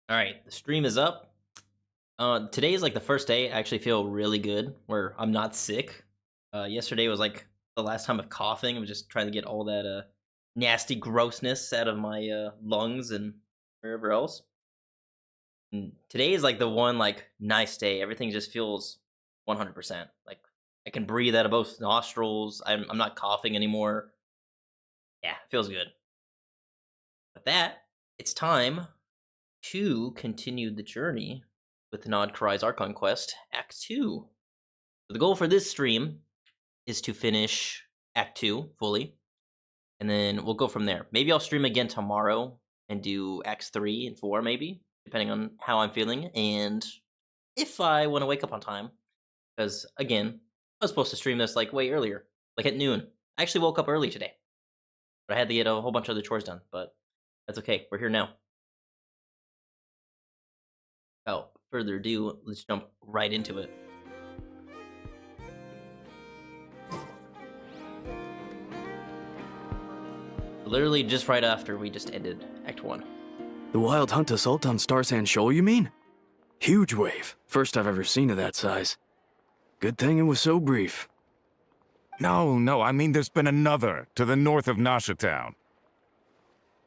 All right, the stream is up. Today is like the first day I actually feel really good, where I'm not sick. Yesterday was like the last time of coughing. I was just trying to get all that nasty grossness out of my lungs and wherever else. And today is like the one like nice day. Everything just feels 100%. Like I can breathe out of both nostrils. I'm not coughing anymore. Yeah, feels good. With that, it's time to continue the journey with Nod-Krai's Archon Quest, Act 2. So the goal for this stream is to finish Act 2 fully, and then we'll go from there. Maybe I'll stream again tomorrow and do Acts 3 and 4, maybe, depending on how I'm feeling, and if I want to wake up on time. Because, again, I was supposed to stream this, like, way earlier, like at noon. I actually woke up early today, but I had to get a whole bunch of other chores done, but that's okay. We're here now. Without further ado, let's jump right into it. Literally just right after we just ended Act 1. The wild hunt assault on Star Sand Shoal, you mean? Huge wave. First I've ever seen of that size. Good thing it was so brief. No, I mean there's been another to the north of Nasha Town.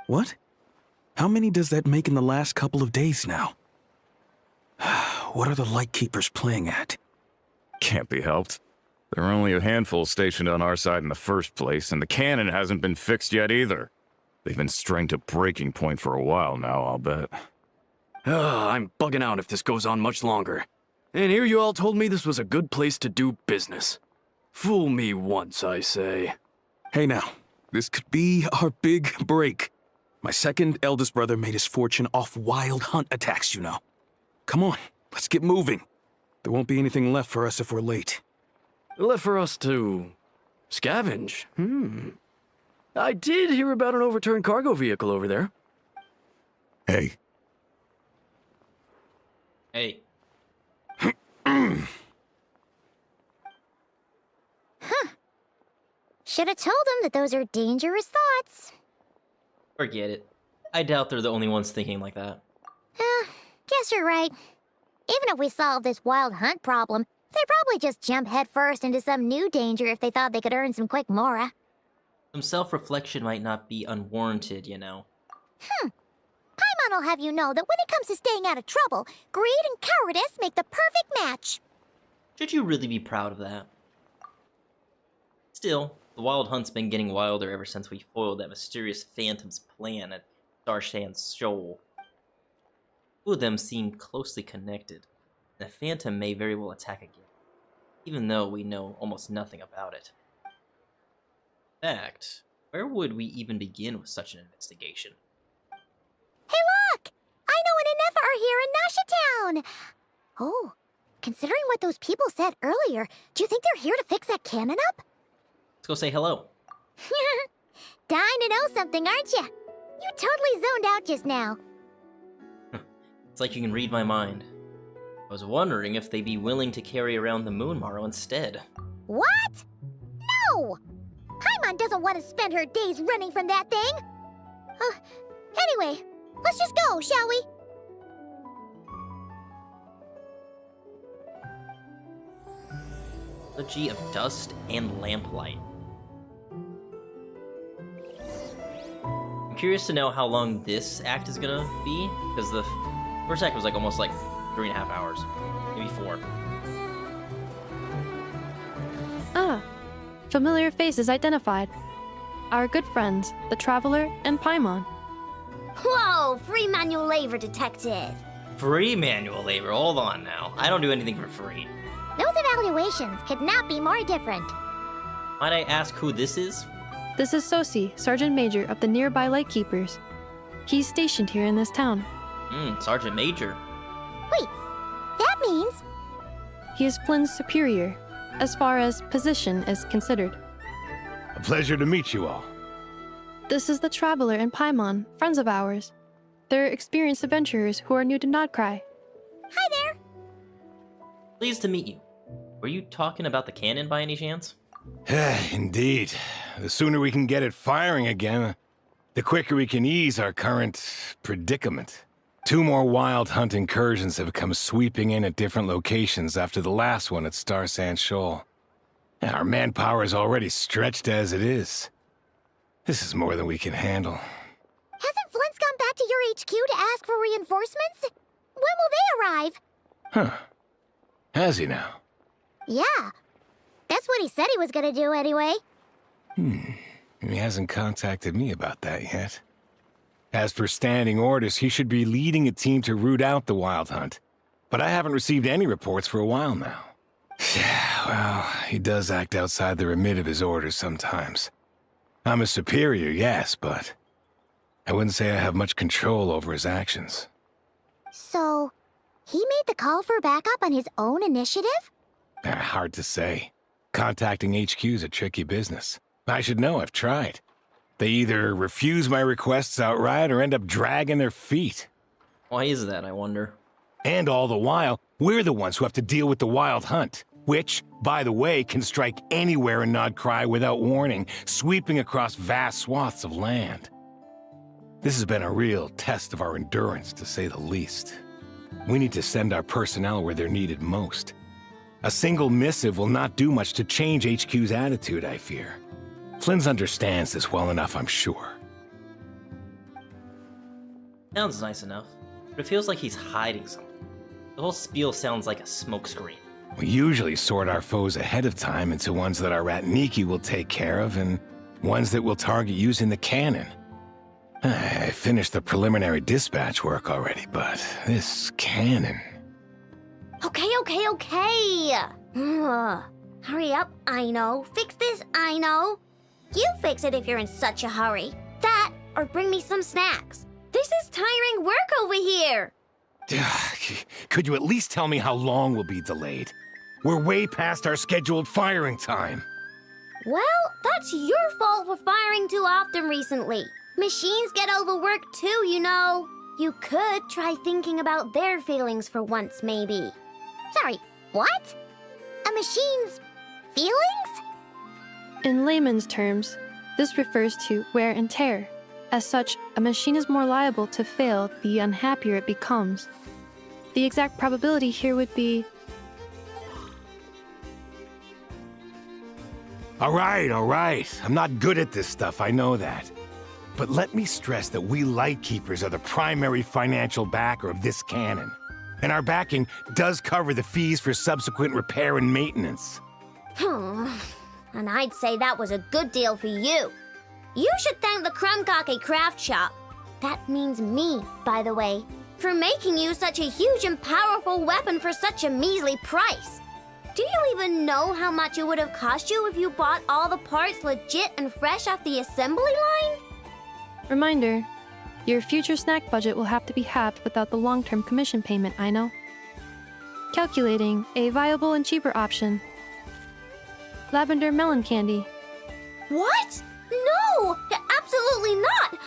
What? How many does that make in the last couple of days now? What are the Lightkeepers playing at? Can't be helped. There are only a handful stationed on our side in the first place, and the cannon hasn't been fixed yet either. They've been strained to breaking point for a while now, I'll bet. I'm bugging out if this goes on much longer. And here you all told me this was a good place to do business. Fool me once, I say. Hey now, this could be our big break. My second eldest brother made his fortune off wild hunt attacks, you know. Come on, let's get moving. There won't be anything left for us if we're late. Left for us to scavenge? I did hear about an overturned cargo vehicle over there. Hey. Hey. Should have told them that those are dangerous thoughts. Forget it. I doubt they're the only ones thinking like that. Guess you're right. Even if we solve this wild hunt problem, they'd probably just jump headfirst into some new danger if they thought they could earn some quick mora. Some self-reflection might not be unwarranted, you know. Paimon will have you know that when it comes to staying out of trouble, greed and cowardice make the perfect match. Should you really be proud of that? Still, the wild hunt's been getting wilder ever since we foiled that mysterious phantom's plan at Starshand's Shoal. Two of them seem closely connected, and the phantom may very well attack again, even though we know almost nothing about it. In fact, where would we even begin with such an investigation? Hey look! I know an Inefa are here in Nasha Town! Oh, considering what those people said earlier, do you think they're here to fix that cannon up? Let's go say hello. Dying to know something, aren't you? You totally zoned out just now. It's like you can read my mind. I was wondering if they'd be willing to carry around the moon marrow instead. What? No! Paimon doesn't want to spend her days running from that thing. Anyway, let's just go, shall we? Elegy of Dust and Lamplight. I'm curious to know how long this act is gonna be, because the first act was like almost like 3.5 hours, maybe 4. Familiar faces identified. Our good friends, the Traveler and Paimon. Whoa, free manual labor detected. Free manual labor, hold on now. I don't do anything for free. Those evaluations could not be more different. Might I ask who this is? This is Sosi, Sergeant Major of the nearby Lightkeepers. He's stationed here in this town. Sergeant Major. Wait, that means... He is Flynn's superior, as far as position is considered. A pleasure to meet you all. This is the Traveler and Paimon, friends of ours. They're experienced adventurers who are new to Nod-Krai. Hi there. Pleased to meet you. Were you talking about the cannon by any chance? Indeed. The sooner we can get it firing again, the quicker we can ease our current predicament. 2 more wild hunt incursions have come sweeping in at different locations after the last one at Star Sand Shoal. Our manpower is already stretched as it is. This is more than we can handle. Hasn't Flint's gone back to your HQ to ask for reinforcements? When will they arrive? Huh. Has he now? Yeah. That's what he said he was gonna do anyway. He hasn't contacted me about that yet. As per standing orders, he should be leading a team to root out the wild hunt. But I haven't received any reports for a while now. Well, he does act outside the remit of his orders sometimes. I'm a superior, yes, but I wouldn't say I have much control over his actions. So, he made the call for backup on his own initiative? Hard to say. Contacting HQ's a tricky business. I should know, I've tried. They either refuse my requests outright or end up dragging their feet. Why is that, I wonder? And all the while, we're the ones who have to deal with the wild hunt, which, by the way, can strike anywhere in Nod-Krai without warning, sweeping across vast swaths of land. This has been a real test of our endurance, to say the least. We need to send our personnel where they're needed most. A single missive will not do much to change HQ's attitude, I fear. Flynn's understands this well enough, I'm sure. Sounds nice enough, but it feels like he's hiding something. The whole spiel sounds like a smokescreen. We usually sort our foes ahead of time into ones that our Ratniki will take care of and ones that we'll target using the cannon. I finished the preliminary dispatch work already, but this cannon... Okay. Hurry up, I know. Fix this, I know. You fix it if you're in such a hurry. That, or bring me some snacks. This is tiring work over here. Could you at least tell me how long we'll be delayed? We're way past our scheduled firing time. Well, that's your fault for firing too often recently. Machines get overworked too, you know. You could try thinking about their feelings for once, maybe. Sorry, what? A machine's feelings? In layman's terms, this refers to wear and tear. As such, a machine is more liable to fail the unhappier it becomes. The exact probability here would be... All right. I'm not good at this stuff, I know that. But let me stress that we Lightkeepers are the primary financial backer of this cannon. And our backing does cover the fees for subsequent repair and maintenance. And I'd say that was a good deal for you. You should thank the Krumkake craft shop. That means me, by the way, for making you such a huge and powerful weapon for such a measly price. Do you even know how much it would have cost you if you bought all the parts legit and fresh off the assembly line? Reminder, your future snack budget will have to be halved without the long-term commission payment, I know. Calculating a viable and cheaper option. Lavender melon candy. What? No! Absolutely not!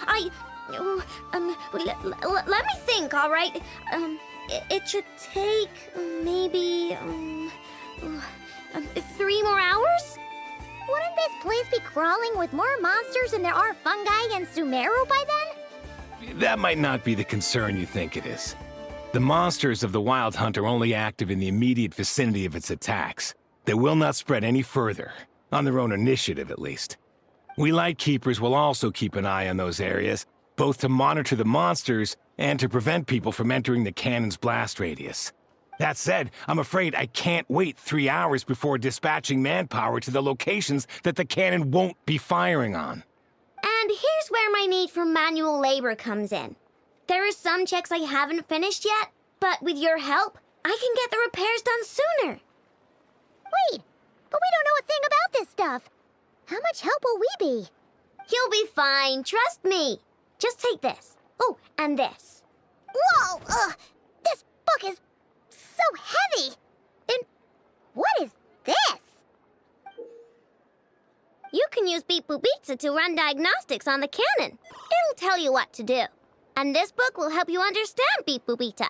Let me think, all right? It should take maybe 3 more hours? Wouldn't this place be crawling with more monsters than there are fungi and Sumeru by then? That might not be the concern you think it is. The monsters of the Wild Hunt are only active in the immediate vicinity of its attacks. They will not spread any further, on their own initiative at least. We Lightkeepers will also keep an eye on those areas, both to monitor the monsters and to prevent people from entering the cannon's blast radius. That said, I'm afraid I can't wait 3 hours before dispatching manpower to the locations that the cannon won't be firing on. And here's where my need for manual labor comes in. There are some checks I haven't finished yet, but with your help, I can get the repairs done sooner. Wait, but we don't know a thing about this stuff. How much help will we be? You'll be fine, trust me. Just take this. Oh, and this. Whoa! This book is so heavy. And what is this? You can use Beep Boop Pizza to run diagnostics on the cannon. It'll tell you what to do. And this book will help you understand Beep Boop Pizza.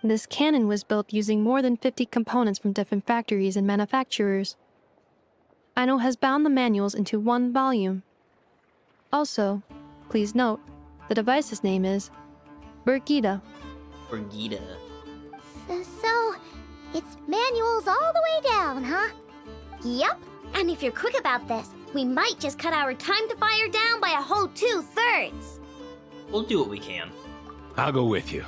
This cannon was built using more than 50 components from different factories and manufacturers. Aino has bound the manuals into one volume. Also, please note, the device's name is Burgida. For Gita. So, it's manuals all the way down, huh? Yup. And if you're quick about this, we might just cut our time to fire down by a whole 2/3. We'll do what we can. I'll go with you.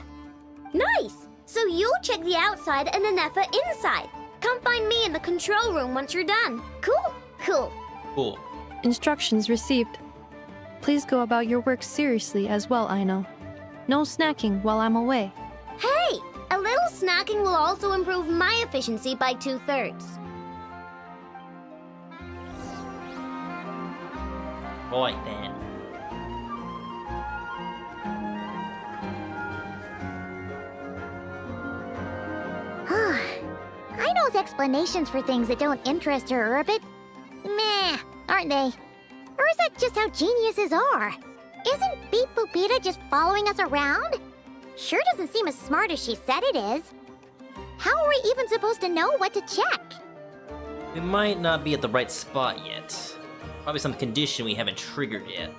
Nice! So you'll check the outside and Anefa inside. Come find me in the control room once you're done. Cool? Cool. Cool. Instructions received. Please go about your work seriously as well, Aino. No snacking while I'm away. Hey! A little snacking will also improve my efficiency by 2/3. Right then. Aino's explanations for things that don't interest her are a bit meh, aren't they? Or is that just how geniuses are? Isn't Beep Boopita just following us around? Sure doesn't seem as smart as she said it is. How are we even supposed to know what to check? We might not be at the right spot yet. Probably some condition we haven't triggered yet.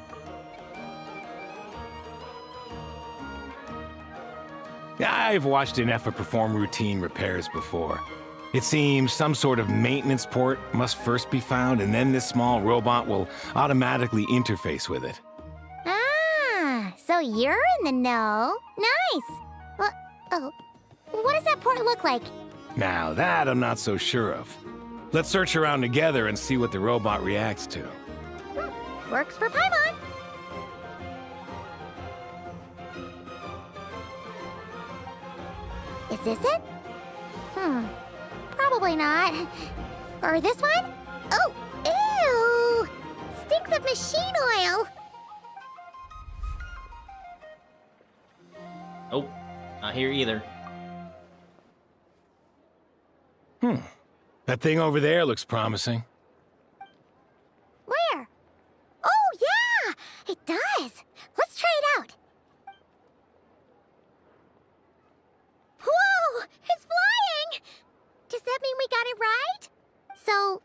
I've watched Anefa perform routine repairs before. It seems some sort of maintenance port must first be found, and then this small robot will automatically interface with it. Ah, so you're in the know. Nice. Well, oh, what does that port look like? Now, that I'm not so sure of. Let's search around together and see what the robot reacts to. Works for Paimon. Is this it? Probably not. Or this one? Oh, ew! Stinks of machine oil. Nope. Not here either. That thing over there looks promising. Where? Oh, yeah! It does. Let's try it out. Whoa! It's flying! Does that mean we got it right? So,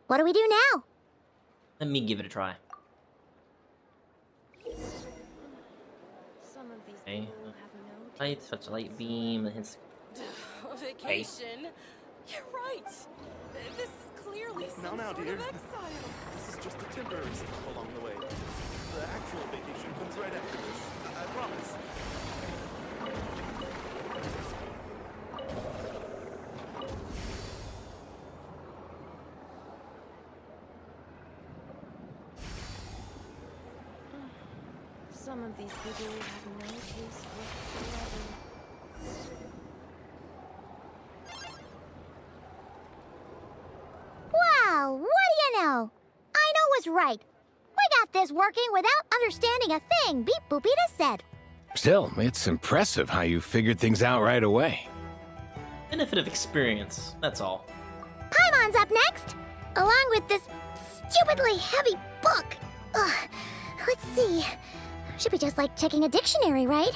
what do we do now? Let me give it a try. Okay. Light, touch a light beam, and hits. Vacation? You're right. This is clearly some sort dear. of exile. This is just a temporary stop along the way. The actual vacation comes right after this. I promise. Some of these people have no taste whatsoever. Wow, what do you know? Aino was right. We got this working without understanding a thing Beep Boopita said. Still, it's impressive how you figured things out right away. Benefit of experience, that's all. Paimon's up next, along with this stupidly heavy book. Ugh, let's see. Should be just like checking a dictionary, right?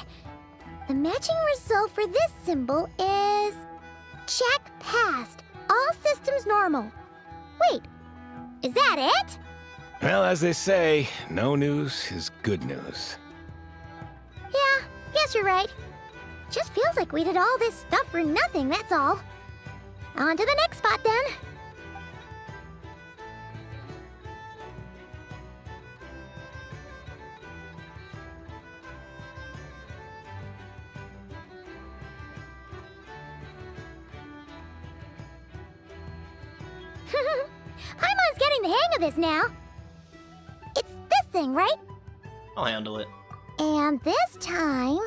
The matching result for this symbol is... check passed. All systems normal. Wait, is that it? Well, as they say, no news is good news. Yeah, guess you're right. Just feels like we did all this stuff for nothing, that's all. On to the next spot, then. Paimon's getting the hang of this now. It's this thing, right? I'll handle it. And this time...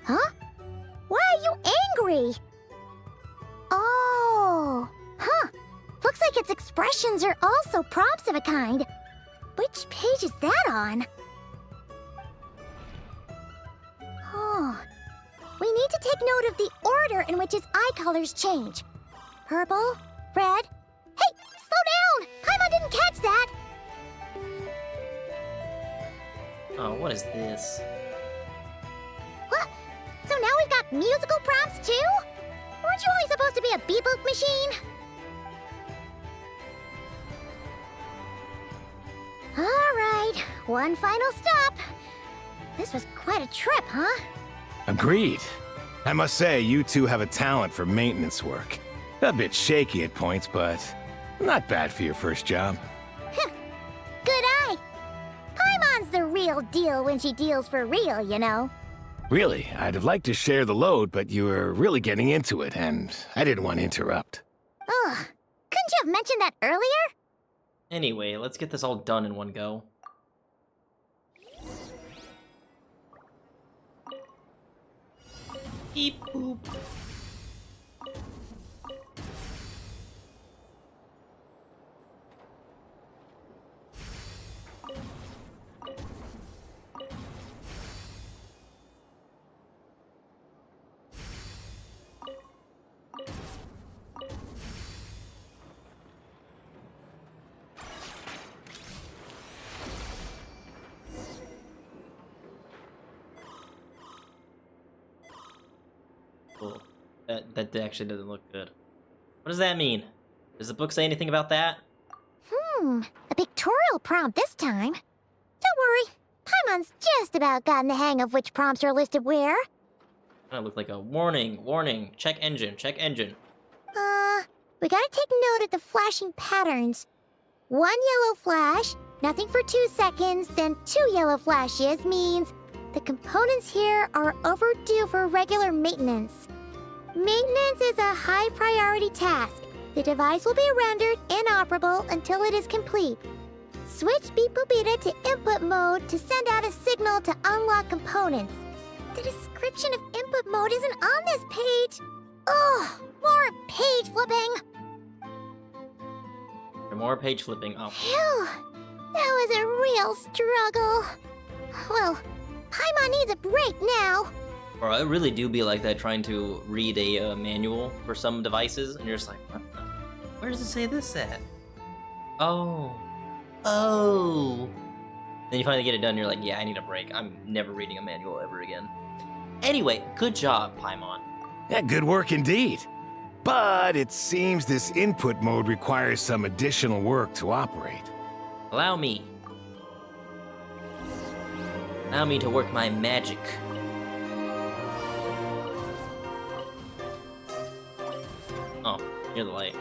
Huh? Why are you angry? Oh... Huh. Looks like its expressions are also prompts of a kind. Which page is that on? Oh... We need to take note of the order in which its eye colors change. Purple, red... Hey! Slow down! Paimon didn't catch that! Oh, what is this? What? So now we've got musical prompts too? Weren't you only supposed to be a beep-boop machine? Alright, one final stop. This was quite a trip, huh? Agreed. I must say, you two have a talent for maintenance work. A bit shaky at points, but not bad for your first job. Good eye. Paimon's the real deal when she deals for real, you know. Really, I'd have liked to share the load, but you were really getting into it, and I didn't want to interrupt. Ugh. Couldn't you have mentioned that earlier? Anyway, let's get this all done in one go. Beep boop. Cool. That actually doesn't look good. What does that mean? Does the book say anything about that? A pictorial prompt this time. Don't worry, Paimon's just about gotten the hang of which prompts are listed where. That looked like a warning, warning, check engine, check engine. We gotta take note of the flashing patterns. 1 yellow flash, nothing for 2 seconds, then 2 yellow flashes means the components here are overdue for regular maintenance. Maintenance is a high priority task. The device will be rendered inoperable until it is complete. Switch Beep Boopita to input mode to send out a signal to unlock components. The description of input mode isn't on this page. Ugh, more page flipping. More page flipping. Oh. Phew, that was a real struggle. Well, Paimon needs a break now. Or I really do be like that trying to read a manual for some devices, and you're just like, what the? Where does it say this at? Oh. Then you finally get it done, and you're like, yeah, I need a break. I'm never reading a manual ever again. Anyway, good job, Paimon. Yeah, good work indeed. But it seems this input mode requires some additional work to operate. Allow me. Allow me to work my magic. Oh, near the light.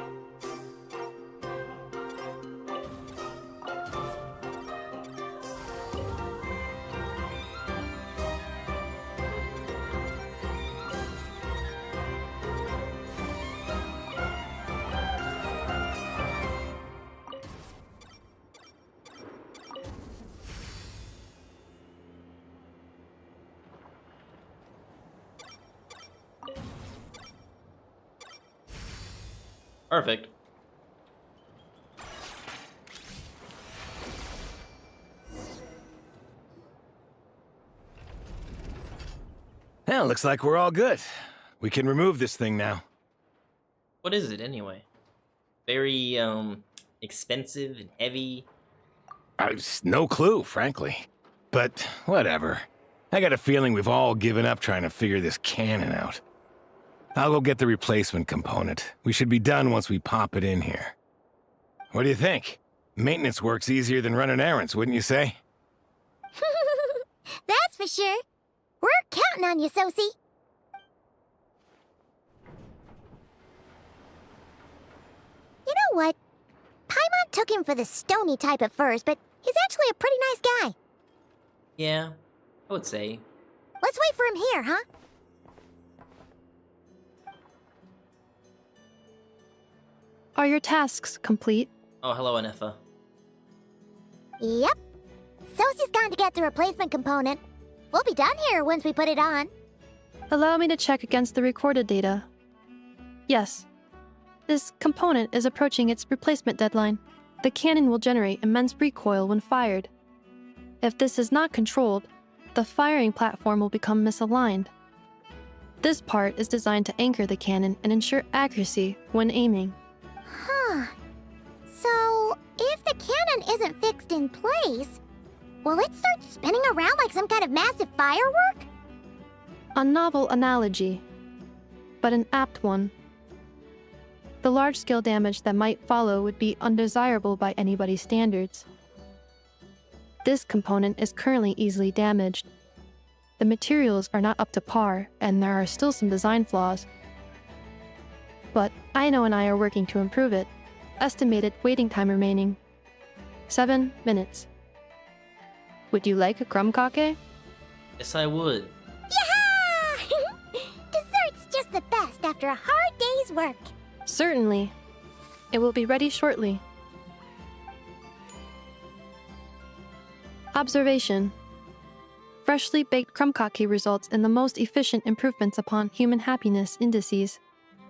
Perfect. Well, looks like we're all good. We can remove this thing now. What is it anyway? Very expensive and heavy. No clue, frankly. But whatever. I got a feeling we've all given up trying to figure this cannon out. I'll go get the replacement component. We should be done once we pop it in here. What do you think? Maintenance work's easier than running errands, wouldn't you say? That's for sure. We're counting on you, Sosie. You know what? Paimon took him for the stony type at first, but he's actually a pretty nice guy. Yeah, I would say. Let's wait for him here, huh? Are your tasks complete? Oh, hello, Anefa. Yep. Sosie's gone to get the replacement component. We'll be done here once we put it on. Allow me to check against the recorded data. Yes. This component is approaching its replacement deadline. The cannon will generate immense recoil when fired. If this is not controlled, the firing platform will become misaligned. This part is designed to anchor the cannon and ensure accuracy when aiming. Huh. So, if the cannon isn't fixed in place, will it start spinning around like some kind of massive firework? A novel analogy, but an apt one. The large-scale damage that might follow would be undesirable by anybody's standards. This component is currently easily damaged. The materials are not up to par, and there are still some design flaws. But Aino and I are working to improve it. Estimated waiting time remaining: 7 minutes. Would you like a crumb kake? Yes, I would. Yeah! Dessert's just the best after a hard day's work. Certainly. It will be ready shortly. Observation. Freshly baked crumb kake results in the most efficient improvements upon human happiness indices.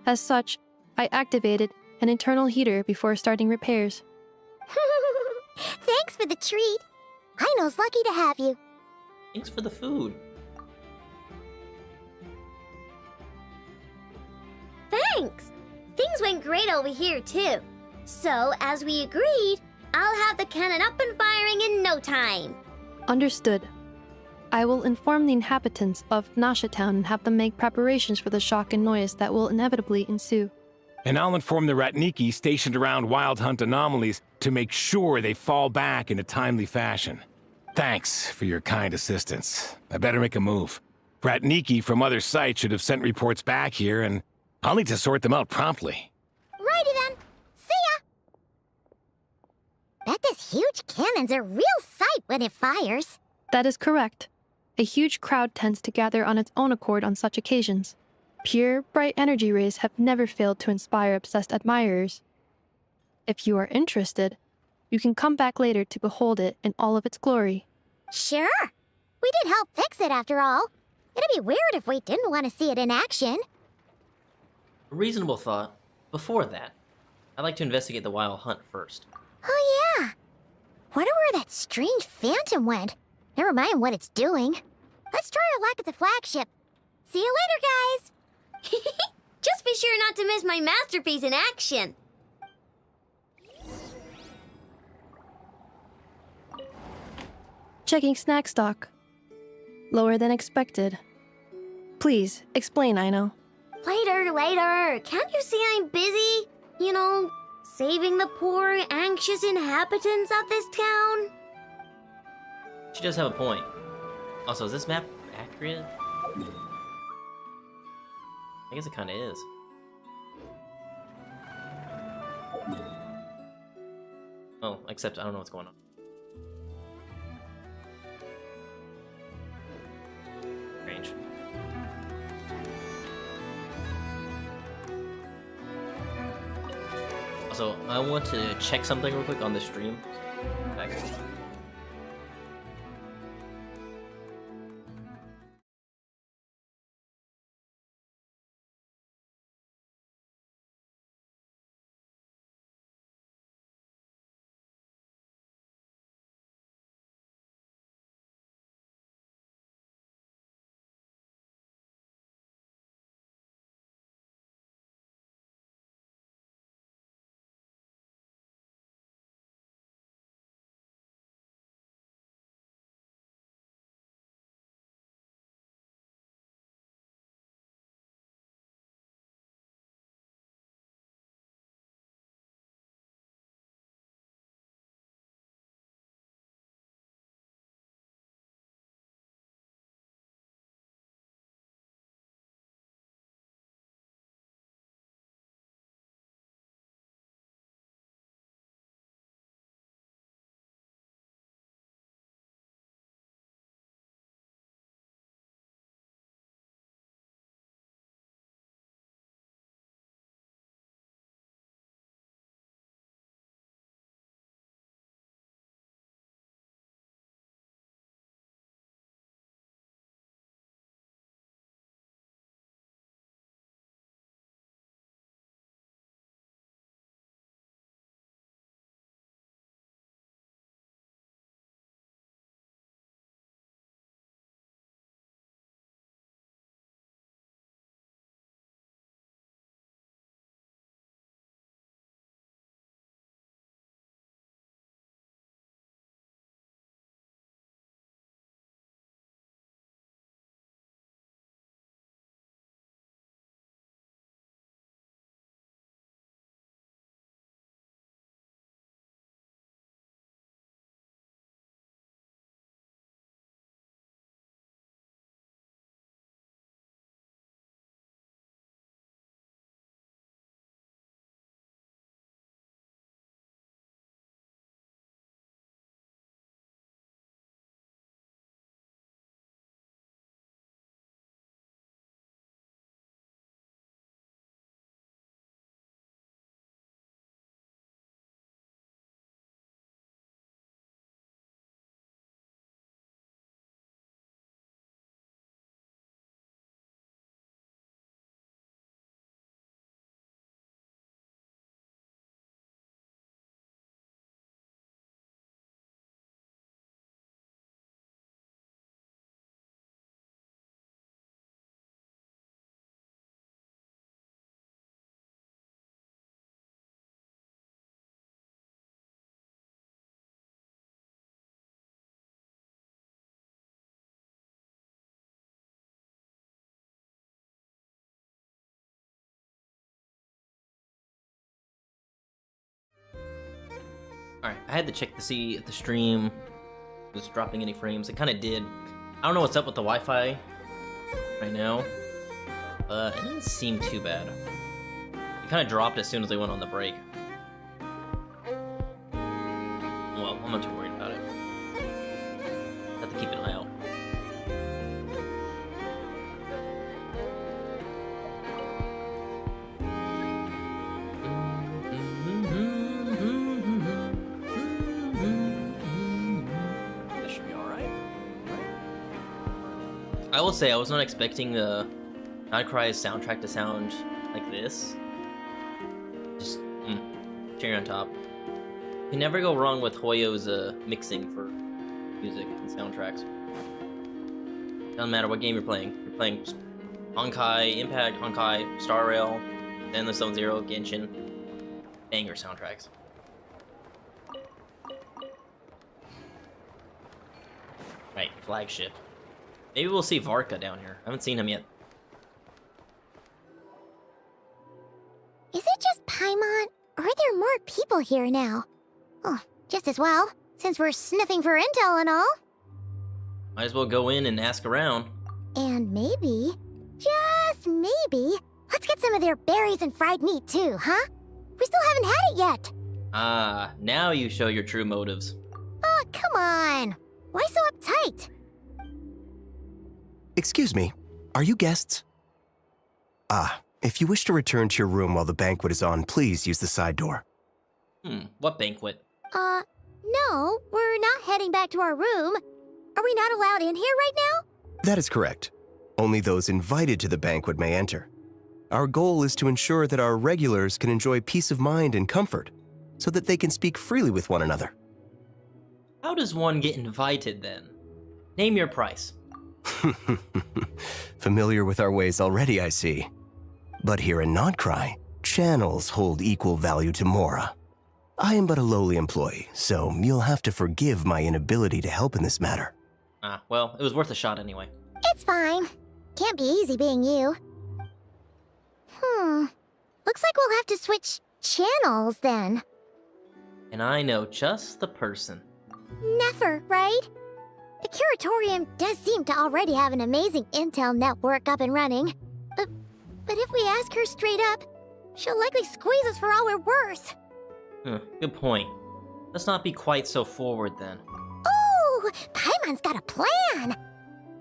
As such, I activated an internal heater before starting repairs. Thanks for the treat. Aino's lucky to have you. Thanks for the food. Thanks. Things went great over here, too. So, as we agreed, I'll have the cannon up and firing in no time. Understood. I will inform the inhabitants of Nasha Town and have them make preparations for the shock and noise that will inevitably ensue. And I'll inform the Ratniki stationed around Wild Hunt anomalies to make sure they fall back in a timely fashion. Thanks for your kind assistance. I better make a move. Ratniki from other sites should have sent reports back here, and I'll need to sort them out promptly. Righty then. See ya! Bet this huge cannon's a real sight when it fires. That is correct. A huge crowd tends to gather on its own accord on such occasions. Pure, bright energy rays have never failed to inspire obsessed admirers. If you are interested, you can come back later to behold it in all of its glory. Sure. We did help fix it after all. It'd be weird if we didn't want to see it in action. A reasonable thought. Before that, I'd like to investigate the wild hunt first. Oh yeah. Wonder where that strange phantom went. Never mind what it's doing. Let's try our luck at the flagship. See you later, guys! Just be sure not to miss my masterpiece in action. Checking snack stock. Lower than expected. Please, explain, Aino. Later. Can't you see I'm busy? You know, saving the poor, anxious inhabitants of this town? She does have a point. Also, is this map accurate? I guess it kinda is. Oh, except I don't know what's going on. Strange. Also, I want to check something real quick on the stream. Back. Alright, I had to check to see if the stream was dropping any frames. It kind of did. I don't know what's up with the Wi-Fi right now. It didn't seem too bad. It kind of dropped as soon as they went on the break. Well, I'm not too worried about it. Have to keep an eye out. This should be alright. I will say I was not expecting the Nod-Krai's soundtrack to sound like this. Just cherry on top. You can never go wrong with Hoyo's mixing for music and soundtracks. Doesn't matter what game you're playing. You're playing Honkai Impact, Honkai Star Rail, Endless Zone Zero, Genshin. Banger soundtracks. Right, flagship. Maybe we'll see Varka down here. I haven't seen him yet. Is it just Paimon, or are there more people here now? Oh, just as well, since we're sniffing for intel and all. Might as well go in and ask around. And maybe, just maybe, let's get some of their berries and fried meat too, huh? We still haven't had it yet. Ah, now you show your true motives. Oh, come on. Why so uptight? Excuse me, are you guests? If you wish to return to your room while the banquet is on, please use the side door. What banquet? No, we're not heading back to our room. Are we not allowed in here right now? That is correct. Only those invited to the banquet may enter. Our goal is to ensure that our regulars can enjoy peace of mind and comfort, so that they can speak freely with one another. How does one get invited then? Name your price. Familiar with our ways already, I see. But here in Nod-Krai, channels hold equal value to Mora. I am but a lowly employee, so you'll have to forgive my inability to help in this matter. Well, it was worth a shot anyway. It's fine. Can't be easy being you. Looks like we'll have to switch channels then. And I know just the person. Never, right? The Curatorium does seem to already have an amazing intel network up and running. But if we ask her straight up, she'll likely squeeze us for all we're worth. Good point. Let's not be quite so forward then. Oh, Paimon's got a plan.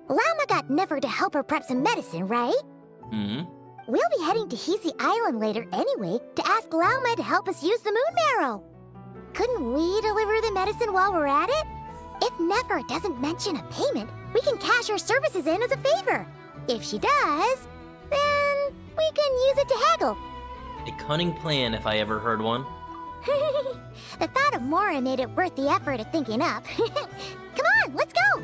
Lauma got Nefer to help her prep some medicine, right? We'll be heading to Hisi Island later anyway to ask Lauma to help us use the moon marrow. Couldn't we deliver the medicine while we're at it? If Nefer doesn't mention a payment, we can cash our services in as a favor. If she does, then we can use it to haggle. A cunning plan if I ever heard one. The thought of Mora made it worth the effort of thinking up. Come on, let's go!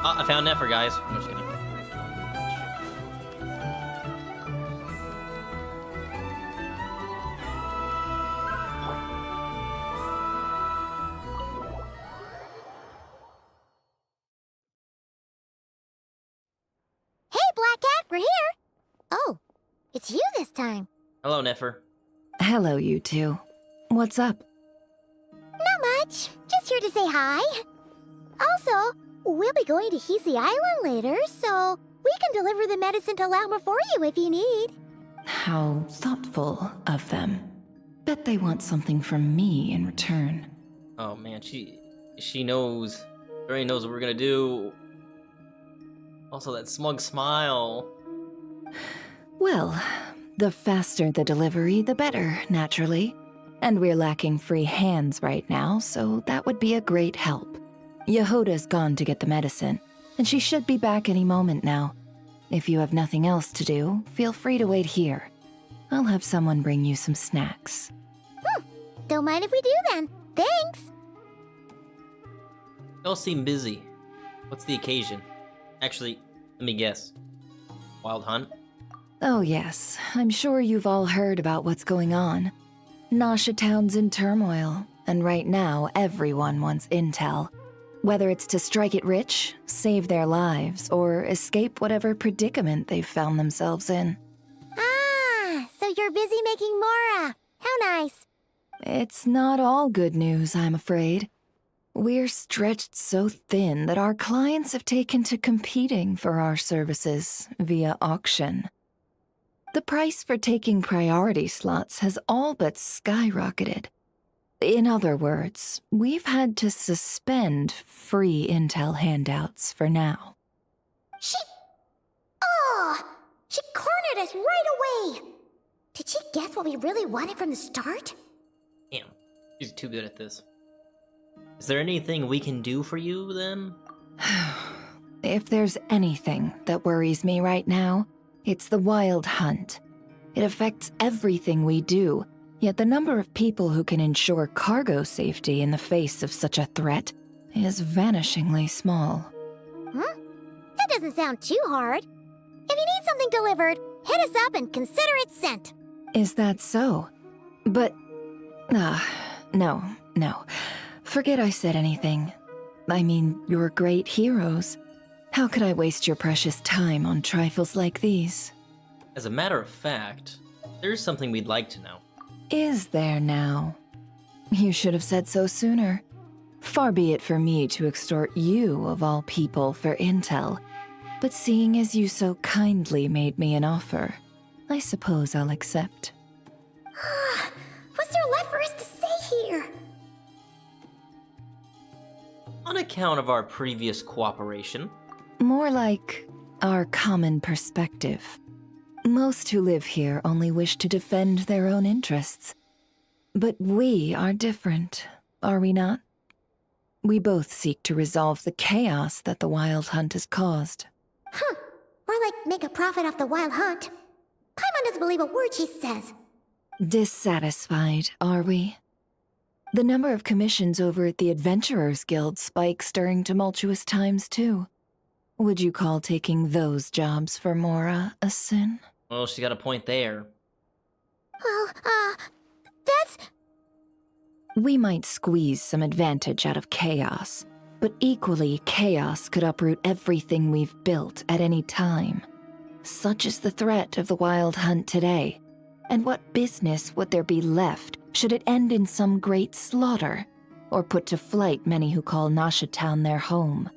I found Nefer, guys. I'm just kidding. Hey, Black Cat, we're here! Oh, it's you this time. Hello, Nefer. Hello, you two. What's up? Not much. Just here to say hi. Also, we'll be going to Hisi Island later, so we can deliver the medicine to Lauma for you if you need. How thoughtful of them. Bet they want something from me in return. Oh man, she knows. She already knows what we're gonna do. Also, that smug smile. Well, the faster the delivery, the better, naturally. And we're lacking free hands right now, so that would be a great help. Yehoda's gone to get the medicine, and she should be back any moment now. If you have nothing else to do, feel free to wait here. I'll have someone bring you some snacks. Don't mind if we do then. Thanks! Y'all seem busy. What's the occasion? Actually, let me guess. Wild hunt? Oh yes, I'm sure you've all heard about what's going on. Nasha Town's in turmoil, and right now everyone wants intel. Whether it's to strike it rich, save their lives, or escape whatever predicament they've found themselves in. Ah, so you're busy making Mora. How nice. It's not all good news, I'm afraid. We're stretched so thin that our clients have taken to competing for our services via auction. The price for taking priority slots has all but skyrocketed. In other words, we've had to suspend free intel handouts for now. She cornered us right away. Did she guess what we really wanted from the start? Damn, she's too good at this. Is there anything we can do for you, then? If there's anything that worries me right now, it's the Wild Hunt. It affects everything we do, yet the number of people who can ensure cargo safety in the face of such a threat is vanishingly small. Huh? That doesn't sound too hard. If you need something delivered, hit us up and consider it sent. Is that so? But... no. Forget I said anything. I mean, you're great heroes. How could I waste your precious time on trifles like these? As a matter of fact, there's something we'd like to know. Is there now? You should have said so sooner. Far be it for me to extort you, of all people, for intel. But seeing as you so kindly made me an offer, I suppose I'll accept. What's there left for us to say here? On account of our previous cooperation. More like our common perspective. Most who live here only wish to defend their own interests. But we are different, are we not? We both seek to resolve the chaos that the Wild Hunt has caused. Huh. Or like make a profit off the Wild Hunt. Paimon doesn't believe a word she says. Dissatisfied, are we? The number of commissions over at the Adventurers Guild spikes during tumultuous times, too. Would you call taking those jobs for Mora a sin? Well, she got a point there. Well, that's... We might squeeze some advantage out of chaos, but equally, chaos could uproot everything we've built at any time. Such is the threat of the Wild Hunt today. And what business would there be left should it end in some great slaughter, or put to flight many who call Nasha Town their home?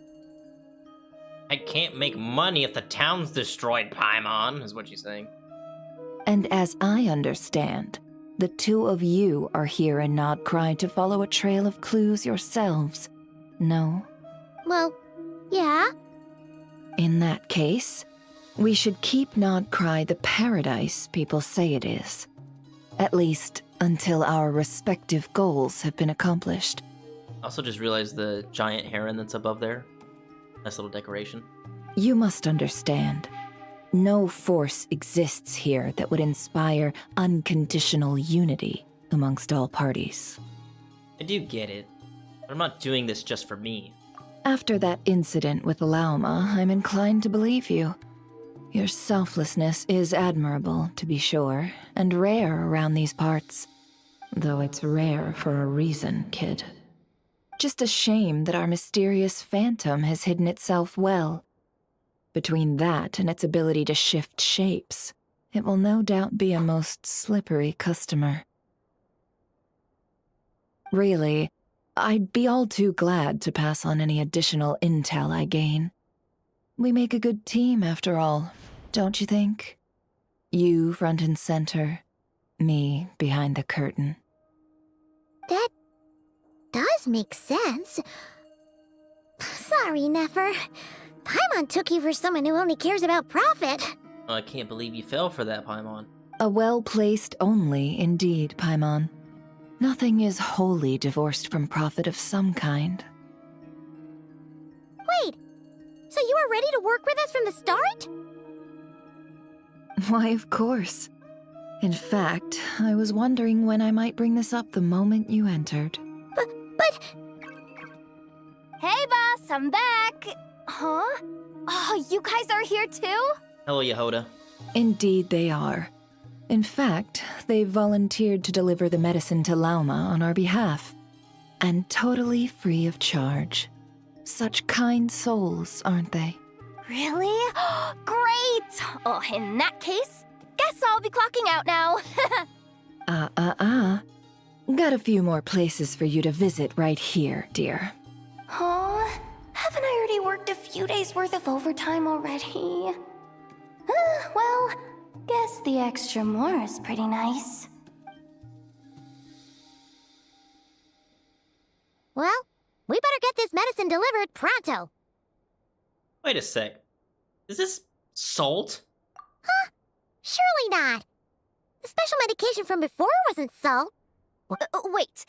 I can't make money if the town's destroyed, Paimon, is what she's saying. And as I understand, the two of you are here in Nod-Krai to follow a trail of clues yourselves, no? Well, yeah. In that case, we should keep Nod-Krai the paradise people say it is. At least, until our respective goals have been accomplished. Also just realized the giant heron that's above there. Nice little decoration. You must understand, no force exists here that would inspire unconditional unity amongst all parties. I do get it, but I'm not doing this just for me. After that incident with Lauma, I'm inclined to believe you. Your selflessness is admirable, to be sure, and rare around these parts. Though it's rare for a reason, kid. Just a shame that our mysterious phantom has hidden itself well. Between that and its ability to shift shapes, it will no doubt be a most slippery customer. Really, I'd be all too glad to pass on any additional intel I gain. We make a good team, after all, don't you think? You front and center, me behind the curtain. That does make sense. Sorry, Nefer. Paimon took you for someone who only cares about profit. Oh, I can't believe you fell for that, Paimon. A well-placed only, indeed, Paimon. Nothing is wholly divorced from profit of some kind. Wait, so you were ready to work with us from the start? Why, of course. In fact, I was wondering when I might bring this up the moment you entered. But... Hey, boss, I'm back! Huh? Oh, you guys are here too? Hello, Yehoda. Indeed they are. In fact, they've volunteered to deliver the medicine to Lauma on our behalf. And totally free of charge. Such kind souls, aren't they? Really? Great! Oh, in that case, guess I'll be clocking out now. Got a few more places for you to visit right here, dear. Aw, haven't I already worked a few days worth of overtime already? Well, guess the extra more is pretty nice. Well, we better get this medicine delivered pronto. Wait a sec. Is this salt? Huh? Surely not. The special medication from before wasn't salt. Wait,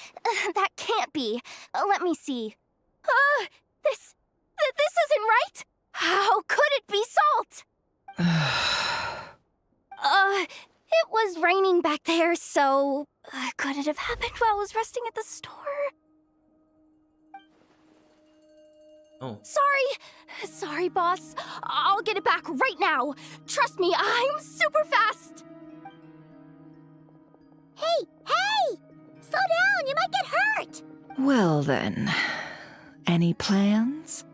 that can't be. Let me see. This isn't right. How could it be salt? It was raining back there, so could it have happened while I was resting at the store? Oh. Sorry, boss. I'll get it back right now. Trust me, I'm super fast. Hey! Slow down, you might get hurt! Well then, any plans?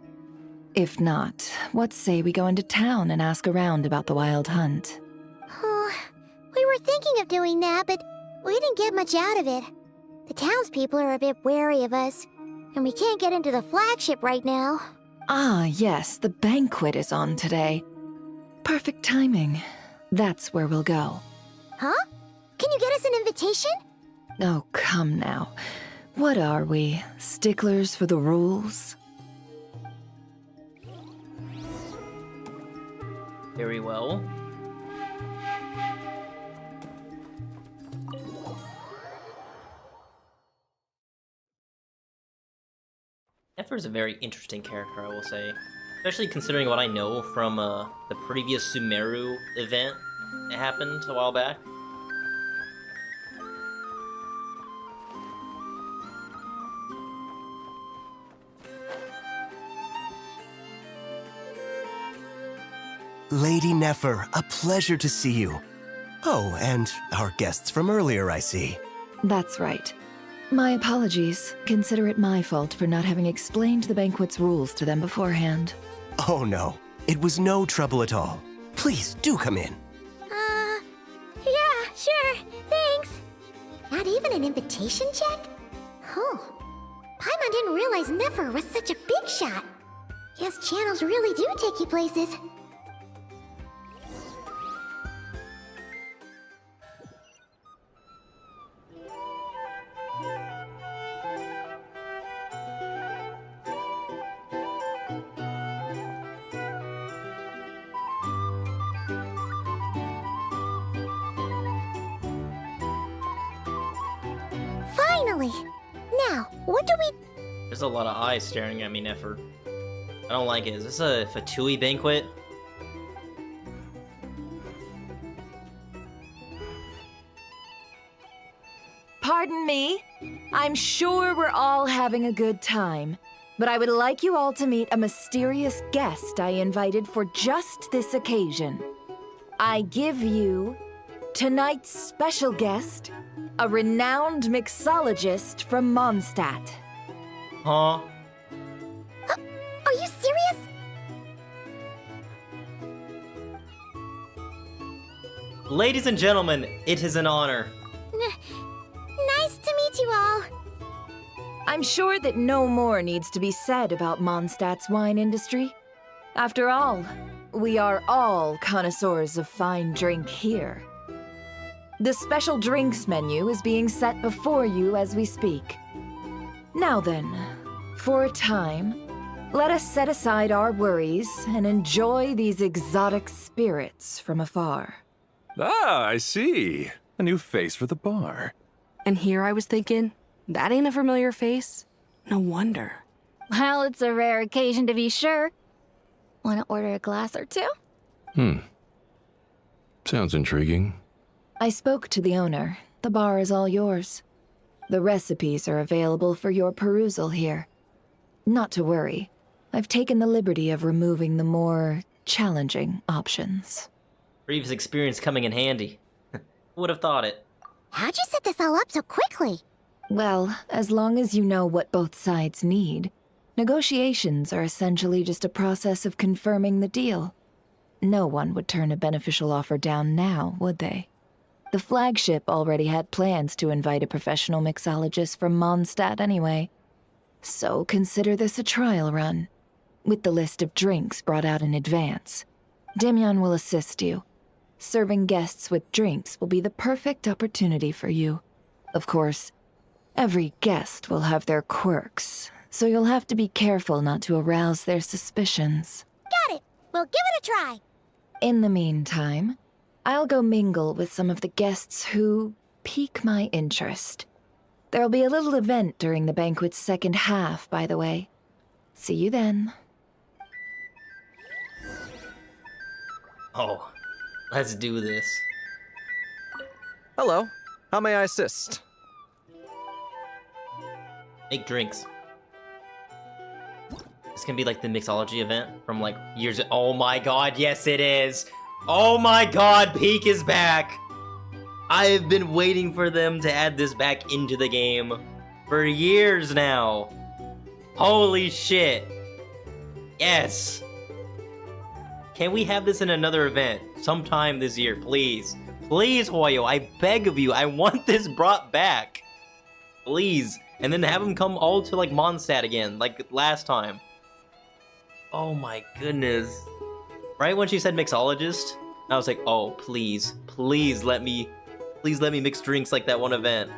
If not, what say we go into town and ask around about the Wild Hunt? We were thinking of doing that, but we didn't get much out of it. The townspeople are a bit wary of us, and we can't get into the flagship right now. Ah, yes, the banquet is on today. Perfect timing. That's where we'll go. Huh? Can you get us an invitation? Oh, come now. What are we, sticklers for the rules? Very well. Nefer's a very interesting character, I will say. Especially considering what I know from the previous Sumeru event that happened a while back. Lady Nefer, a pleasure to see you. Oh, and our guests from earlier, I see. That's right. My apologies. Consider it my fault for not having explained the banquet's rules to them beforehand. Oh no, it was no trouble at all. Please, do come in. Yeah, sure, thanks. Not even an invitation check? Oh, Paimon didn't realize Nefer was such a big shot. Yes, channels really do take you places. Finally! Now, what do we... There's a lot of eyes staring at me, Nefer. I don't like it. Is this a Fatui banquet? Pardon me. I'm sure we're all having a good time, but I would like you all to meet a mysterious guest I invited for just this occasion. I give you tonight's special guest, a renowned mixologist from Mondstadt. Huh? Are you serious? Ladies and gentlemen, it is an honor. Nice to meet you all. I'm sure that no more needs to be said about Mondstadt's wine industry. After all, we are all connoisseurs of fine drink here. The special drinks menu is being set before you as we speak. Now then, for a time, let us set aside our worries and enjoy these exotic spirits from afar. Ah, I see. A new face for the bar. And here I was thinking, that ain't a familiar face. No wonder. Well, it's a rare occasion to be sure. Want to order a glass or two? Sounds intriguing. I spoke to the owner. The bar is all yours. The recipes are available for your perusal here. Not to worry. I've taken the liberty of removing the more challenging options. Previous experience coming in handy. Would have thought it. How'd you set this all up so quickly? Well, as long as you know what both sides need, negotiations are essentially just a process of confirming the deal. No one would turn a beneficial offer down now, would they? The flagship already had plans to invite a professional mixologist from Mondstadt anyway. So consider this a trial run, with the list of drinks brought out in advance. Demyon will assist you. Serving guests with drinks will be the perfect opportunity for you. Of course, every guest will have their quirks, so you'll have to be careful not to arouse their suspicions. Got it. We'll give it a try. In the meantime, I'll go mingle with some of the guests who pique my interest. There'll be a little event during the banquet's second half, by the way. See you then. Oh, let's do this. Hello. How may I assist? Make drinks. This can be like the mixology event from like years. Oh my god, yes it is. Oh my god, Peak is back. I have been waiting for them to add this back into the game for years now. Holy shit. Yes. Can we have this in another event sometime this year, please? Please, Hoyo, I beg of you. I want this brought back. Please. And then have them come all to like Mondstadt again, like last time. Oh my goodness. Right when she said mixologist, I was like, oh, please let me mix drinks like that one event.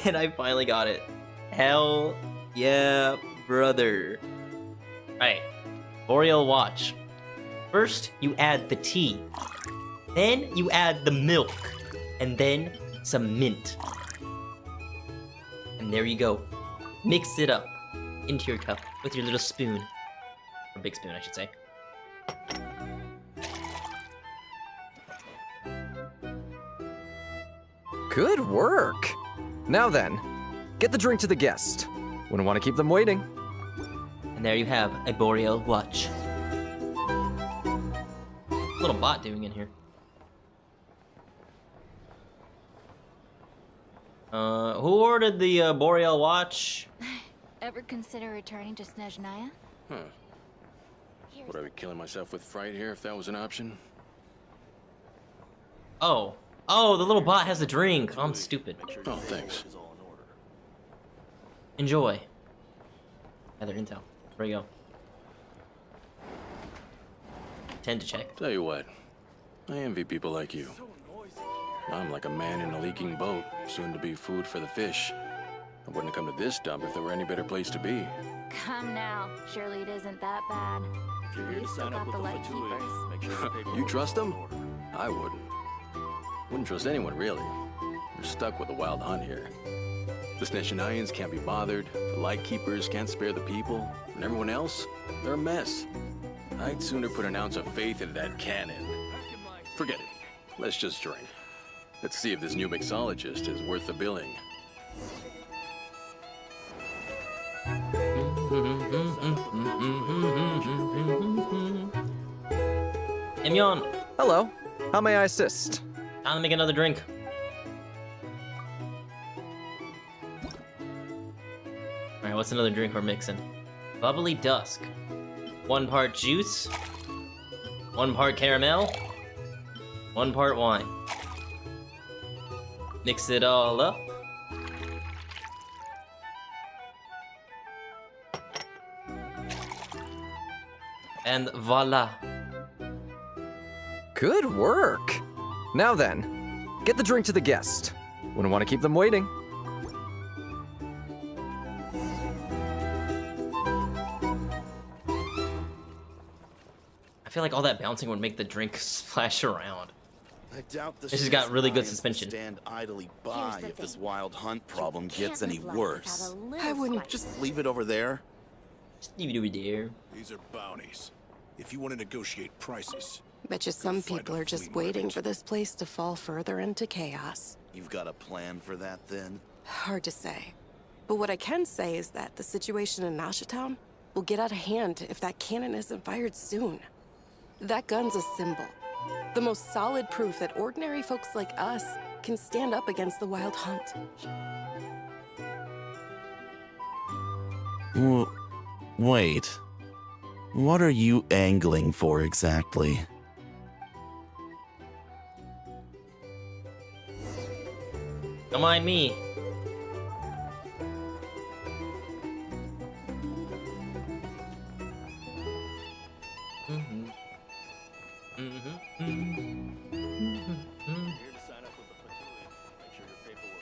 And I finally got it. Hell yeah, brother. Alright, Boreal Watch. First, you add the tea. Then you add the milk. And then some mint. And there you go. Mix it up into your cup with your little spoon. Or big spoon, I should say. Good work. Now then, get the drink to the guest. Wouldn't want to keep them waiting. And there you have a Boreal Watch. Little bot doing in here. Who ordered the Boreal Watch? Ever consider returning to Snezhnaya? Huh. Would I be killing myself with fright here if that was an option? Oh. Oh, the little bot has a drink. I'm stupid. Oh, thanks. Enjoy. Other intel. There you go. Tend to check. Tell you what, I envy people like you. I'm like a man in a leaking boat, soon to be food for the fish. I wouldn't have come to this dump if there were any better place to be. Come now. Surely it isn't that bad. We've still got the light keepers. You trust them? I wouldn't. Wouldn't trust anyone, really. We're stuck with a wild hunt here. The Snezhnayans can't be bothered, the Lightkeepers can't spare the people, and everyone else, they're a mess. I'd sooner put an ounce of faith into that cannon. Forget it. Let's just drink. Let's see if this new mixologist is worth the billing. Demyon. Hello. How may I assist? Time to make another drink. Alright, what's another drink we're mixing? Bubbly Dusk. 1 part juice. 1 part caramel. 1 part wine. Mix it all up. And voila. Good work. Now then, get the drink to the guest. Wouldn't want to keep them waiting. I feel like all that bouncing would make the drink splash around. I doubt This has got really good Snezhnayans suspension. will stand idly by the if this thing. wild hunt problem gets Can't any live life worse. without a little I wouldn't spice. just leave it over there. Just leave it over there. These are bounties. If you want to negotiate prices, Bet you some find people a are just flea waiting market. for this place to fall further into chaos. You've got a plan for that then? Hard to say. But what I can say is that the situation in Nashatown will get out of hand if that cannon isn't fired soon. That gun's a symbol. The most solid proof that ordinary folks like us can stand up against the Wild Hunt. Wait. What are you angling for exactly? mind me.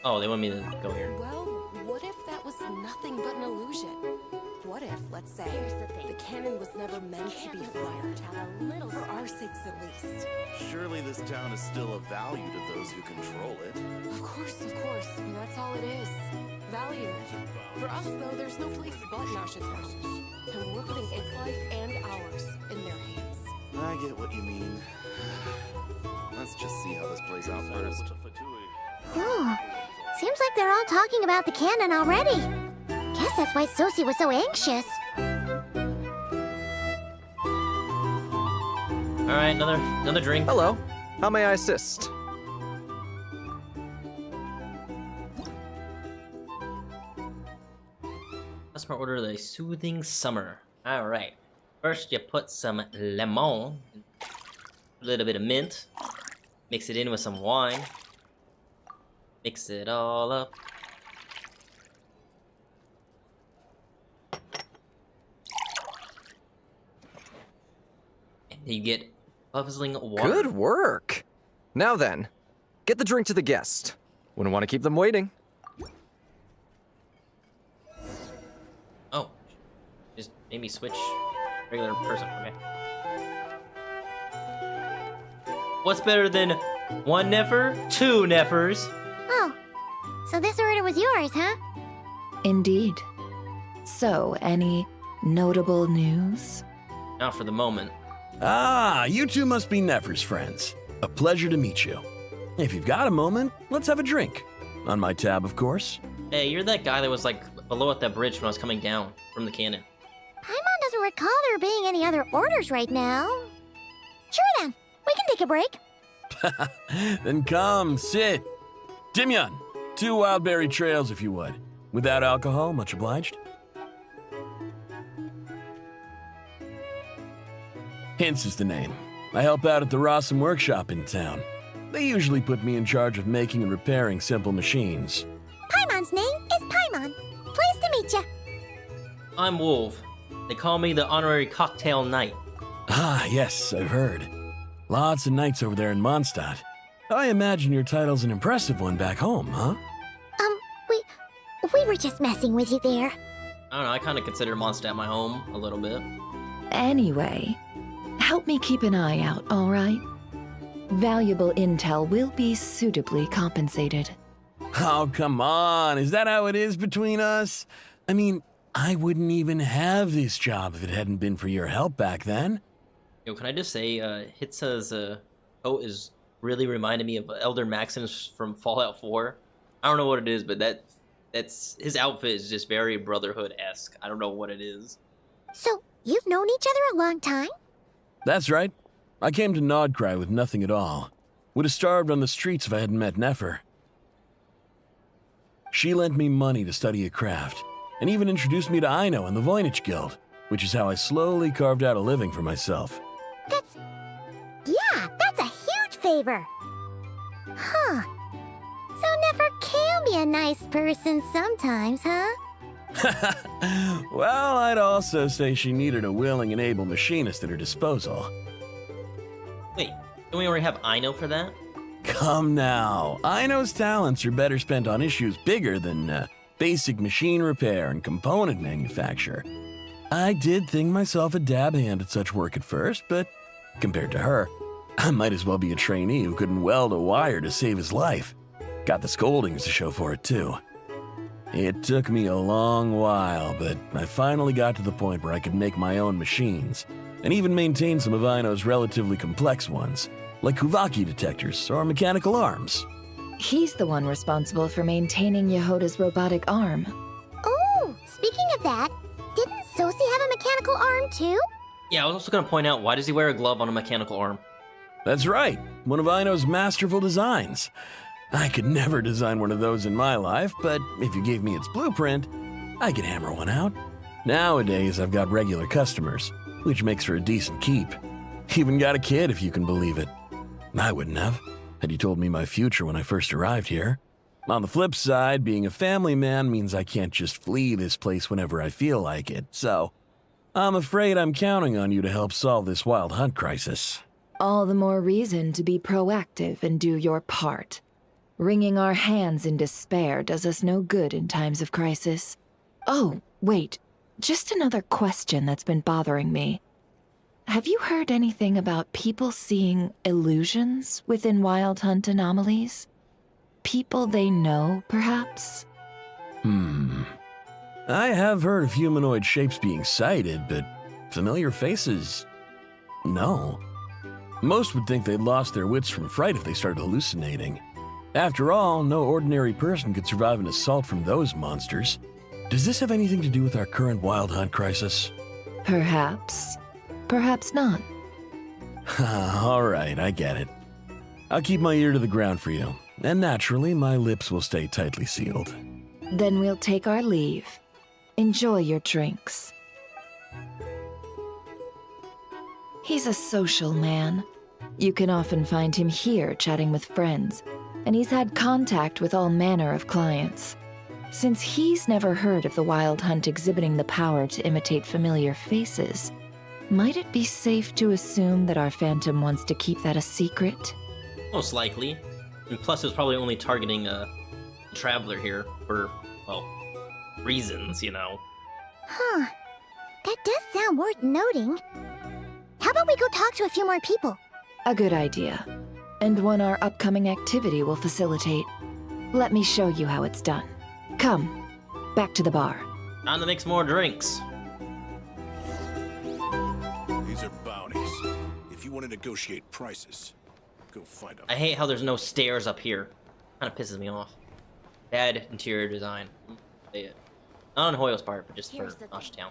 Oh, they want me to go here. Well, what if that was nothing but an illusion? What if, let's say, the cannon was never meant to be fired? For our sakes at least. Surely this town is still of value to those who control it. Of course, and that's all it is. Value. For us, though, there's no place but Nashitown. And we're putting its life and ours in their hands. I get what you mean. Let's just see how this plays out first. Oh, seems like they're all talking about the cannon already. Guess that's why Sosie was so anxious. Alright, another drink. Hello. How may I assist? Customer order the soothing summer. Alright. First you put some lemon, a little bit of mint, mix it in with some wine. Mix it all up. And you get bubbling water. Good work. Now then, get the drink to the guest. Wouldn't want to keep them waiting. Oh. Just made me switch regular person. Okay. What's better than one Nefer? Two Nefers. Oh, so this order was yours, huh? Indeed. So, any notable news? Not for the moment. Ah, you two must be Nefer's friends. A pleasure to meet you. If you've got a moment, let's have a drink. On my tab, of course. Hey, you're that guy that was like below at that bridge when I was coming down from the cannon. Paimon doesn't recall there being any other orders right now. Sure then, we can take a break. Then come, sit. Timyon, 2 wildberry trails if you would. Without alcohol, much obliged. Hints is the name. I help out at the Rossum workshop in town. They usually put me in charge of making and repairing simple machines. Paimon's name is Paimon. Pleased to meet ya. I'm Wolf. They call me the honorary cocktail knight. Ah, yes, I've heard. Lots of knights over there in Mondstadt. I imagine your title's an impressive one back home, huh? We were just messing with you there. I don't know, I kind of consider Mondstadt my home a little bit. Anyway, help me keep an eye out, all right? Valuable intel will be suitably compensated. Oh, come on. Is that how it is between us? I mean, I wouldn't even have this job if it hadn't been for your help back then. Yo, can I just say, Hitsa's coat is really reminding me of Elder Maximus from Fallout 4. I don't know what it is, but that's his outfit is just very Brotherhood-esque. I don't know what it is. So, you've known each other a long time? That's right. I came to Nod-Krai with nothing at all. Would have starved on the streets if I hadn't met Nefer. She lent me money to study a craft, and even introduced me to Aino and the Voynich Guild, which is how I slowly carved out a living for myself. That's a huge favor. Huh. So Nefer can be a nice person sometimes, huh? Well, I'd also say she needed a willing and able machinist at her disposal. Wait, don't we already have Aino for that? Come now. Aino's talents are better spent on issues bigger than basic machine repair and component manufacture. I did think myself a dab hand at such work at first, but compared to her, I might as well be a trainee who couldn't weld a wire to save his life. Got the scoldings to show for it, too. It took me a long while, but I finally got to the point where I could make my own machines, and even maintain some of Aino's relatively complex ones, like Kuvaki detectors or mechanical arms. He's the one responsible for maintaining Yehoda's robotic arm. Oh, speaking of that, didn't Sosie have a mechanical arm too? Yeah, I was also going to point out, why does he wear a glove on a mechanical arm? That's right, one of Aino's masterful designs. I could never design one of those in my life, but if you gave me its blueprint, I could hammer one out. Nowadays, I've got regular customers, which makes for a decent keep. Even got a kid, if you can believe it. I wouldn't have, had you told me my future when I first arrived here. On the flip side, being a family man means I can't just flee this place whenever I feel like it, so I'm afraid I'm counting on you to help solve this wild hunt crisis. All the more reason to be proactive and do your part. Wringing our hands in despair does us no good in times of crisis. Oh, wait. Just another question that's been bothering me. Have you heard anything about people seeing illusions within Wild Hunt anomalies? People they know, perhaps? I have heard of humanoid shapes being sighted, but familiar faces? No. Most would think they'd lost their wits from fright if they started hallucinating. After all, no ordinary person could survive an assault from those monsters. Does this have anything to do with our current Wild Hunt crisis? Perhaps. Perhaps not. All right, I get it. I'll keep my ear to the ground for you, and naturally, my lips will stay tightly sealed. Then we'll take our leave. Enjoy your drinks. He's a social man. You can often find him here chatting with friends, and he's had contact with all manner of clients. Since he's never heard of the Wild Hunt exhibiting the power to imitate familiar faces, might it be safe to assume that our Phantom wants to keep that a secret? Most likely. And plus, it was probably only targeting a traveler here for, well, reasons, you know. Huh. That does sound worth noting. How about we go talk to a few more people? A good idea. And one our upcoming activity will facilitate. Let me show you how it's done. Come, back to the bar. Time to mix more drinks. These are bounties. If you want to negotiate prices, go find them. I hate how there's no stairs up here. Kind of pisses me off. Bad interior design. Say it. Not on Hoyo's part, but just for Nashtown.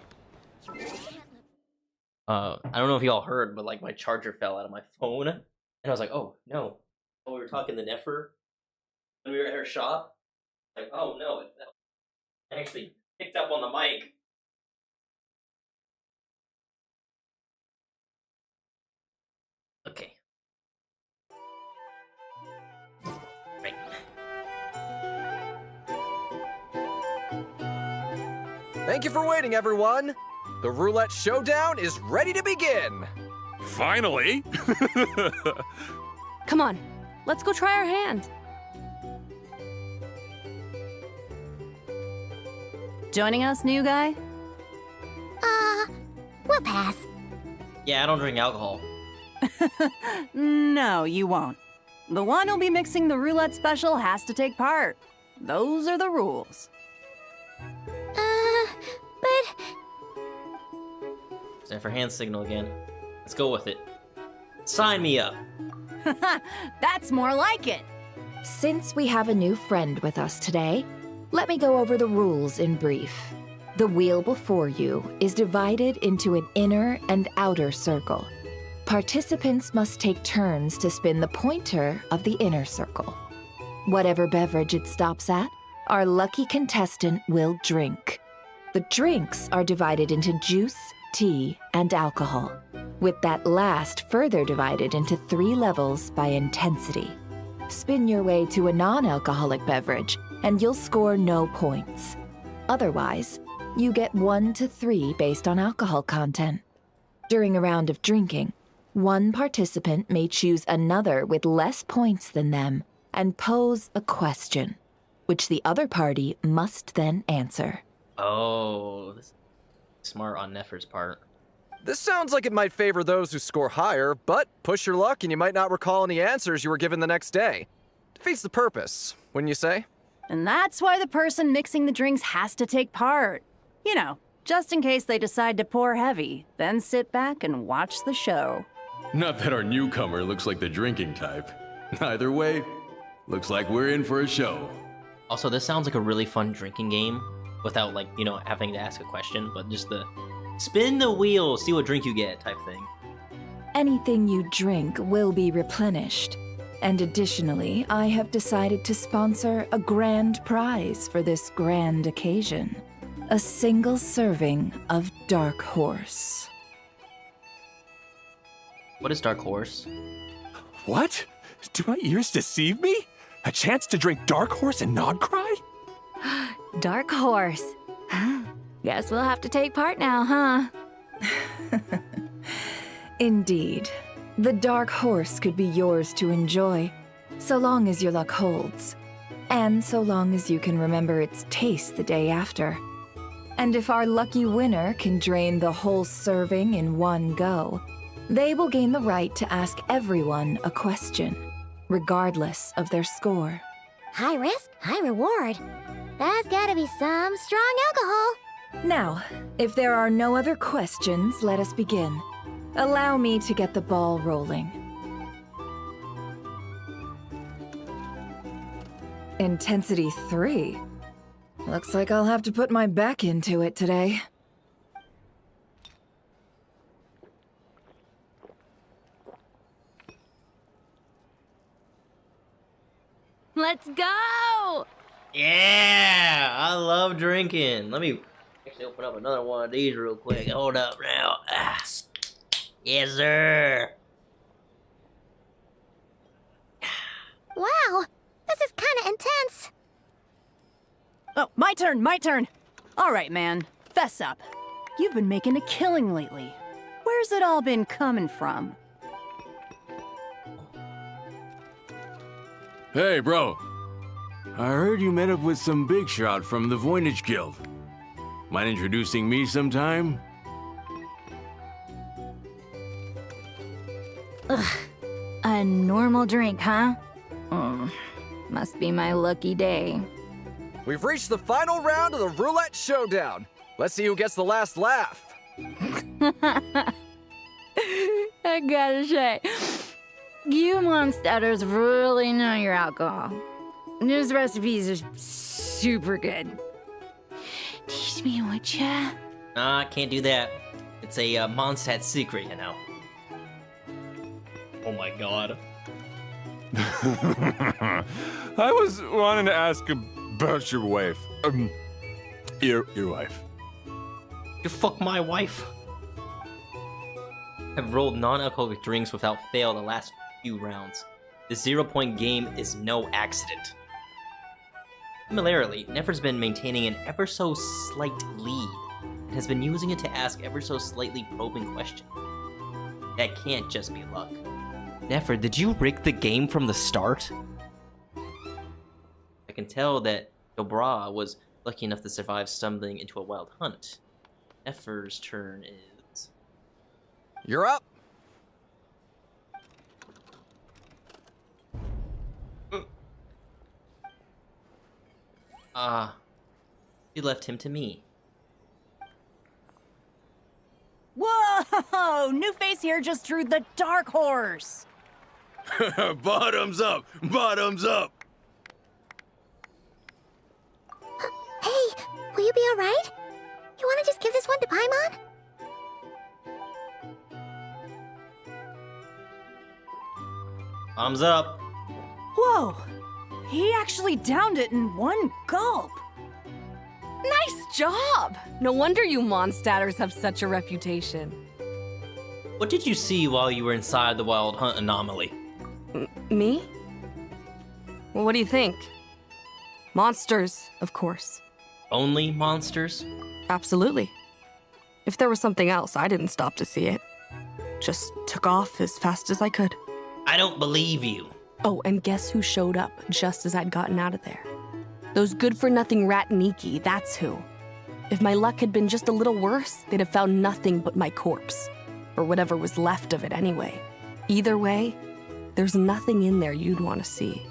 I don't know if y'all heard, but like my charger fell out of my phone, and I was like, "Oh no!" While we were talking to Nefer when we were at her shop, like, "Oh no!" I actually picked up on the mic. Okay. Right. Thank you for waiting, everyone. The roulette showdown is ready to begin. Finally! Come on, let's go try our hand. Joining us, new guy? We'll pass. Yeah, I don't drink alcohol. No, you won't. The one who'll be mixing the roulette special has to take part. Those are the rules. But... Stand for hand signal again. Let's go with it. Sign me up. That's more like it. Since we have a new friend with us today, let me go over the rules in brief. The wheel before you is divided into an inner and outer circle. Participants must take turns to spin the pointer of the inner circle. Whatever beverage it stops at, our lucky contestant will drink. The drinks are divided into juice, tea, and alcohol, with that last further divided into 3 levels by intensity. Spin your way to a non-alcoholic beverage, and you'll score no points. Otherwise, you get 1 to 3 based on alcohol content. During a round of drinking, one participant may choose another with less points than them and pose a question, which the other party must then answer. Oh, this is smart on Nefer's part. This sounds like it might favor those who score higher, but push your luck and you might not recall any answers you were given the next day. Defeats the purpose, wouldn't you say? And that's why the person mixing the drinks has to take part. You know, just in case they decide to pour heavy, then sit back and watch the show. Not that our newcomer looks like the drinking type. Either way, looks like we're in for a show. Also, this sounds like a really fun drinking game without, like, you know, having to ask a question, but just the spin the wheel, see what drink you get type thing. Anything you drink will be replenished. And additionally, I have decided to sponsor a grand prize for this grand occasion. A single serving of Dark Horse. What is Dark Horse? What? Do my ears deceive me? A chance to drink Dark Horse and Nod-Krai? Dark Horse. Guess we'll have to take part now, huh? Indeed. The Dark Horse could be yours to enjoy, so long as your luck holds. And so long as you can remember its taste the day after. And if our lucky winner can drain the whole serving in one go, they will gain the right to ask everyone a question, regardless of their score. High risk, high reward. That's gotta be some strong alcohol. Now, if there are no other questions, let us begin. Allow me to get the ball rolling. Intensity 3? Looks like I'll have to put my back into it today. Let's go! Yeah, I love drinking. Let me actually open up another one of these real quick. Hold up now. Ah. Yes, sir. Wow, this is kinda intense. Oh, my turn. All right, man, fess up. You've been making a killing lately. Where's it all been coming from? Hey, bro. I heard you met up with some big shot from the Voynich Guild. Mind introducing me sometime? Ugh. A normal drink, huh? Must be my lucky day. We've reached the final round of the Roulette Showdown. Let's see who gets the last laugh. I gotta say, you monsters really know your alcohol. These recipes are super good. Teach me, would ya? Nah, can't do that. It's a Mondstadt secret, you know. Oh my god. I was wanting to ask about your wife. Your wife. You fuck my wife. I've rolled non-alcoholic drinks without fail the last few rounds. The 0-point game is no accident. Similarly, Nefer's been maintaining an ever so slight lead and has been using it to ask ever so slightly probing questions. That can't just be luck. Nefer, did you rig the game from the start? I can tell that Dobra was lucky enough to survive stumbling into a wild hunt. Nefer's turn is... You're up! You left him to me. Whoa! New face here just drew the Dark Horse. Bottoms up! Bottoms up! Hey, will you be alright? You wanna just give this one to Paimon? Thumbs up. Whoa! He actually downed it in one gulp. Nice job! No wonder you Mondstadters have such a reputation. What did you see while you were inside the Wild Hunt anomaly? Me? Well, what do you think? Monsters, of course. Only monsters? Absolutely. If there was something else, I didn't stop to see it. Just took off as fast as I could. I don't believe you. Oh, and guess who showed up just as I'd gotten out of there? Those good-for-nothing Rat-Niki, that's who. If my luck had been just a little worse, they'd have found nothing but my corpse. Or whatever was left of it anyway. Either way, there's nothing in there you'd want to see.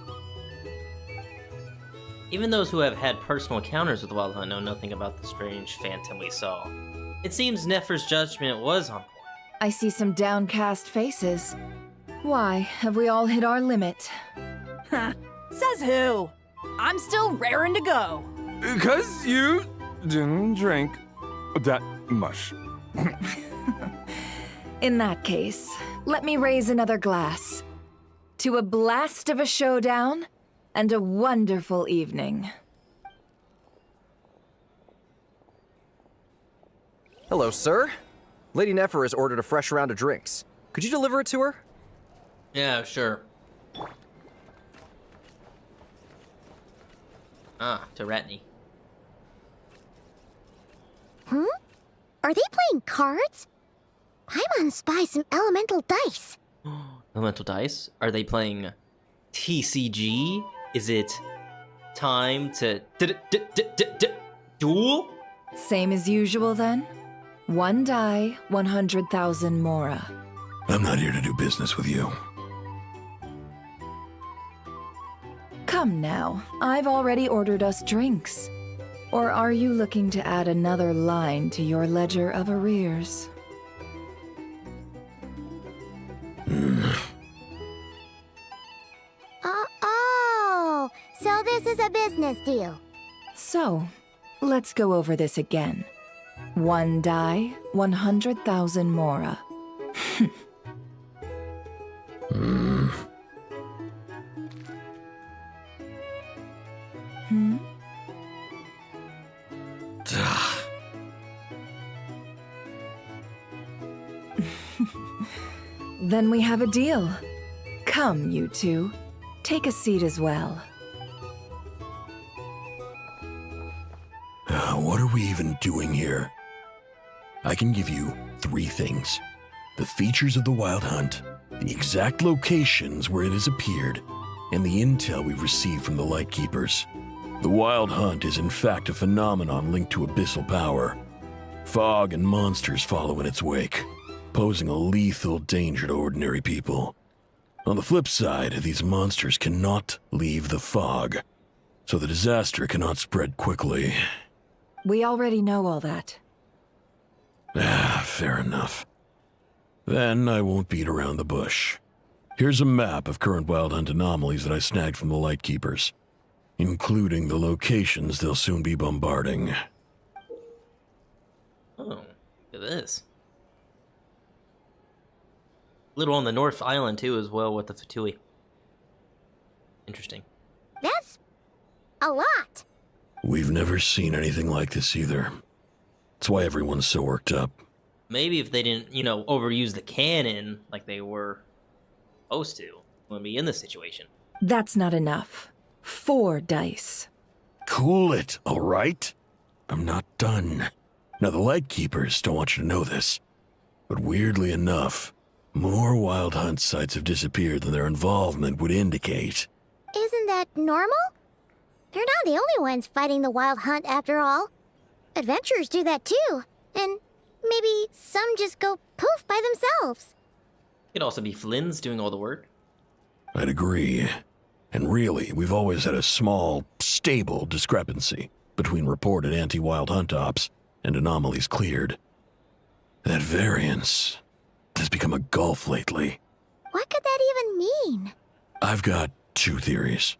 Even those who have had personal encounters with the Wild Hunt know nothing about the strange phantom we saw. It seems Nefer's judgment was on point. I see some downcast faces. Why, have we all hit our limit? Huh. Says who? I'm still raring to go. 'Cause you didn't drink that much. In that case, let me raise another glass. To a blast of a showdown and a wonderful evening. Hello, sir. Lady Nefer has ordered a fresh round of drinks. Could you deliver it to her? Yeah, sure. Ah, to Ratney. Hmm? Are they playing cards? Paimon spies some elemental dice. Elemental dice? Are they playing TCG? Is it time to duel? Same as usual then? 1 die, 100,000 Mora. I'm not here to do business with you. Come now, I've already ordered us drinks. Or are you looking to add another line to your ledger of arrears? Oh, so this is a business deal. So, let's go over this again. 1 die, 100,000 Mora. Hmm? Then we have a deal. Come, you two. Take a seat as well. What are we even doing here? I can give you 3 things. The features of the Wild Hunt, the exact locations where it has appeared, and the intel we've received from the Lightkeepers. The Wild Hunt is in fact a phenomenon linked to abyssal power. Fog and monsters follow in its wake, posing a lethal danger to ordinary people. On the flip side, these monsters cannot leave the fog, so the disaster cannot spread quickly. We already know all that. Fair enough. Then I won't beat around the bush. Here's a map of current Wild Hunt anomalies that I snagged from the Lightkeepers, including the locations they'll soon be bombarding. Oh, look at this. Little on the North Island too, as well, with the Fatui. Interesting. That's a lot. We've never seen anything like this either. That's why everyone's so worked up. Maybe if they didn't, overuse the cannon like they were supposed to, wouldn't be in this situation. That's not enough. 4 dice. Cool it, all right? I'm not done. Now, the Lightkeepers don't want you to know this, but weirdly enough, more Wild Hunt sites have disappeared than their involvement would indicate. Isn't that normal? They're not the only ones fighting the Wild Hunt after all. Adventurers do that too, and maybe some just go poof by themselves. Could also be Flynn's doing all the work. I'd agree. And really, we've always had a small, stable discrepancy between reported anti-Wild Hunt ops and anomalies cleared. That variance has become a gulf lately. What could that even mean? I've got 2 theories.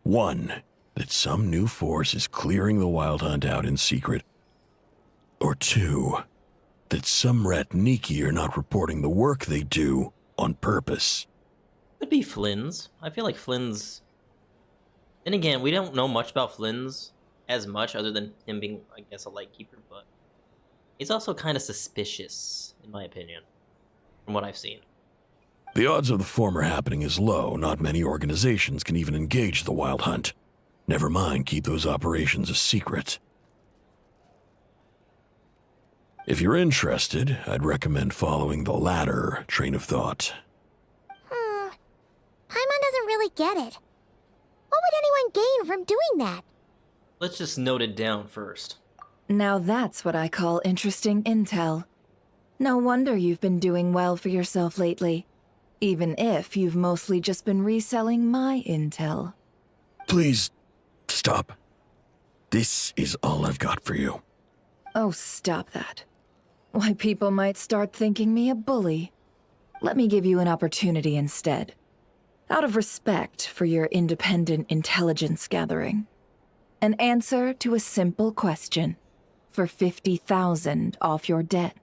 1, that some new force is clearing the Wild Hunt out in secret. Or 2, that some Ratniki are not reporting the work they do on purpose. Could be Flynn's. I feel like Flynn's... Then again, we don't know much about Flynn's as much, other than him being, I guess, a Lightkeeper, but he's also kind of suspicious, in my opinion, from what I've seen. The odds of the former happening is low. Not many organizations can even engage the Wild Hunt. Never mind keep those operations a secret. If you're interested, I'd recommend following the latter train of thought. Paimon doesn't really get it. What would anyone gain from doing that? Let's just note it down first. Now that's what I call interesting intel. No wonder you've been doing well for yourself lately. Even if you've mostly just been reselling my intel. Please, stop. This is all I've got for you. Oh, stop that. Why, people might start thinking me a bully. Let me give you an opportunity instead. Out of respect for your independent intelligence gathering. An answer to a simple question. For 50,000 off your debt.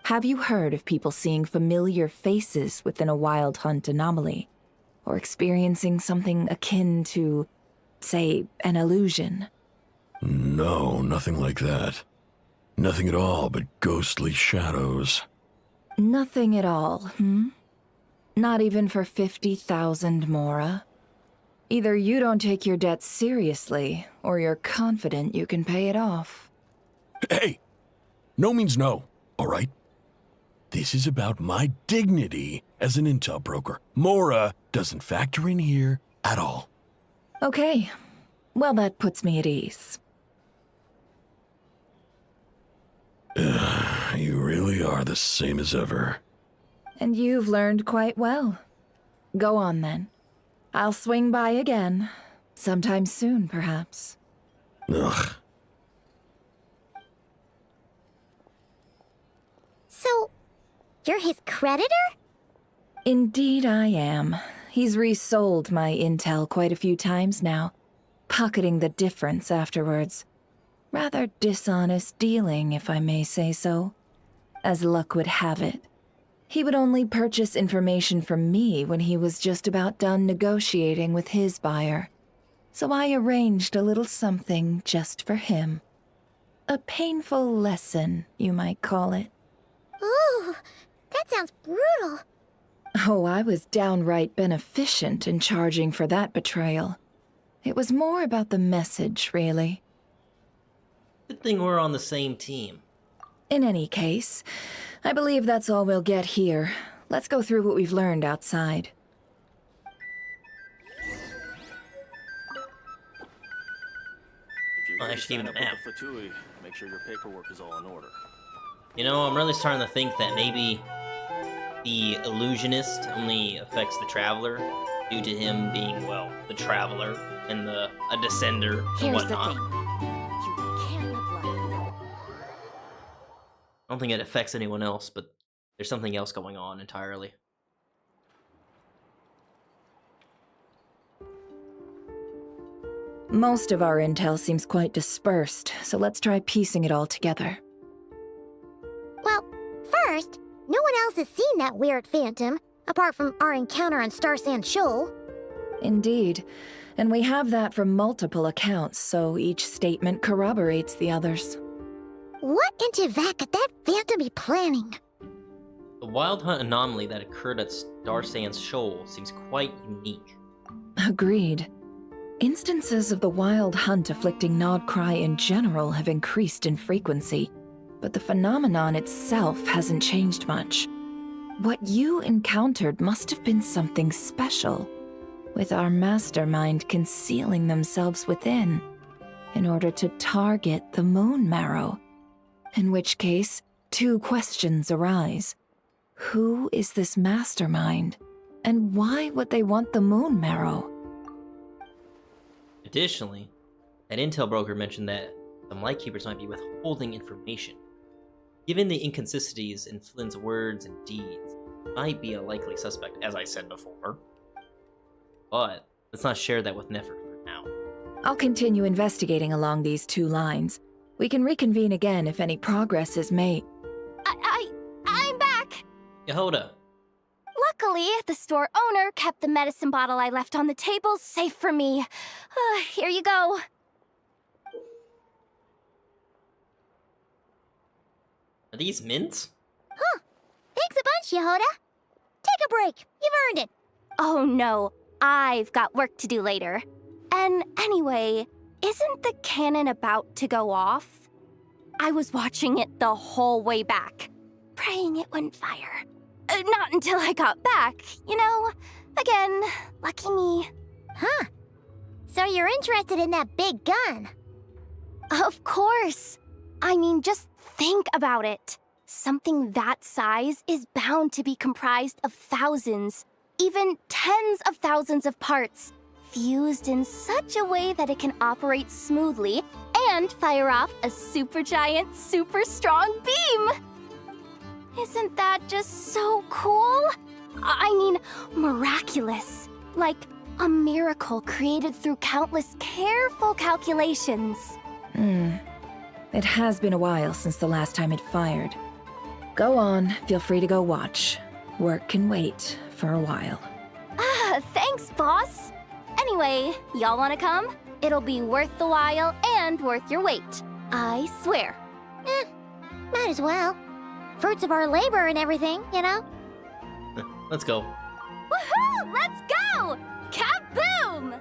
Have you heard of people seeing familiar faces within a Wild Hunt anomaly? Or experiencing something akin to, say, an illusion? No, nothing like that. Nothing at all but ghostly shadows. Nothing at all, hmm? Not even for 50,000 Mora? Either you don't take your debt seriously, or you're confident you can pay it off. Hey! No means no, all right? This is about my dignity as an intel broker. Mora doesn't factor in here at all. Okay. Well, that puts me at ease. You really are the same as ever. And you've learned quite well. Go on, then. I'll swing by again. Sometime soon, perhaps. Ugh. So, you're his creditor? Indeed I am. He's resold my intel quite a few times now, pocketing the difference afterwards. Rather dishonest dealing, if I may say so. As luck would have it, he would only purchase information from me when he was just about done negotiating with his buyer. So I arranged a little something just for him. A painful lesson, you might call it. Ooh, that sounds brutal. Oh, I was downright beneficent in charging for that betrayal. It was more about the message, really. Good thing we're on the same team. In any case, I believe that's all we'll get here. Let's go through what we've learned outside. If you're I going to should give sign him up an with the Fatui, make sure your paperwork is all in order. You know, I'm really starting to think that maybe the illusionist only affects the traveler due to him being, well, the traveler and a descender and Here's whatnot. the thing. You can't live life without... I don't think it affects anyone else, but there's something else going on entirely. Most of our intel seems quite dispersed, so let's try piecing it all together. Well, first, no one else has seen that weird phantom, apart from our encounter on Star Sand Shoal. Indeed, and we have that from multiple accounts, so each statement corroborates the others. What in Teyvat could that phantom be planning? The wild hunt anomaly that occurred at Star Sand's Shoal seems quite unique. Agreed. Instances of the wild hunt afflicting Nod-Krai in general have increased in frequency, but the phenomenon itself hasn't changed much. What you encountered must have been something special, with our mastermind concealing themselves within, in order to target the Moon Marrow. In which case, two questions arise. Who is this mastermind, and why would they want the Moon Marrow? Additionally, that intel broker mentioned that some Lightkeepers might be withholding information. Given the inconsistencies in Flynn's words and deeds, might be a likely suspect, as I said before. But let's not share that with Nefer for now. I'll continue investigating along these two lines. We can reconvene again if any progress is made. I'm back! Yehoda. Luckily, the store owner kept the medicine bottle I left on the table safe for me. Here you go. Are these mints? Huh. Thanks a bunch, Yehoda. Take a break. You've earned it. Oh no, I've got work to do later. And anyway, isn't the cannon about to go off? I was watching it the whole way back, praying it wouldn't fire. Not until I got back, you know? Again, lucky me. Huh. So you're interested in that big gun? Of course. I mean, just think about it. Something that size is bound to be comprised of thousands, even tens of thousands of parts, fused in such a way that it can operate smoothly and fire off a supergiant, super strong beam! Isn't that just so cool? I mean, miraculous. Like a miracle created through countless careful calculations. It has been a while since the last time it fired. Go on, feel free to go watch. Work can wait for a while. Thanks, boss. Anyway, y'all wanna come? It'll be worth the while and worth your wait. I swear. Might as well. Fruits of our labor and everything, you know? Let's go. Woohoo! Let's go! Kaboom!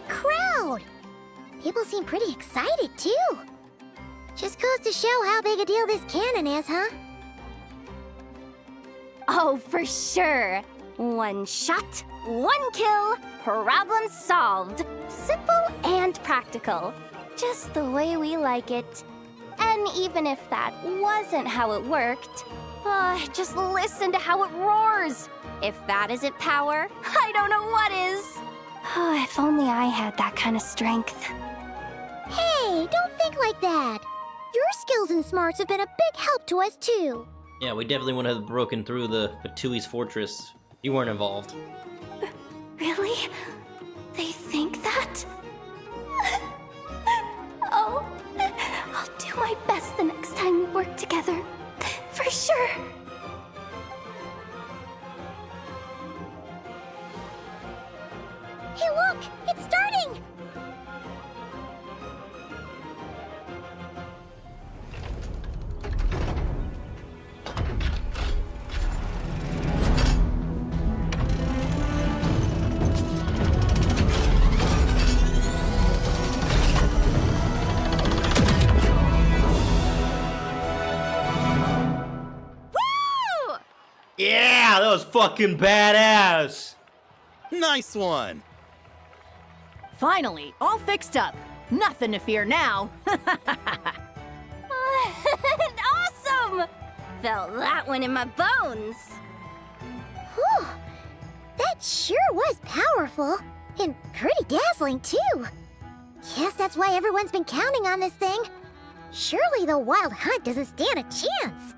crowd! People seem pretty excited, too. Just goes to show how big a deal this cannon is, huh? Oh, for sure. One shot, one kill, problem solved. Simple and practical. Just the way we like it. And even if that wasn't how it worked, just listen to how it roars. If that isn't power, I don't know what is. Oh, if only I had that kind of strength. Hey, don't think like that. Your skills and smarts have been a big help to us, too. Yeah, we definitely wouldn't have broken through the Fatui's fortress if you weren't involved. Really? They think that? Oh, I'll do my best the next time we work together. For sure. Hey, look! It's starting! Yeah, that was fucking badass! Nice one! Finally, all fixed up. Nothing to fear now. Awesome! Felt that one in my bones. Whew. That sure was powerful. And pretty dazzling, too. Guess that's why everyone's been counting on this thing. Surely the Wild Hunt doesn't stand a chance.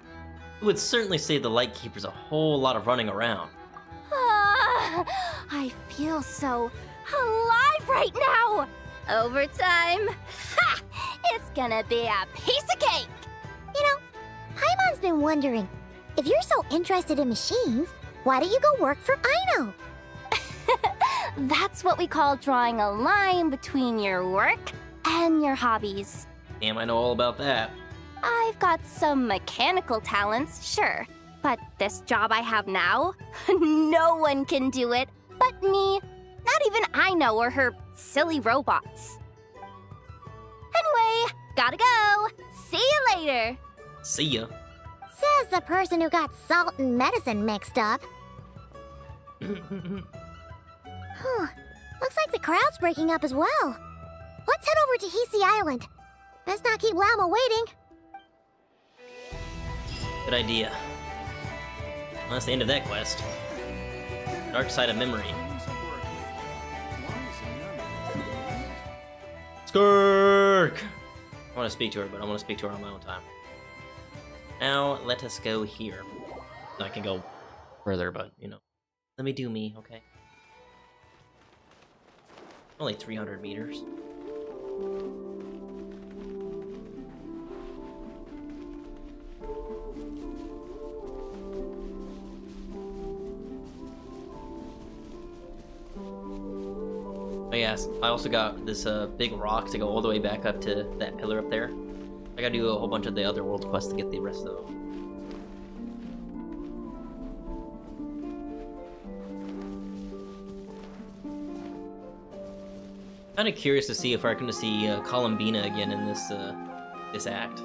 It would certainly save the Lightkeepers a whole lot of running around. I feel so alive right now! Overtime? Ha! It's gonna be a piece of cake! You know, Paimon's been wondering, if you're so interested in machines, why don't you go work for Aino? That's what we call drawing a line between your work and your hobbies. Damn, I know all about that. I've got some mechanical talents, sure. But this job I have now, no one can do it but me. Not even Aino or her silly robots. Anyway, gotta go. See you later. See ya. Says the person who got salt and medicine mixed up. Looks like the crowd's breaking up as well. Let's head over to Hisi Island. Best not keep Llama waiting. Good idea. Well, that's the end of that quest. Dark Side of Memory. Skirk! I want to speak to her, but I want to speak to her on my own time. Now, let us go here. I can go further, but, you know. Let me do me, okay? Only 300 meters. Oh yes, I also got this big rock to go all the way back up to that pillar up there. I gotta do a whole bunch of the other world quests to get the rest of them. Kinda curious to see if we're gonna see Columbina again in this this act.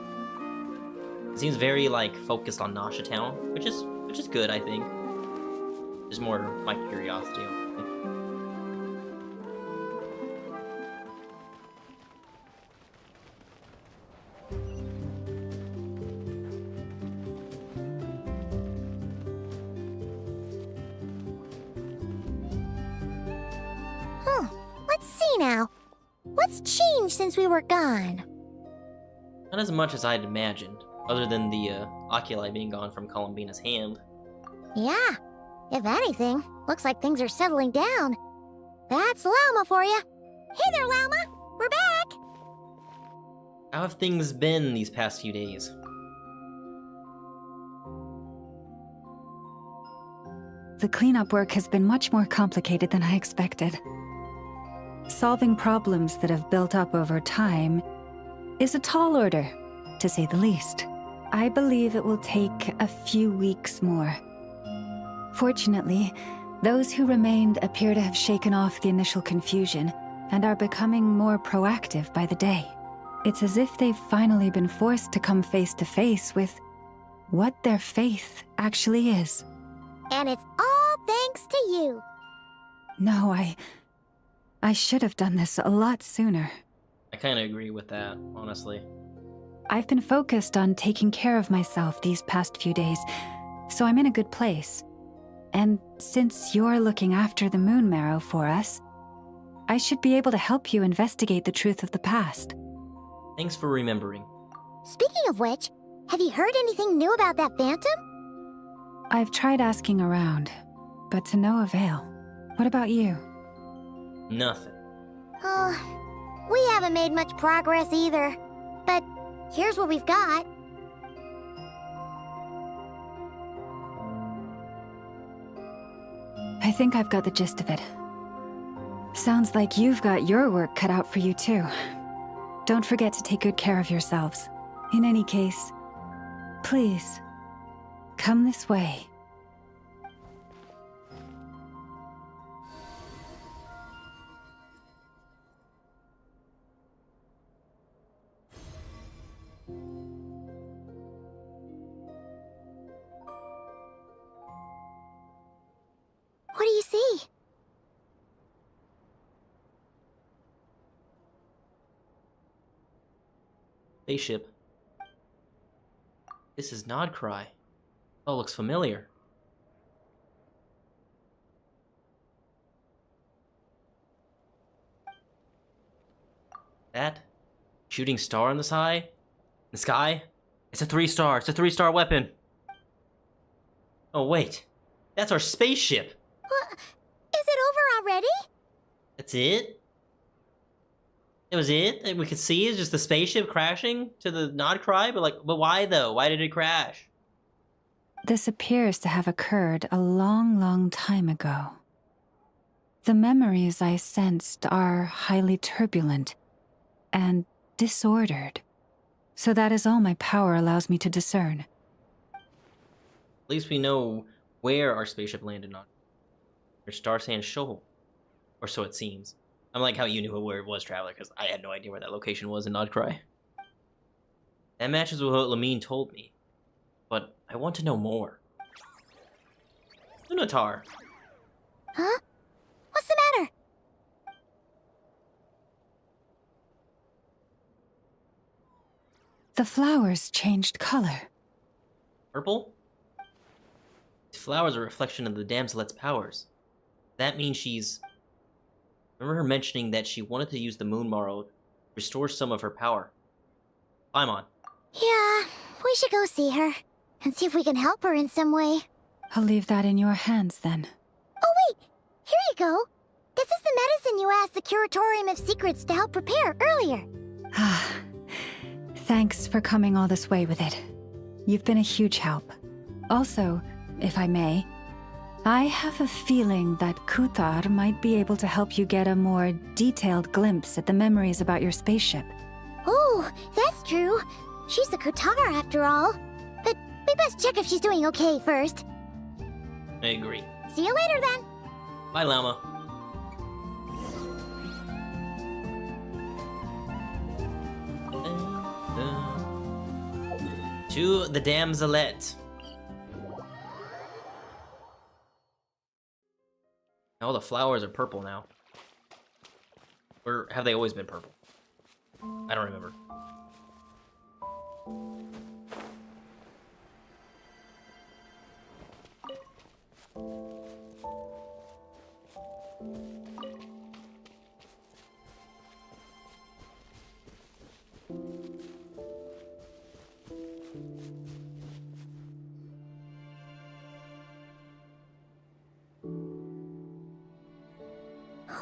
It seems very like focused on Nasha Town, which is good, I think. Just more my curiosity. Let's see now. What's changed since we were gone? Not as much as I'd imagined, other than the oculi being gone from Columbina's hand. Yeah, if anything, looks like things are settling down. That's Llama for you. Hey there, Llama. We're back. How have things been these past few days? The cleanup work has been much more complicated than I expected. Solving problems that have built up over time is a tall order, to say the least. I believe it will take a few weeks more. Fortunately, those who remained appear to have shaken off the initial confusion and are becoming more proactive by the day. It's as if they've finally been forced to come face to face with what their faith actually is. And it's all thanks to you. No, I should have done this a lot sooner. I kind of agree with that, honestly. I've been focused on taking care of myself these past few days, so I'm in a good place. And since you're looking after the Moon Marrow for us, I should be able to help you investigate the truth of the past. Thanks for remembering. Speaking of which, have you heard anything new about that phantom? I've tried asking around, but to no avail. What about you? Nothing. We haven't made much progress either. But here's what we've got. I think I've got the gist of it. Sounds like you've got your work cut out for you too. Don't forget to take good care of yourselves. In any case, please, come this way. What do you see? Spaceship. This is Nod-Krai. Oh, looks familiar. That shooting star in the sky? The sky? It's a 3-star. It's a 3-star weapon. Oh wait, that's our spaceship. What? Is it over already? That's it? It was it? And we could see it's just the spaceship crashing to the Nod-Krai? But why though? Why did it crash? This appears to have occurred a long, long time ago. The memories I sensed are highly turbulent and disordered. So that is all my power allows me to discern. At least we know where our spaceship landed on. Or Star Sand Shoal. Or so it seems. I'm like how you knew where it was, Traveler, because I had no idea where that location was in Nod-Krai. That matches with what Lamine told me. But I want to know more. Lunatar. Huh? What's the matter? The flowers changed color. Purple? These flowers are a reflection of the damselet's powers. That means she's... Remember her mentioning that she wanted to use the Moon Marrow to restore some of her power. Paimon. Yeah, we should go see her. And see if we can help her in some way. I'll leave that in your hands then. Oh wait! Here you go! This is the medicine you asked the Curatorium of Secrets to help prepare earlier. Ah, thanks for coming all this way with it. You've been a huge help. Also, if I may, I have a feeling that Kuthar might be able to help you get a more detailed glimpse at the memories about your spaceship. Oh, that's true. She's the Kutar after all. But we best check if she's doing okay first. I agree. See you later then. Bye, Llama. To the damselette. All the flowers are purple now. Or have they always been purple? I don't remember.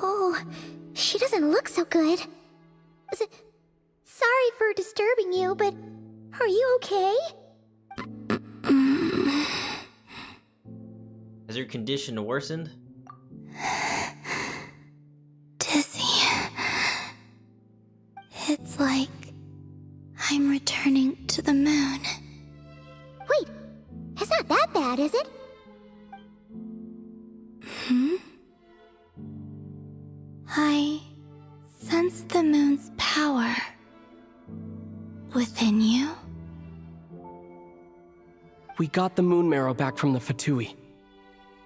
Oh, she doesn't look so good. Sorry for disturbing you, but are you okay? Has your condition worsened? Dizzy. It's like I'm returning to the moon. Wait, it's not that bad, is it? I the moon's power within you? We got the moon marrow back from the Fatui.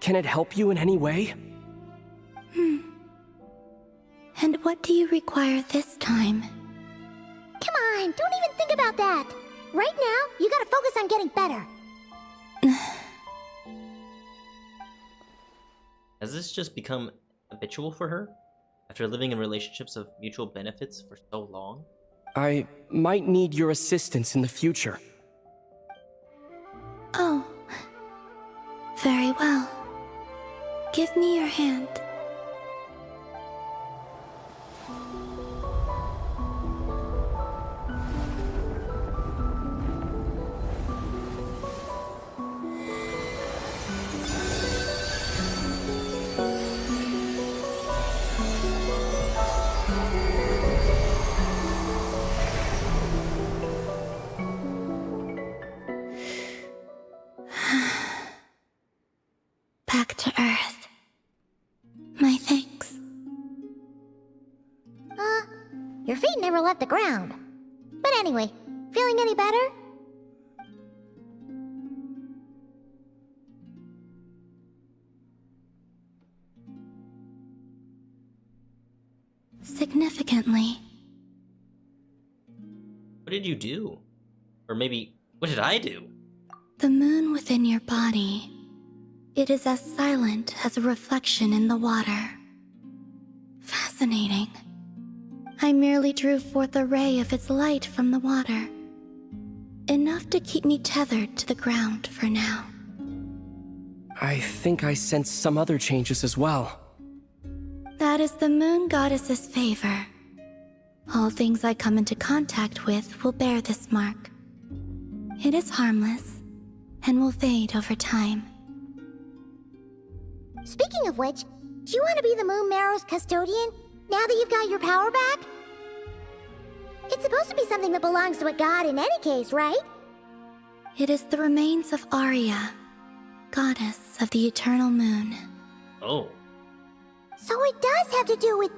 Can it help you in any way? And what do you require this time? Come on, don't even think about that. Right now, you gotta focus on getting better. Has this just become habitual for her? After living in relationships of mutual benefits for so long? I might need your assistance in the future. Oh. Very well. Give me your hand. Back to Earth. My thanks. Your feet never left the ground. But anyway, feeling any better? Significantly. What did you do? Or maybe, what did I do? The moon within your body. It is as silent as a reflection in the water. Fascinating. I merely drew forth a ray of its light from the water. Enough to keep me tethered to the ground for now. I think I sense some other changes as well. That is the moon goddess's favor. All things I come into contact with will bear this mark. It is harmless, and will fade over time. Speaking of which, do you want to be the Moon Marrow's custodian, now that you've got your power back? It's supposed to be something that belongs to a god in any case, right? It is the remains of Arya, goddess of the eternal moon. Oh. So it does have to do with...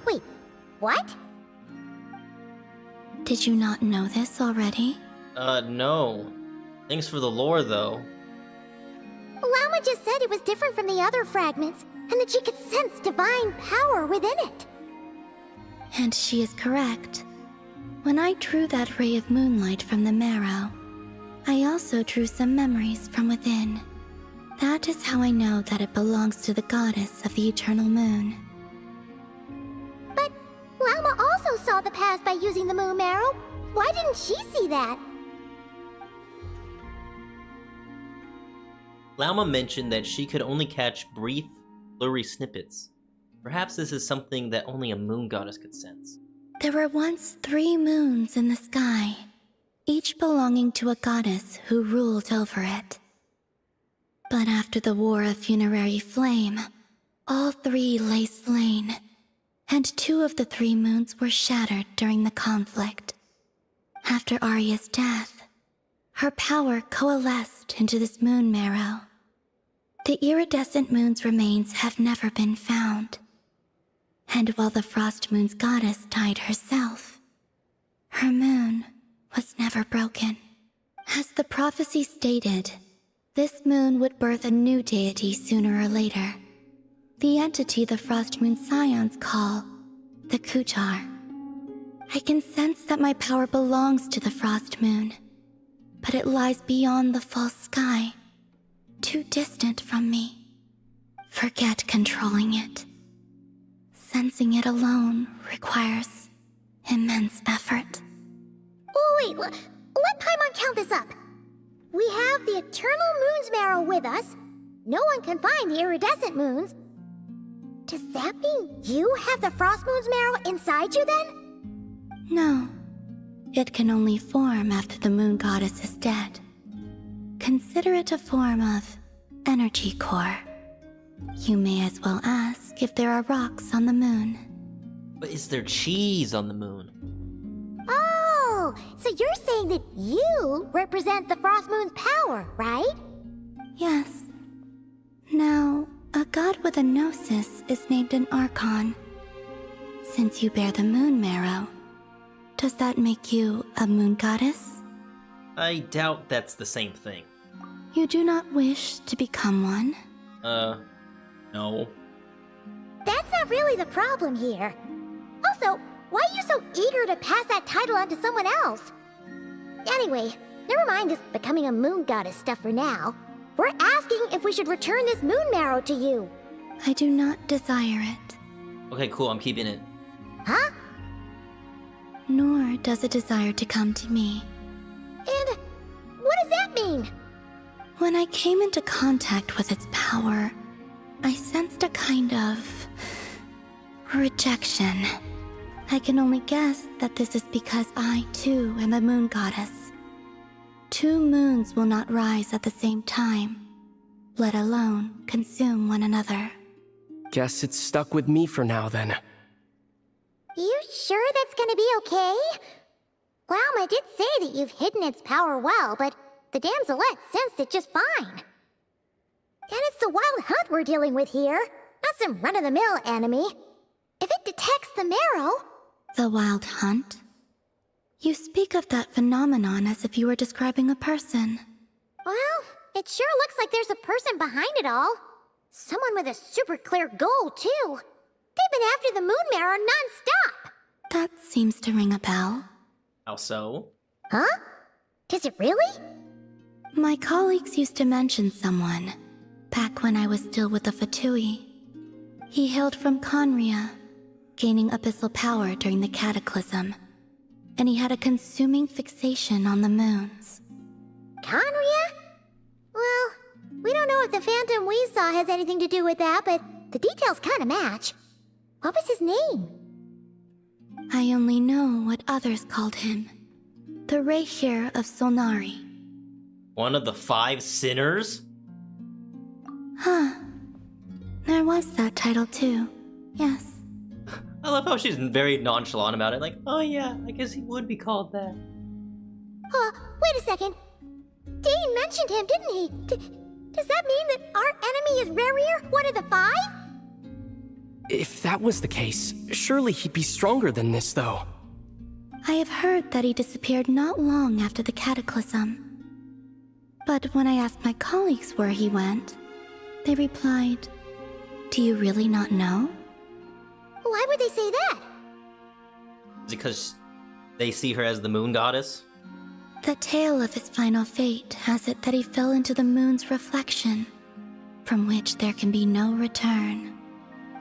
Wait, what? Did you not know this already? No. Thanks for the lore, though. Lama just said it was different from the other fragments, and that she could sense divine power within it. And she is correct. When I drew that ray of moonlight from the marrow, I also drew some memories from within. That is how I know that it belongs to the goddess of the eternal moon. But Lama also saw the past by using the moon marrow. Why didn't she see that? Lauma mentioned that she could only catch brief, blurry snippets. Perhaps this is something that only a moon goddess could sense. There were once 3 moons in the sky, each belonging to a goddess who ruled over it. But after the War of Funerary Flame, all 3 lay slain, and 2 of the 3 moons were shattered during the conflict. After Arya's death, her power coalesced into this moon marrow. The iridescent moon's remains have never been found. And while the Frost Moon's goddess died herself, her moon was never broken. As the prophecy stated, this moon would birth a new deity sooner or later. The entity the Frost Moon Scions call the Kutar. I can sense that my power belongs to the Frost Moon, but it lies beyond the false sky, too distant from me. Forget controlling it. Sensing it alone requires immense effort. Oh wait, let Paimon count this up. We have the Eternal Moon's marrow with us. No one can find the iridescent moons. Does that mean you have the Frost Moon's marrow inside you then? No. It can only form after the moon goddess is dead. Consider it a form of energy core. You may as well ask if there are rocks on the moon. But is there cheese on the moon? Oh, so you're saying that you represent the Frost Moon's power, right? Yes. Now, a god with a gnosis is named an Archon. Since you bear the moon marrow, does that make you a moon goddess? I doubt that's the same thing. You do not wish to become one? No. That's not really the problem here. Also, why are you so eager to pass that title on to someone else? Anyway, never mind this becoming a moon goddess stuff for now. We're asking if we should return this moon marrow to you. I do not desire it. Okay, cool, I'm keeping it. Huh? Nor does it desire to come to me. And what does that mean? When I came into contact with its power, I sensed a kind of rejection. I can only guess that this is because I, too, am a moon goddess. 2 moons will not rise at the same time, let alone consume one another. Guess it's stuck with me for now, then. You sure that's gonna be okay? Lamma did say that you've hidden its power well, but the damselette sensed it just fine. And it's the wild hunt we're dealing with here, not some run-of-the-mill enemy. If it detects the marrow... The wild hunt? You speak of that phenomenon as if you were describing a person. Well, it sure looks like there's a person behind it all. Someone with a super clear goal, too. They've been after the moon marrow non-stop. That seems to ring a bell. How so? Huh? Is it really? My colleagues used to mention someone, back when I was still with the Fatui. He hailed from Conria, gaining abyssal power during the Cataclysm, and he had a consuming fixation on the moons. Conria? Well, we don't know if the phantom we saw has anything to do with that, but the details kinda match. What was his name? I only know what others called him. The Reihir of Solnari. One of the 5 sinners? Huh. There was that title too. Yes. I love how she's very nonchalant about it, like, oh yeah, I guess he would be called that. Wait a second. Dane mentioned him, didn't he? Does that mean that our enemy is Reihir, one of the 5? If that was the case, surely he'd be stronger than this, though. I have heard that he disappeared not long after the Cataclysm. But when I asked my colleagues where he went, they replied, "Do you really not know?" Why would they say that? Is it because they see her as the moon goddess? The tale of his final fate has it that he fell into the moon's reflection, from which there can be no return.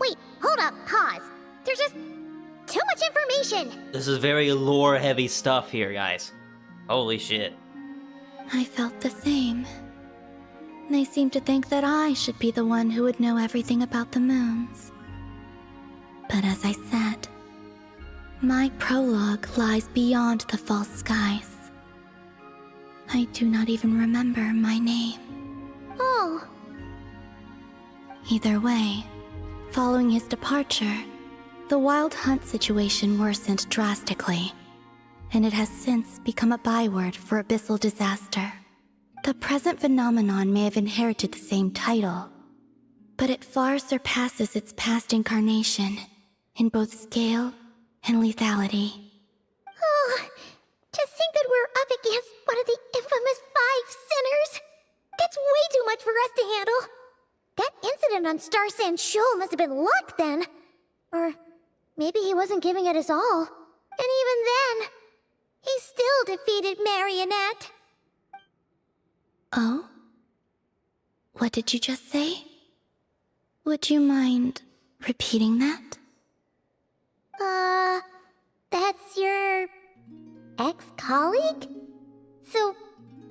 Wait, hold up, pause. There's just too much information. This is very lore-heavy stuff here, guys. Holy shit. I felt the same. They seemed to think that I should be the one who would know everything about the moons. But as I said, my prologue lies beyond the false skies. I do not even remember my name. Oh. Either way, following his departure, the wild hunt situation worsened drastically, and it has since become a byword for abyssal disaster. The present phenomenon may have inherited the same title, but it far surpasses its past incarnation in both scale and lethality. Oh, to think that we're up against one of the infamous 5 sinners! That's way too much for us to handle! That incident on Star Sand Shoal must have been luck then! Or maybe he wasn't giving it his all. And even then, he still defeated Marionette. Oh? What did you just say? Would you mind repeating that? That's your ex-colleague? So,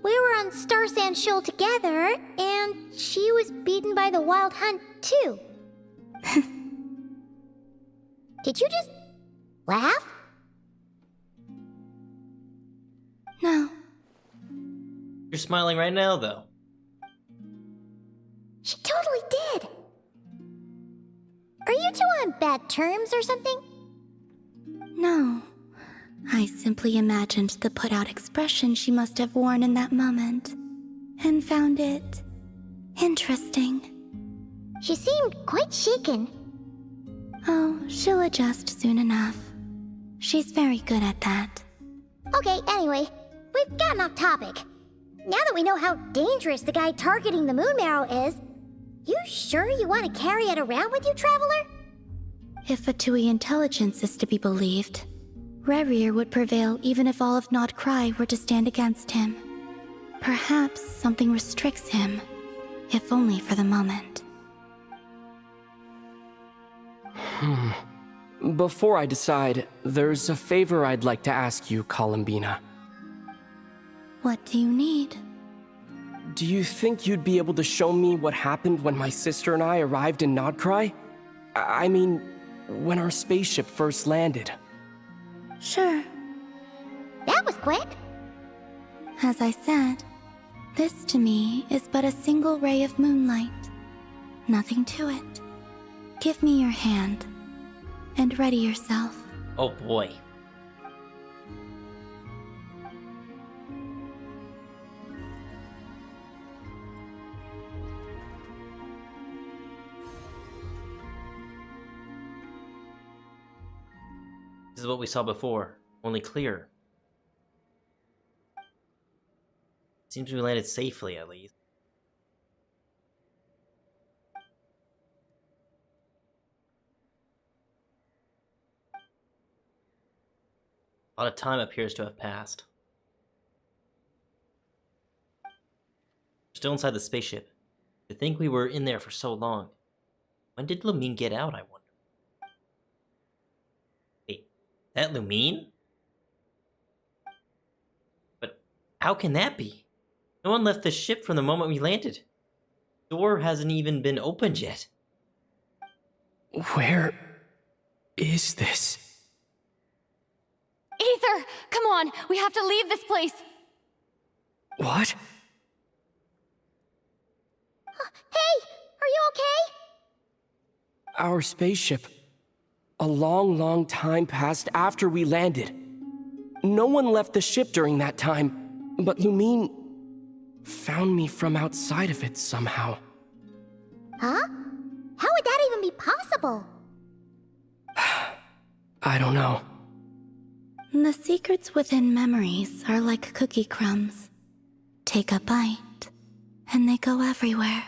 we were on Star Sand Shoal together, and she was beaten by the Wild Hunt, too. Did you just laugh? No. You're smiling right now, though. She totally did. Are you two on bad terms or something? No. I simply imagined the put-out expression she must have worn in that moment, and found it interesting. She seemed quite shaken. Oh, she'll adjust soon enough. She's very good at that. Okay, anyway, we've gotten off topic. Now that we know how dangerous the guy targeting the moon marrow is, you sure you want to carry it around with you, Traveler? If Fatui intelligence is to be believed, Rerir would prevail even if all of Nod-Krai were to stand against him. Perhaps something restricts him, if only for the moment. Before I decide, there's a favor I'd like to ask you, Columbina. What do you need? Do you think you'd be able to show me what happened when my sister and I arrived in Nod-Krai? I mean, when our spaceship first landed. Sure. That was quick. As I said, this to me is but a single ray of moonlight. Nothing to it. Give me your hand, and ready yourself. Oh boy. This is what we saw before, only clearer. Seems we landed safely, at least. A lot of time appears to have passed. Still inside the spaceship. To think we were in there for so long. When did Lumine get out, I wonder? Wait, that Lumine? But how can that be? No one left the ship from the moment we landed. The door hasn't even been opened yet. Where is this? Aether, come on, we have to leave this place. What? Hey, are you okay? Our spaceship. A long time passed after we landed. No one left the ship during that time, but Lumine found me from outside of it somehow. Huh? How would that even be possible? I don't know. The secrets within memories are like cookie crumbs. Take a bite, and they go everywhere.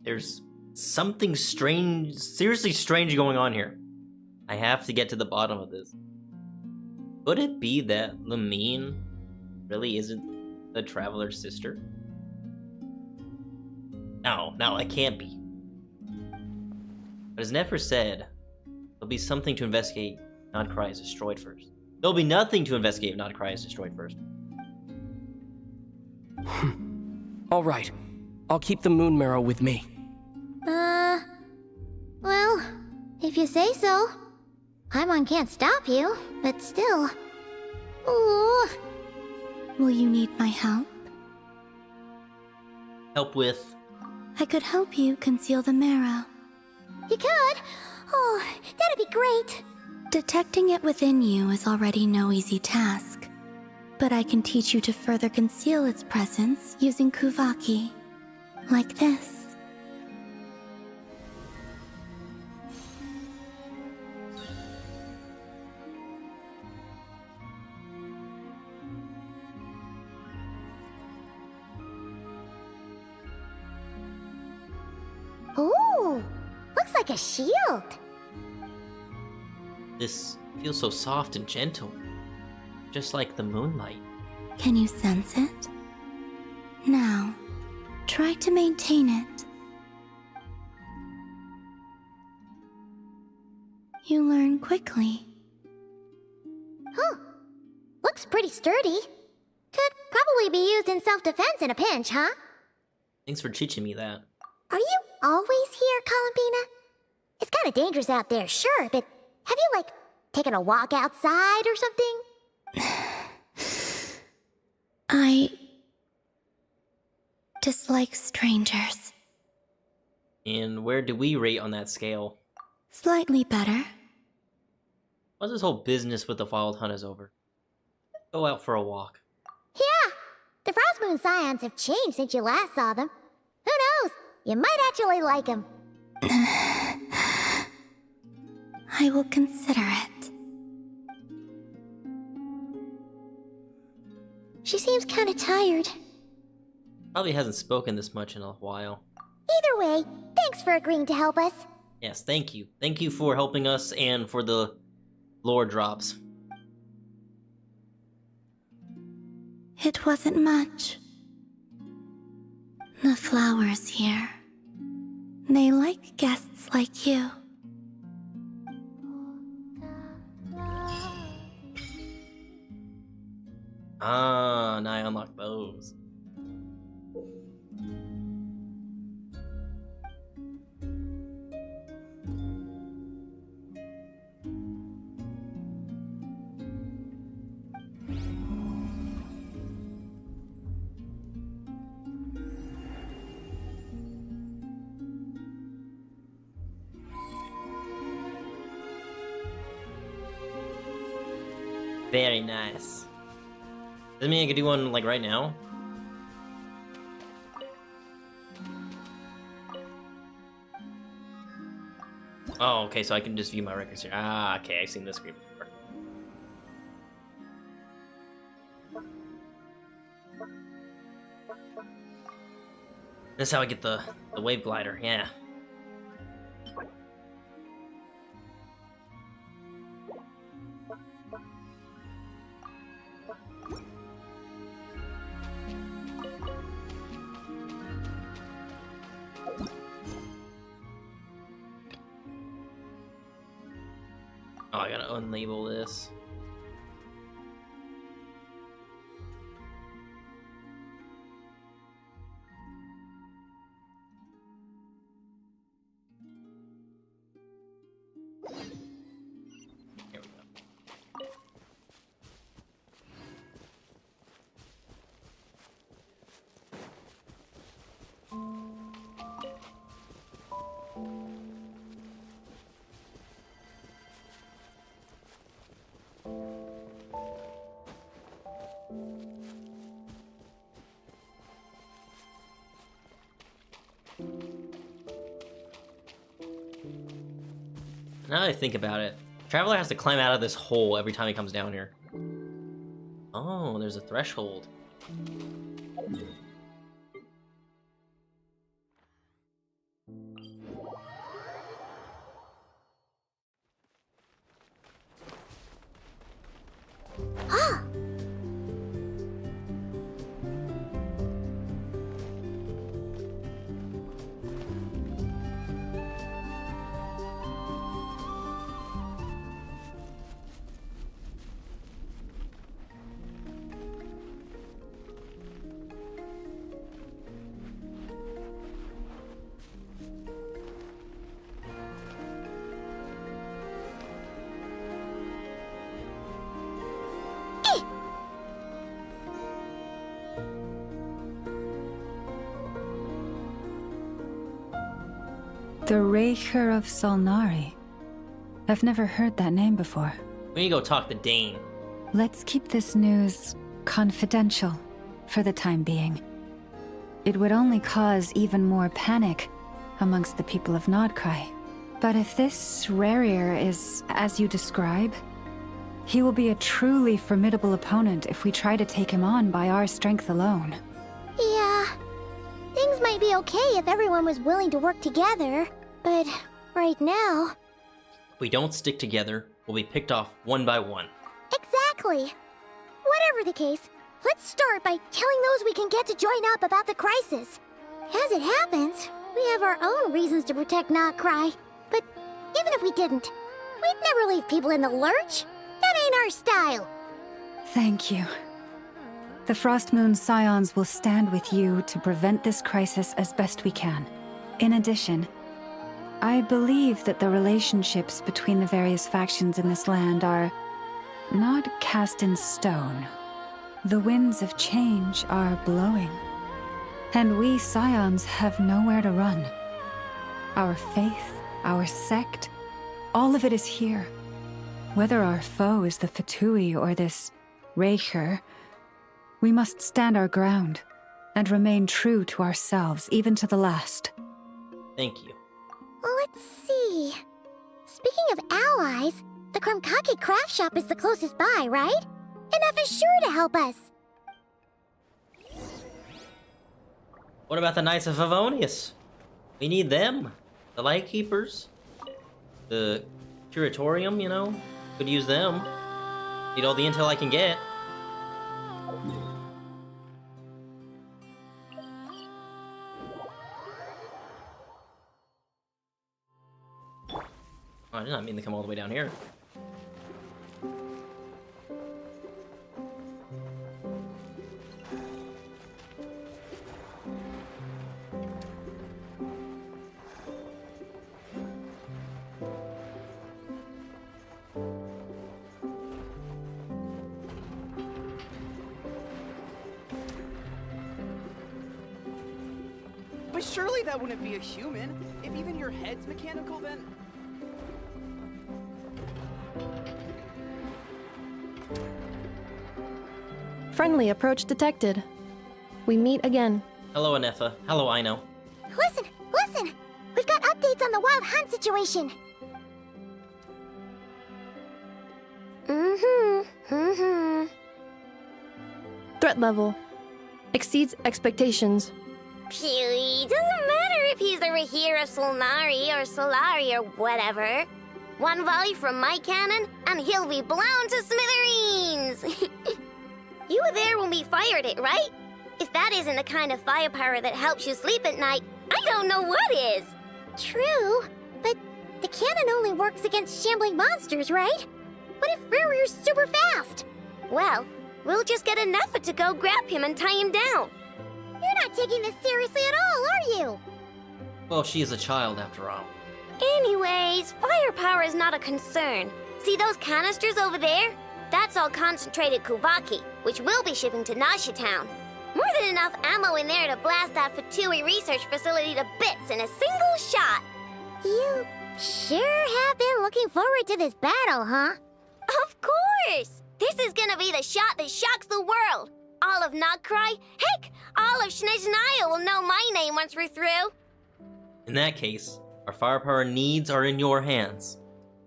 There's something strange, seriously strange going on here. I have to get to the bottom of this. Could it be that Lumine really isn't the Traveler's sister? No, it can't be. But as Nefer said, there'll be something to investigate if Nod-Krai is destroyed first. There'll be nothing to investigate if Nod-Krai is destroyed first. All right. I'll keep the moon marrow with me. Well, if you say so. Paimon can't stop you, but still. Ooh. Will you need my help? Help with? I could help you conceal the marrow. You could? Oh, that'd be great. Detecting it within you is already no easy task. But I can teach you to further conceal its presence using Kuvaki. Like this. Ooh, looks like a shield. This feels so soft and gentle. Just like the moonlight. Can you sense it? Now, try to maintain it. You learn quickly. Huh. Looks pretty sturdy. Could probably be used in self-defense in a pinch, huh? Thanks for teaching me that. Are you always here, Columbina? It's kind of dangerous out there, sure, but have you, like, taken a walk outside or something? I dislike strangers. And where do we rate on that scale? Slightly better. Once this whole business with the Wild Hunt is over, go out for a walk. Yeah, the Frost Moon Scions have changed since you last saw them. Who knows? You might actually like them. I will consider it. She seems kind of tired. Probably hasn't spoken this much in a while. Either way, thanks for agreeing to help us. Yes, thank you. Thank you for helping us and for the lore drops. It wasn't much. The flowers here. They like guests like you. Ah, now I unlock those. Very nice. Does that mean I could do one, like, right now? Oh, okay, so I can just view my records here. Ah, okay, I've seen this screen before. That's how I get the wave glider, yeah. Oh, I gotta unlabel this. Here we go. Now that I think about it, Traveler has to climb out of this hole every time he comes down here. Oh, there's a threshold. The Raker of Solnari. I've never heard that name before. We need to go talk to Dane. Let's keep this news confidential for the time being. It would only cause even more panic amongst the people of Nod-Krai. But if this Rarir is as you describe, he will be a truly formidable opponent if we try to take him on by our strength alone. Yeah. Things might be okay if everyone was willing to work together, but right now... If we don't stick together, we'll be picked off one by one. Exactly. Whatever the case, let's start by telling those we can get to join up about the crisis. As it happens, we have our own reasons to protect Nod-Krai, but even if we didn't, we'd never leave people in the lurch. That ain't our style. Thank you. The Frostmoon Scions will stand with you to prevent this crisis as best we can. In addition, I believe that the relationships between the various factions in this land are not cast in stone. The winds of change are blowing, and we Scions have nowhere to run. Our faith, our sect, all of it is here. Whether our foe is the Fatui or this Raker, we must stand our ground and remain true to ourselves, even to the last. Thank you. Let's see. Speaking of allies, the Krumkake craft shop is the closest by, right? Enough is sure to help us. What about the Knights of Favonius? We need them. The Lightkeepers. The Curatorium, you know? Could use them. Need all the intel I can get. Oh, I did not mean to come all the way down here. But surely that wouldn't be a human. If even your head's mechanical, then... Friendly approach detected. We meet again. Hello, Anefa. Hello, Ino. Listen! We've got updates on the Wild Hunt situation. Threat level exceeds expectations. Phew, doesn't matter if he's the Rahira Solnari or Solari or whatever. One volley from my cannon, and he'll be blown to smithereens! You were there when we fired it, right? If that isn't the kind of firepower that helps you sleep at night, I don't know what is! True, but the cannon only works against shambling monsters, right? What if Rarir's super fast? Well, we'll just get Anefa to go grab him and tie him down. You're not taking this seriously at all, are you? Well, she is a child after all. Anyways, firepower is not a concern. See those canisters over there? That's all concentrated Kuvaki, which we'll be shipping to Nasha Town. More than enough ammo in there to blast that Fatui research facility to bits in a single shot. You sure have been looking forward to this battle, huh? Of course! This is gonna be the shot that shocks the world. All of Nod-Krai, heck, all of Snezhnaya will know my name once we're through. In that case, our firepower needs are in your hands.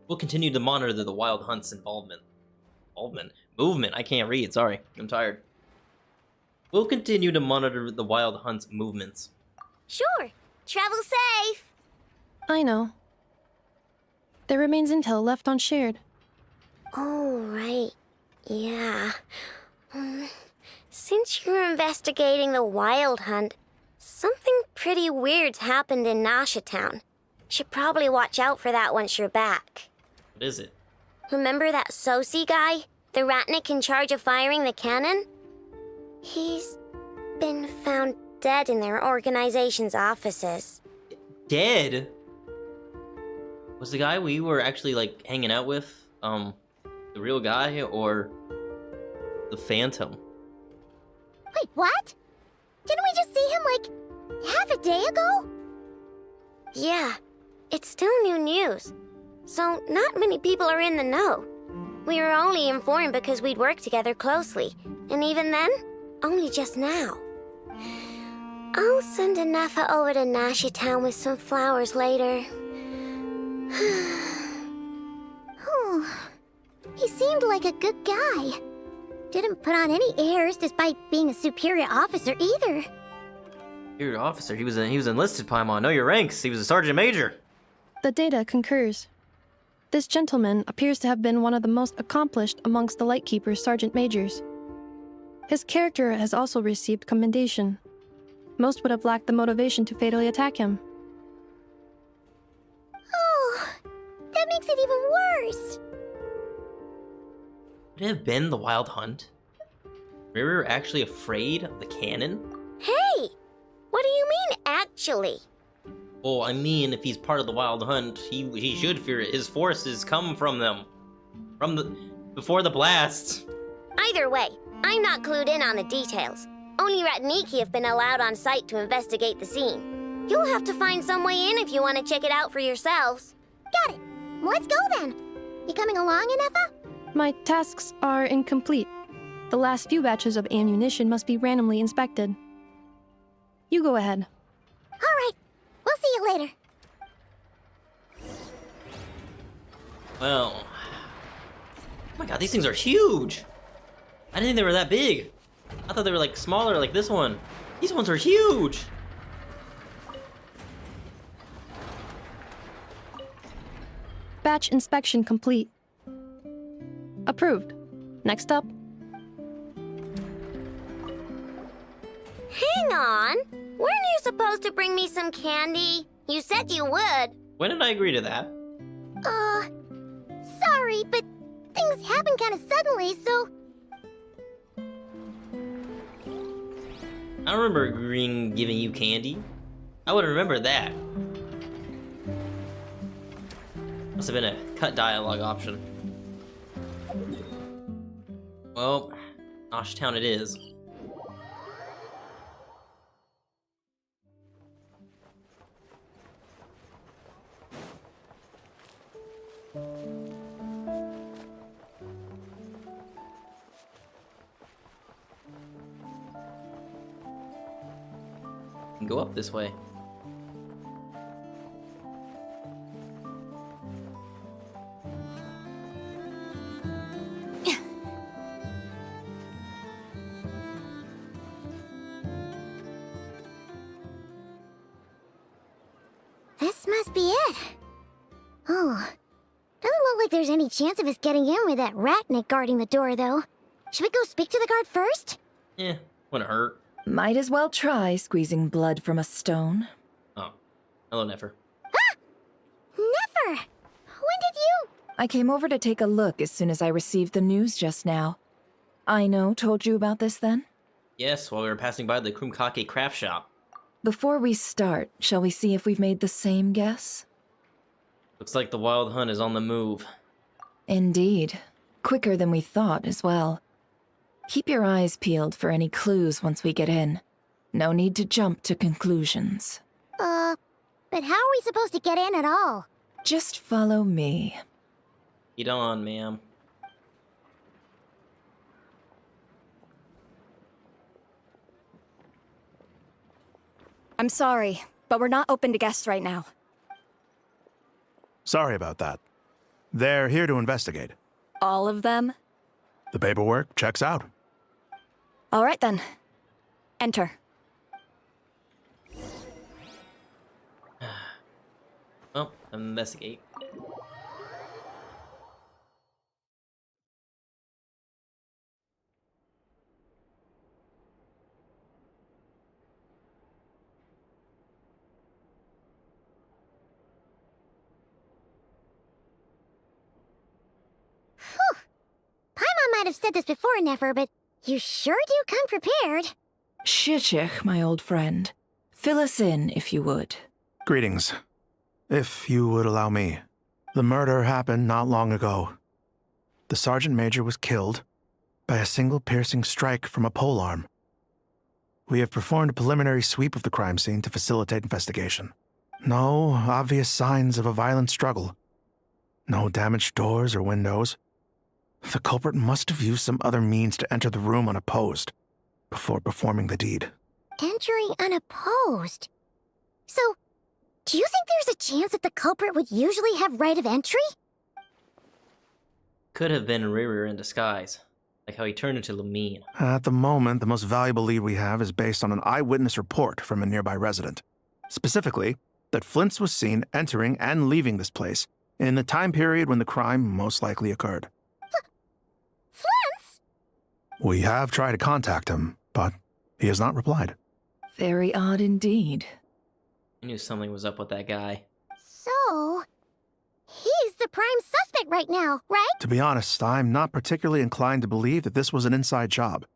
We'll continue to monitor the Wild Hunt's movement. I can't read, sorry. I'm tired. We'll continue to monitor the Wild Hunt's movements. Sure. Travel safe. I know. There remains intel left unshared. Oh, right. Yeah. Since you're investigating the Wild Hunt, something pretty weird's happened in Nasha Town. Should probably watch out for that once you're back. What is it? Remember that Sosi guy? The Ratnik in charge of firing the cannon? He's been found dead in their organization's offices. Dead? Was the guy we were actually, like, hanging out with, the real guy, or the Phantom? Wait, what? Didn't we just see him, like, half a day ago? Yeah, it's still new news. So, not many people are in the know. We were only informed because we'd worked together closely. And even then, only just now. I'll send Anefa over to Nasha Town with some flowers later. Oh, he seemed like a good guy. Didn't put on any airs despite being a superior officer either. Superior officer? He was enlisted, Paimon. Know your ranks. He was a sergeant major. The data concurs. This gentleman appears to have been one of the most accomplished amongst the Lightkeeper's sergeant majors. His character has also received commendation. Most would have lacked the motivation to fatally attack him. Oh, that makes it even worse. Would it have been the Wild Hunt? We were actually afraid of the cannon? Hey! What do you mean, actually? Well, I mean, if he's part of the Wild Hunt, he should fear it. His forces come from them. Before the blast. Either way, I'm not clued in on the details. Only Ratniki have been allowed on site to investigate the scene. You'll have to find some way in if you want to check it out for yourselves. Got it. Let's go then. You coming along, Anefa? My tasks are incomplete. The last few batches of ammunition must be randomly inspected. You go ahead. All right. We'll see you later. Well, oh my god, these things are huge. I didn't think they were that big. I thought they were like smaller, like this one. These ones are huge. Batch inspection complete. Approved. Next up. Hang on. Weren't you supposed to bring me some candy? You said you would. When did I agree to that? Sorry, but things happen kind of suddenly, so... I don't remember agreeing giving you candy. I would remember that. Must have been a cut dialogue option. Well, Nosh Town it is. Can go up this way. This must be it. Oh, doesn't look like there's any chance of us getting in with that ratnik guarding the door, though. Should we go speak to the guard first? Yeah, wouldn't hurt. Might as well try squeezing blood from a stone. Oh, hello, Nefer. Never! When did you... I came over to take a look as soon as I received the news just now. Aino told you about this then? Yes, while we were passing by the Krumkake craft shop. Before we start, shall we see if we've made the same guess? Looks like the Wild Hunt is on the move. Indeed. Quicker than we thought as well. Keep your eyes peeled for any clues once we get in. No need to jump to conclusions. But how are we supposed to get in at all? Just follow me. Get on, ma'am. I'm sorry, but we're not open to guests right now. Sorry about that. They're here to investigate. All of them? The paperwork checks out. All right then. Enter. Well, investigate. Paimon might have said this before, Nefer, but you sure do come prepared. Shishich, my old friend. Fill us in, if you would. Greetings. If you would allow me. The murder happened not long ago. The Sergeant Major was killed by a single piercing strike from a polearm. We have performed a preliminary sweep of the crime scene to facilitate investigation. No obvious signs of a violent struggle. No damaged doors or windows. The culprit must have used some other means to enter the room unopposed before performing the deed. Entering unopposed? So, do you think there's a chance that the culprit would usually have right of entry? Could have been Ririr in disguise, like how he turned into Lumine. At the moment, the most valuable lead we have is based on an eyewitness report from a nearby resident. Specifically, that Flint's was seen entering and leaving this place in the time period when the crime most likely occurred. Flint's? We have tried to contact him, but he has not replied. Very odd indeed. I knew something was up with that guy. So, he's the prime suspect right now, right? To be honest, I'm not particularly inclined to believe that this was an inside job.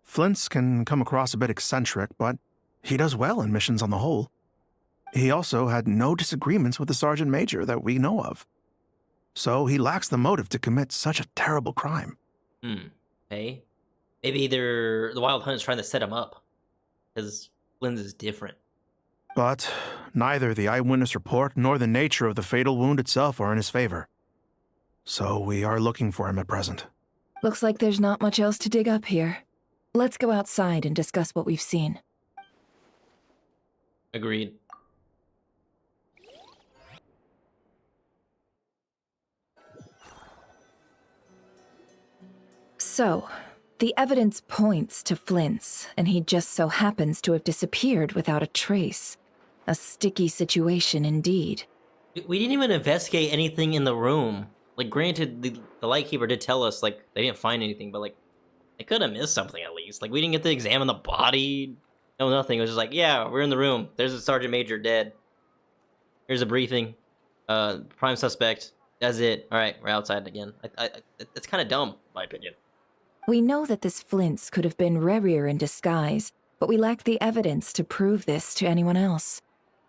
Flint's can come across a bit eccentric, but he does well in missions on the whole. He also had no disagreements with the Sergeant Major that we know of. So he lacks the motive to commit such a terrible crime. Hey? Maybe the Wild Hunt is trying to set him up. Because Flynn's is different. But neither the eyewitness report nor the nature of the fatal wound itself are in his favor. So we are looking for him at present. Looks like there's not much else to dig up here. Let's go outside and discuss what we've seen. So, the evidence points to Flint's, and he just so happens to have disappeared without a trace. A sticky situation indeed. We didn't even investigate anything in the room. Like, granted, the Lightkeeper did tell us, like, they didn't find anything, but, like, they could have missed something at least. Like, we didn't get to examine the body. No, nothing. It was just like, yeah, we're in the room. There's a Sergeant Major dead. Here's a briefing. Prime suspect. That's it. All right, we're outside again. It's kind of dumb, in my opinion. We know that this Flint's could have been Rerir in disguise, but we lack the evidence to prove this to anyone else.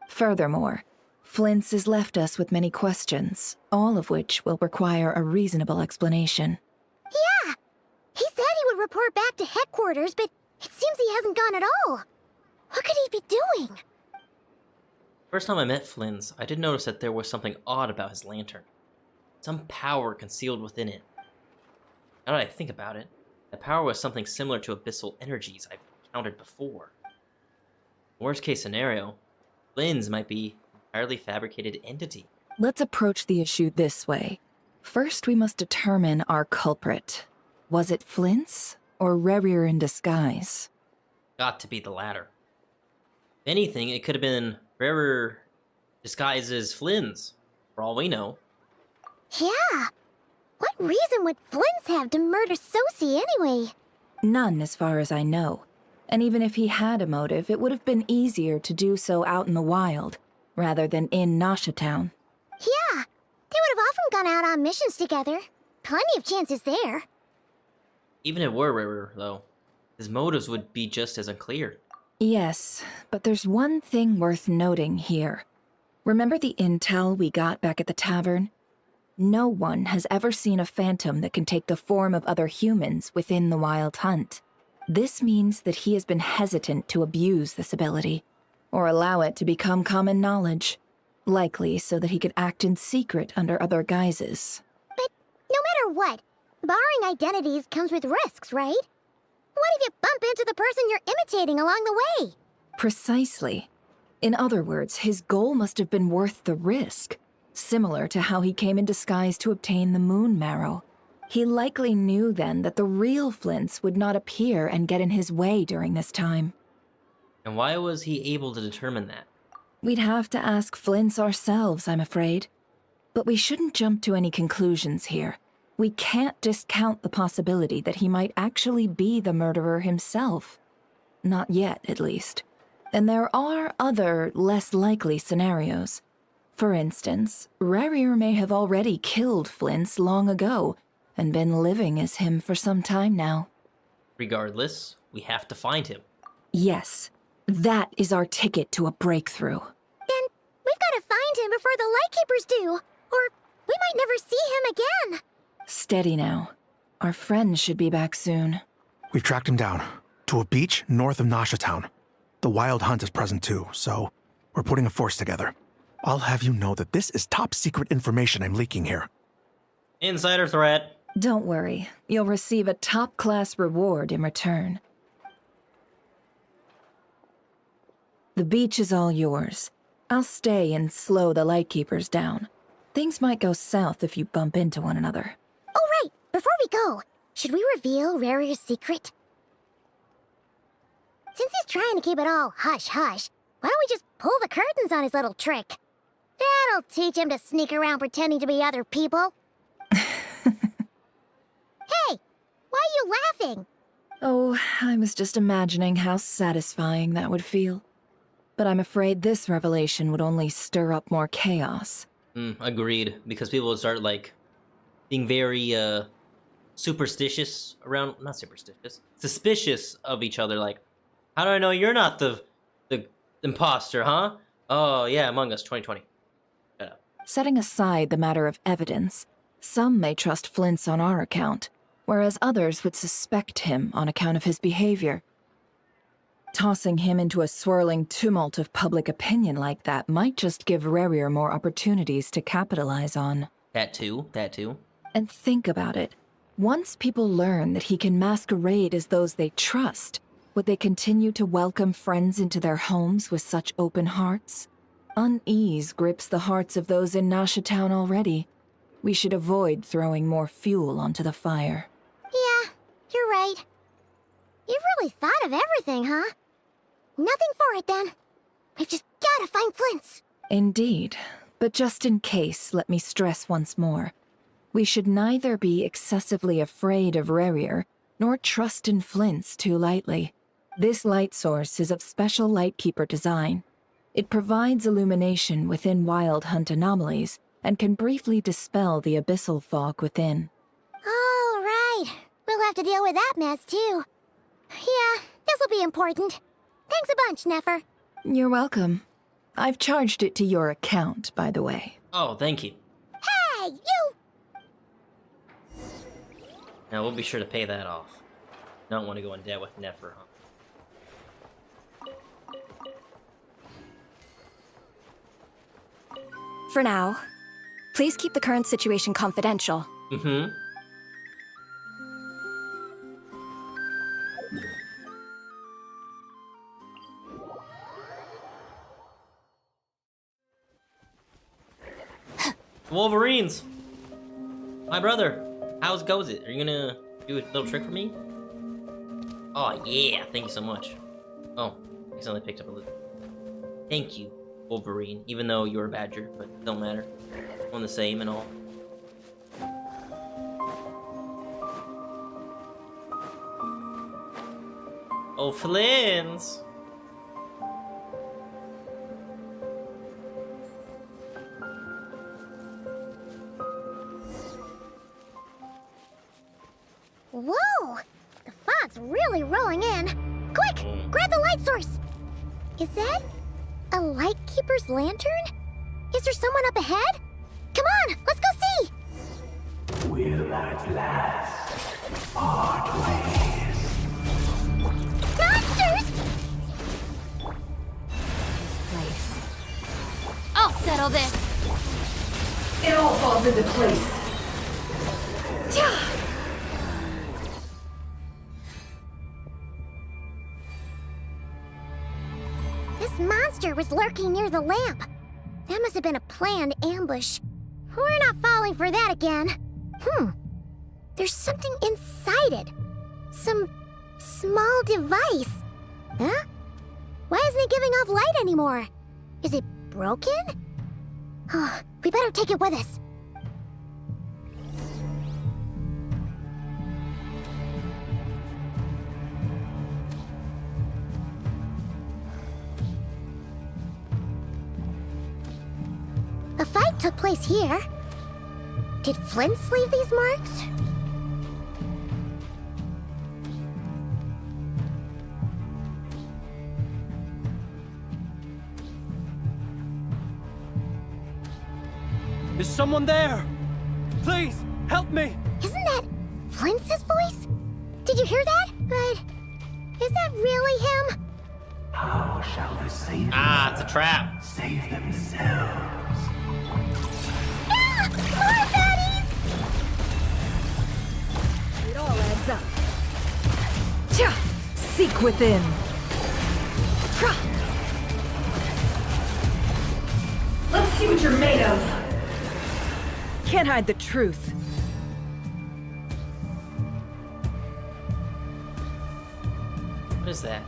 Furthermore, Flint's has left us with many questions, all of which will require a reasonable explanation. Yeah! He said he would report back to headquarters, but it seems he hasn't gone at all. What could he be doing? First time I met Flynn's, I did notice that there was something odd about his lantern. Some power concealed within it. Now that I think about it, that power was something similar to abyssal energies I've encountered before. Worst case scenario, Flynn's might be an entirely fabricated entity. Let's approach the issue this way. First, we must determine our culprit. Was it Flint's or Rerir in disguise? Got to be the latter. If anything, it could have been Rerir disguised as Flynn's, for all we know. Yeah! What reason would Flint's have to murder Sosie anyway? None, as far as I know. And even if he had a motive, it would have been easier to do so out in the wild, rather than in Nasha Town. Yeah! They would have often gone out on missions together. Plenty of chances there. Even if it were Rerir, though, his motives would be just as unclear. Yes, but there's one thing worth noting here. Remember the intel we got back at the tavern? No one has ever seen a phantom that can take the form of other humans within the Wild Hunt. This means that he has been hesitant to abuse this ability, or allow it to become common knowledge, likely so that he could act in secret under other guises. But no matter what, borrowing identities comes with risks, right? What if you bump into the person you're imitating along the way? Precisely. In other words, his goal must have been worth the risk, similar to how he came in disguise to obtain the moon marrow. He likely knew then that the real Flint's would not appear and get in his way during this time. And why was he able to determine that? We'd have to ask Flint's ourselves, I'm afraid. But we shouldn't jump to any conclusions here. We can't discount the possibility that he might actually be the murderer himself. Not yet, at least. And there are other, less likely scenarios. For instance, Rerir may have already killed Flint's long ago, and been living as him for some time now. Regardless, we have to find him. Yes, that is our ticket to a breakthrough. Then we've got to find him before the Lightkeepers do, or we might never see him again. Steady now. Our friend should be back soon. We've tracked him down to a beach north of Nasha Town. The Wild Hunt is present too, so we're putting a force together. I'll have you know that this is top secret information I'm leaking here. Insider threat. Don't worry. You'll receive a top-class reward in return. The beach is all yours. I'll stay and slow the Lightkeepers down. Things might go south if you bump into one another. Oh, right. Before we go, should we reveal Rerir's secret? Since he's trying to keep it all hush-hush, why don't we just pull the curtains on his little trick? That'll teach him to sneak around pretending to be other people. Hey, why are you laughing? Oh, I was just imagining how satisfying that would feel. But I'm afraid this revelation would only stir up more chaos. Agreed, because people would start, like, being very, superstitious around... Not superstitious. Suspicious of each other, like, how do I know you're not the imposter, huh? Oh, yeah, Among Us 2020. Shut up. Setting aside the matter of evidence, some may trust Flint's on our account, whereas others would suspect him on account of his behavior. Tossing him into a swirling tumult of public opinion like that might just give Rerir more opportunities to capitalize on. That too. And think about it. Once people learn that he can masquerade as those they trust, would they continue to welcome friends into their homes with such open hearts? Unease grips the hearts of those in Nasha Town already. We should avoid throwing more fuel onto the fire. Yeah, right. You've really thought of everything, huh? Nothing for it, then. We've just gotta find Flint's. Indeed. But just in case, let me stress once more. We should neither be excessively afraid of Rerir, nor trust in Flint's too lightly. This light source is of special Lightkeeper design. It provides illumination within Wild Hunt anomalies, and can briefly dispel the abyssal fog within. All right. We'll have to deal with that mess, too. Yeah, this'll be important. Thanks a bunch, Nefer. You're welcome. I've charged it to your account, by the way. Oh, thank you. Hey, you! Now we'll be sure to pay that off. Don't want to go in debt with Nefer, huh? For now, please keep the current situation confidential. Mm-hmm. Wolverines! My brother! How's goes it? Are you gonna do a little trick for me? Oh yeah, thank you so much. Oh, I accidentally picked up a little. Thank you, Wolverine, even though you're a badger, but it don't matter. One the same and all. Oh, Flins! Whoa! The fog's really rolling in. Quick! Grab the light source! Is that a Lightkeeper's lantern? Is there someone up ahead? Come on, let's go see! Will at last part ways. Monsters! I'll settle this. It all falls into place. This monster was lurking near the lamp. That must have been a planned ambush. We're not falling for that again. There's something inside it. Some small device. Huh? Why isn't it giving off light anymore? Is it broken? Oh, we better take it with us. A fight took place here. Did Flint's leave these marks? Is someone there? Please, help me! Isn't that Flint's voice? Did you hear that? But is that really him? How shall the saviors it's a trap. save themselves? Ah! More baddies! It all adds up. Seek within. Let's see what you're made of. Can't hide the truth. What is that?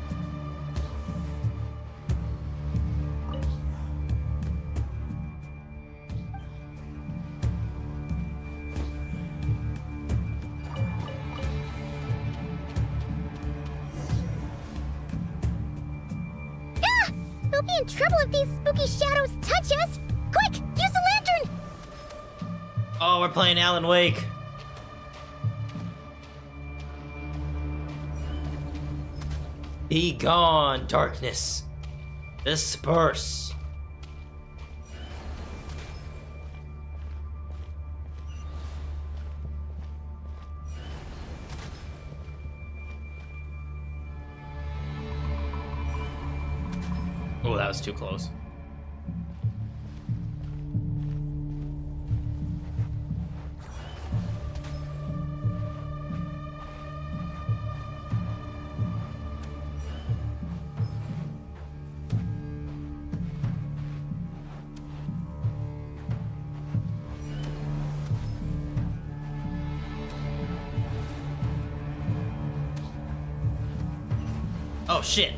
Ah! We'll be in trouble if these spooky shadows touch us! Quick, use the lantern! Oh, we're playing Alan Wake. Be gone, darkness. Disperse. Oh, that was too close. Oh, shit.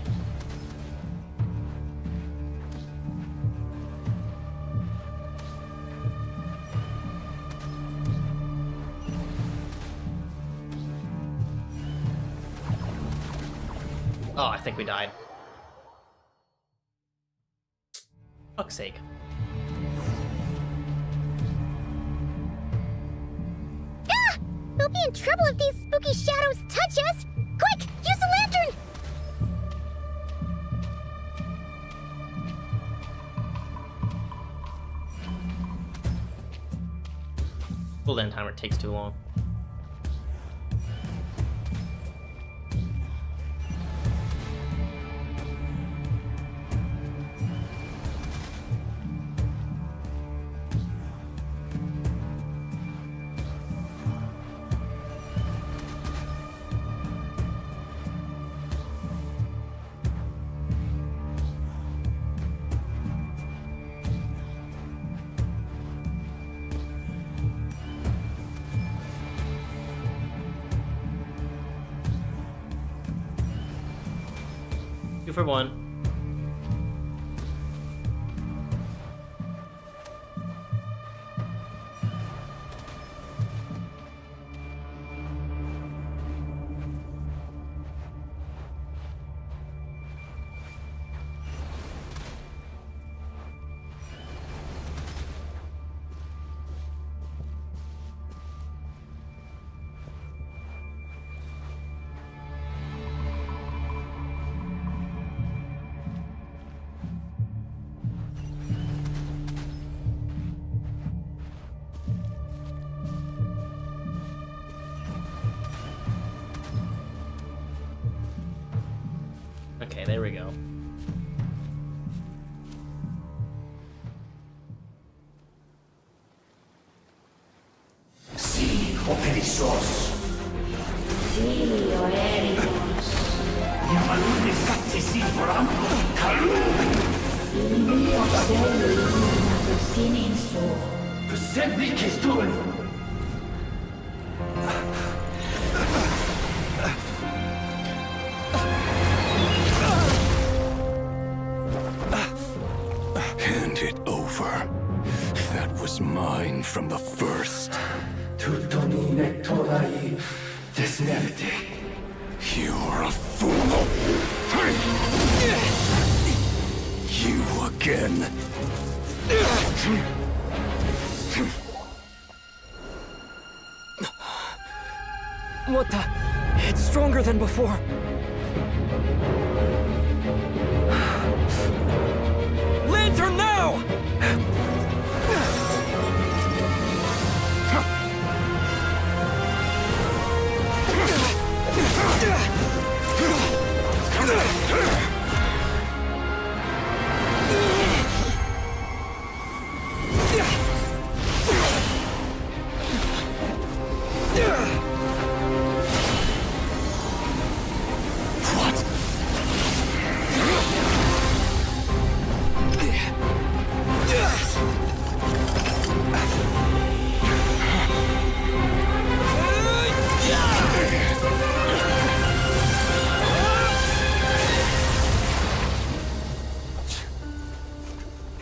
Oh, I think we died. Fuck's sake. Ah! We'll be in trouble if these spooky shadows touch us! Quick! Use the lantern! Cooldown timer takes too long. Two for one. Okay, there we go. Si, operissos. Si, oericos. Yamalune factisi forampus calum. Mio celum sininso. Persevi kestul. Hand it over. That was mine from the first. Tutoni nectorai desnevite. You're a fool. You again. What the? It's stronger than before. Lantern now!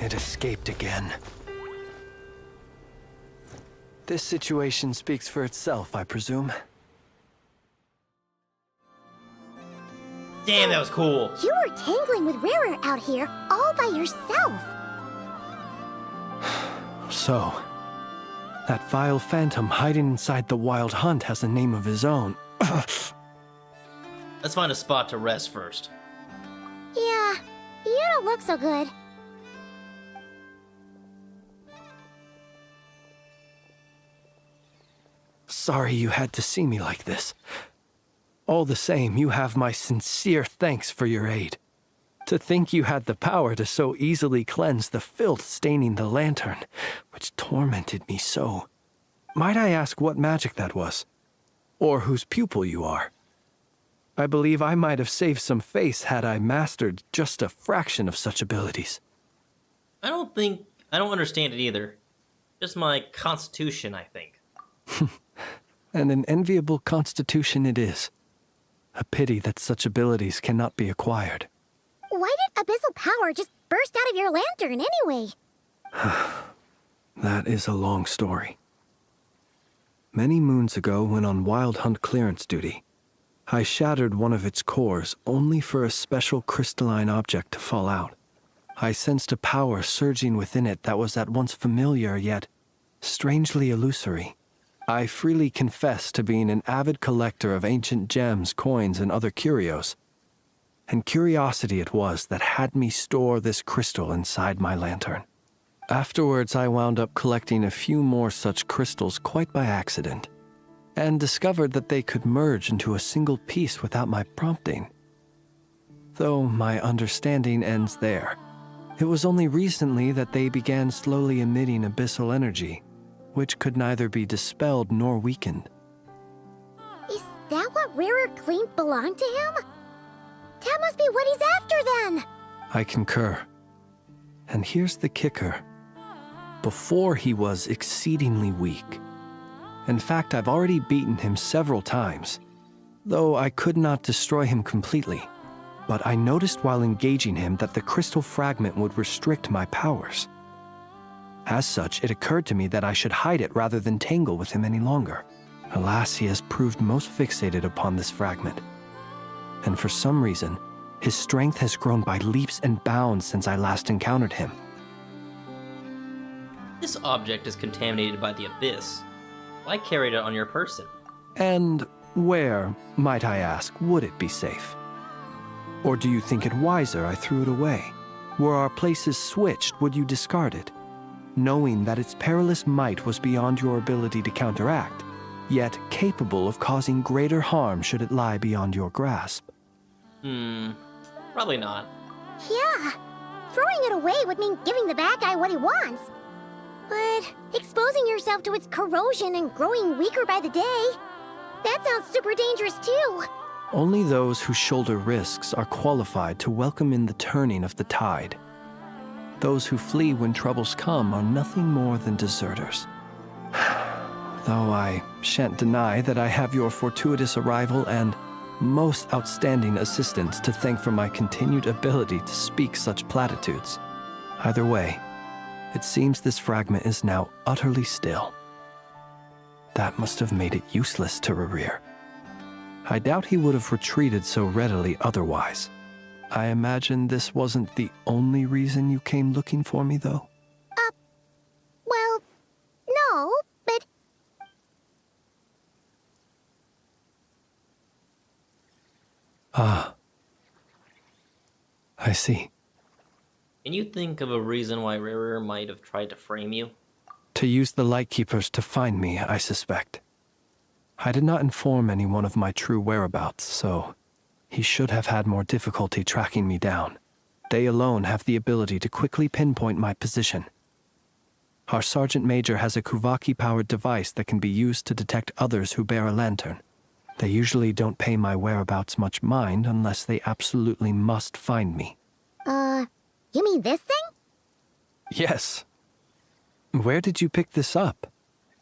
It escaped again. This situation speaks for itself, I presume. Damn, that was cool. You were tangling with Rarer out here all by yourself. So, that vile phantom hiding inside the Wild Hunt has a name of his own. Let's find a spot to rest first. Yeah, you don't look so good. Sorry you had to see me like this. All the same, you have my sincere thanks for your aid. To think you had the power to so easily cleanse the filth staining the lantern, which tormented me so. Might I ask what magic that was? Or whose pupil you are? I believe I might have saved some face had I mastered just a fraction of such abilities. I don't understand it either. Just my constitution, I think. And an enviable constitution it is. A pity that such abilities cannot be acquired. Why did abyssal power just burst out of your lantern anyway? That is a long story. Many moons ago, when on Wild Hunt clearance duty, I shattered one of its cores only for a special crystalline object to fall out. I sensed a power surging within it that was at once familiar yet strangely illusory. I freely confess to being an avid collector of ancient gems, coins, and other curios. And curiosity it was that had me store this crystal inside my lantern. Afterwards, I wound up collecting a few more such crystals quite by accident, and discovered that they could merge into a single piece without my prompting. Though my understanding ends there. It was only recently that they began slowly emitting abyssal energy, which could neither be dispelled nor weakened. Is that what Rarer claimed belonged to him? That must be what he's after then! I concur. And here's the kicker. Before he was exceedingly weak. In fact, I've already beaten him several times, though I could not destroy him completely. But I noticed while engaging him that the crystal fragment would restrict my powers. As such, it occurred to me that I should hide it rather than tangle with him any longer. Alas, he has proved most fixated upon this fragment. And for some reason, his strength has grown by leaps and bounds since I last encountered him. This object is contaminated by the abyss. Why carry it on your person? And where, might I ask, would it be safe? Or do you think it wiser I threw it away? Were our places switched, would you discard it? Knowing that its perilous might was beyond your ability to counteract, yet capable of causing greater harm should it lie beyond your grasp. Probably not. Yeah, throwing it away would mean giving the bad guy what he wants. But exposing yourself to its corrosion and growing weaker by the day, that sounds super dangerous too. Only those who shoulder risks are qualified to welcome in the turning of the tide. Those who flee when troubles come are nothing more than deserters. Though I shan't deny that I have your fortuitous arrival and most outstanding assistance to thank for my continued ability to speak such platitudes. Either way, it seems this fragment is now utterly still. That must have made it useless to Rarir. I doubt he would have retreated so readily otherwise. I imagine this wasn't the only reason you came looking for me, though? Well, no, but... Ah. I see. Can you think of a reason why Rarer might have tried to frame you? To use the Lightkeepers to find me, I suspect. I did not inform anyone of my true whereabouts, so he should have had more difficulty tracking me down. They alone have the ability to quickly pinpoint my position. Our Sergeant Major has a Kuvaki-powered device that can be used to detect others who bear a lantern. They usually don't pay my whereabouts much mind unless they absolutely must find me. You mean this thing? Yes. Where did you pick this up?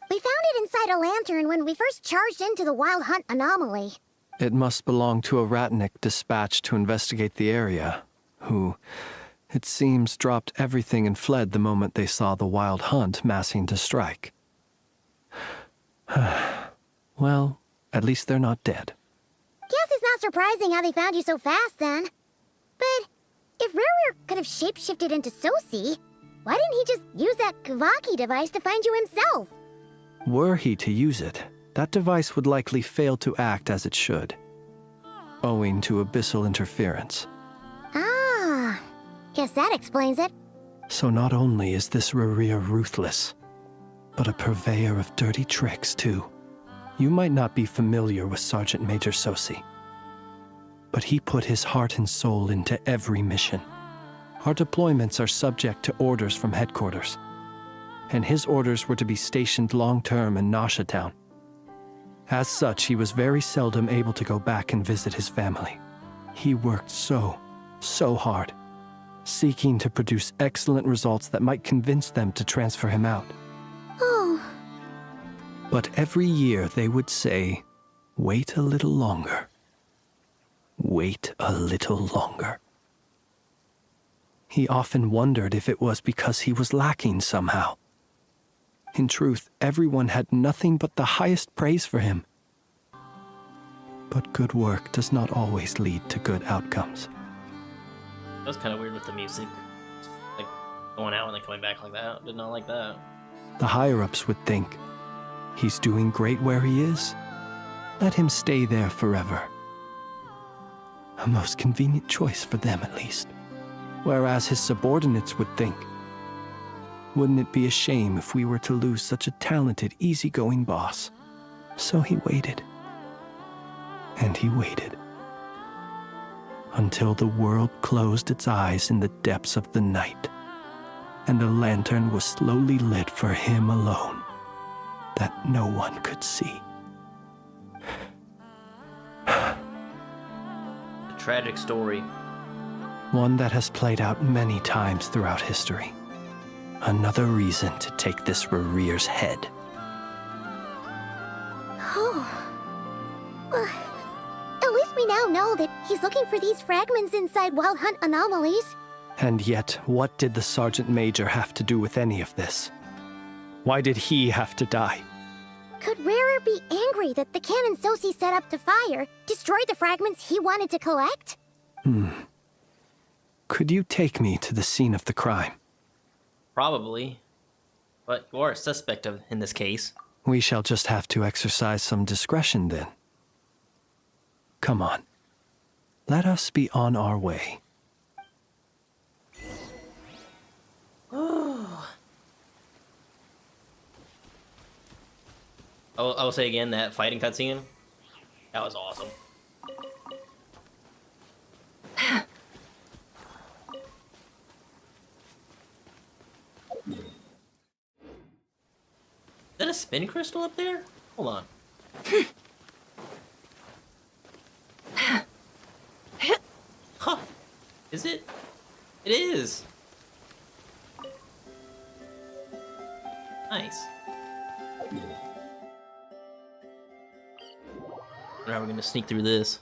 We found it inside a lantern when we first charged into the Wild Hunt anomaly. It must belong to a Ratnik dispatched to investigate the area, who, it seems, dropped everything and fled the moment they saw the Wild Hunt massing to strike. Well, at least they're not dead. Guess it's not surprising how they found you so fast, then. But if Rarer could have shapeshifted into Sosi, why didn't he just use that Kuvaki device to find you himself? Were he to use it, that device would likely fail to act as it should, owing to abyssal interference. Ah, guess that explains it. So not only is this Rarir ruthless, but a purveyor of dirty tricks, too. You might not be familiar with Sergeant Major Sosi, but he put his heart and soul into every mission. Our deployments are subject to orders from headquarters, and his orders were to be stationed long-term in Nasha Town. As such, he was very seldom able to go back and visit his family. He worked so hard, seeking to produce excellent results that might convince them to transfer him out. Oh. But every year they would say, wait a little longer. wait a little longer. He often wondered if it was because he was lacking somehow. In truth, everyone had nothing but the highest praise for him. But good work does not always lead to good outcomes. That was kind of weird with the music. Like, going out and then coming back like that. Did not like that. The higher-ups would think, he's doing great where he is. Let him stay there forever. A most convenient choice for them, at least. Whereas his subordinates would think, wouldn't it be a shame if we were to lose such a talented, easygoing boss? So he waited. And he waited. Until the world closed its eyes in the depths of the night, and a lantern was slowly lit for him alone, that no one could see. A tragic story. One that has played out many times throughout history. Another reason to take this Rerere's head. Oh. At least we now know that he's looking for these fragments inside Wild Hunt anomalies. And yet, what did the Sergeant Major have to do with any of this? Why did he have to die? Could Rarer be angry that the cannon Sosi set up to fire destroyed the fragments he wanted to collect? Could you take me to the scene of the crime? Probably. But you are a suspect in this case. We shall just have to exercise some discretion then. Come on. Let us be on our way. I will say again, that fighting cutscene, that was awesome. Is that a spin crystal up there? Hold on. Huh. Is it? It is. Nice. Alright, we're gonna sneak through this.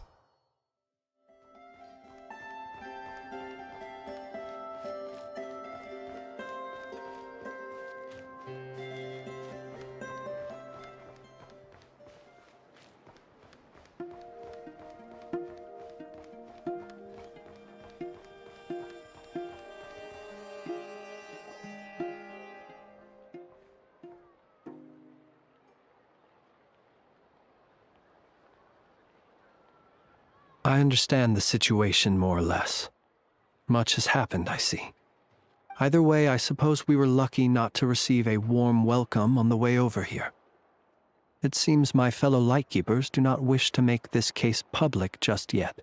I understand the situation more or less. Much has happened, I see. Either way, I suppose we were lucky not to receive a warm welcome on the way over here. It seems my fellow Lightkeepers do not wish to make this case public just yet.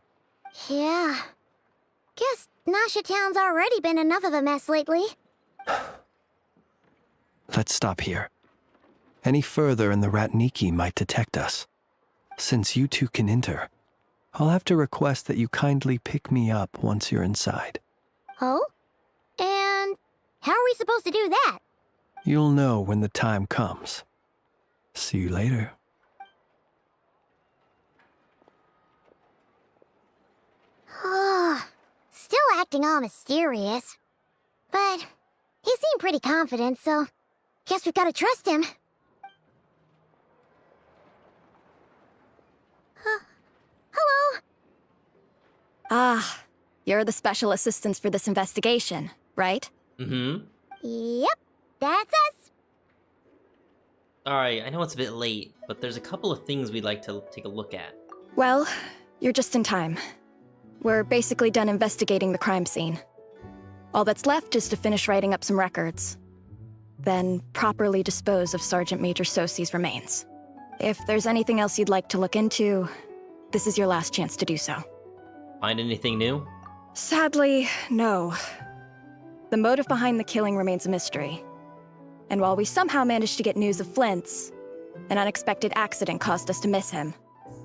Yeah. Guess Nasha Town's already been enough of a mess lately. Let's stop here. Any further and the Ratniki might detect us. Since you two can enter, I'll have to request that you kindly pick me up once you're inside. Oh? And how are we supposed to do that? You'll know when the time comes. See you later. Still acting all mysterious. But he seemed pretty confident, so guess we've got to trust him. Hello? Ah, you're the special assistants for this investigation, right? Mm-hmm. Yep, that's us. Alright, I know it's a bit late, but there's a couple of things we'd like to take a look at. Well, you're just in time. We're basically done investigating the crime scene. All that's left is to finish writing up some records. Then properly dispose of Sergeant Major Sosi's remains. If there's anything else you'd like to look into, this is your last chance to do so. Find anything new? Sadly, no. The motive behind the killing remains a mystery. And while we somehow managed to get news of Flint's, an unexpected accident caused us to miss him.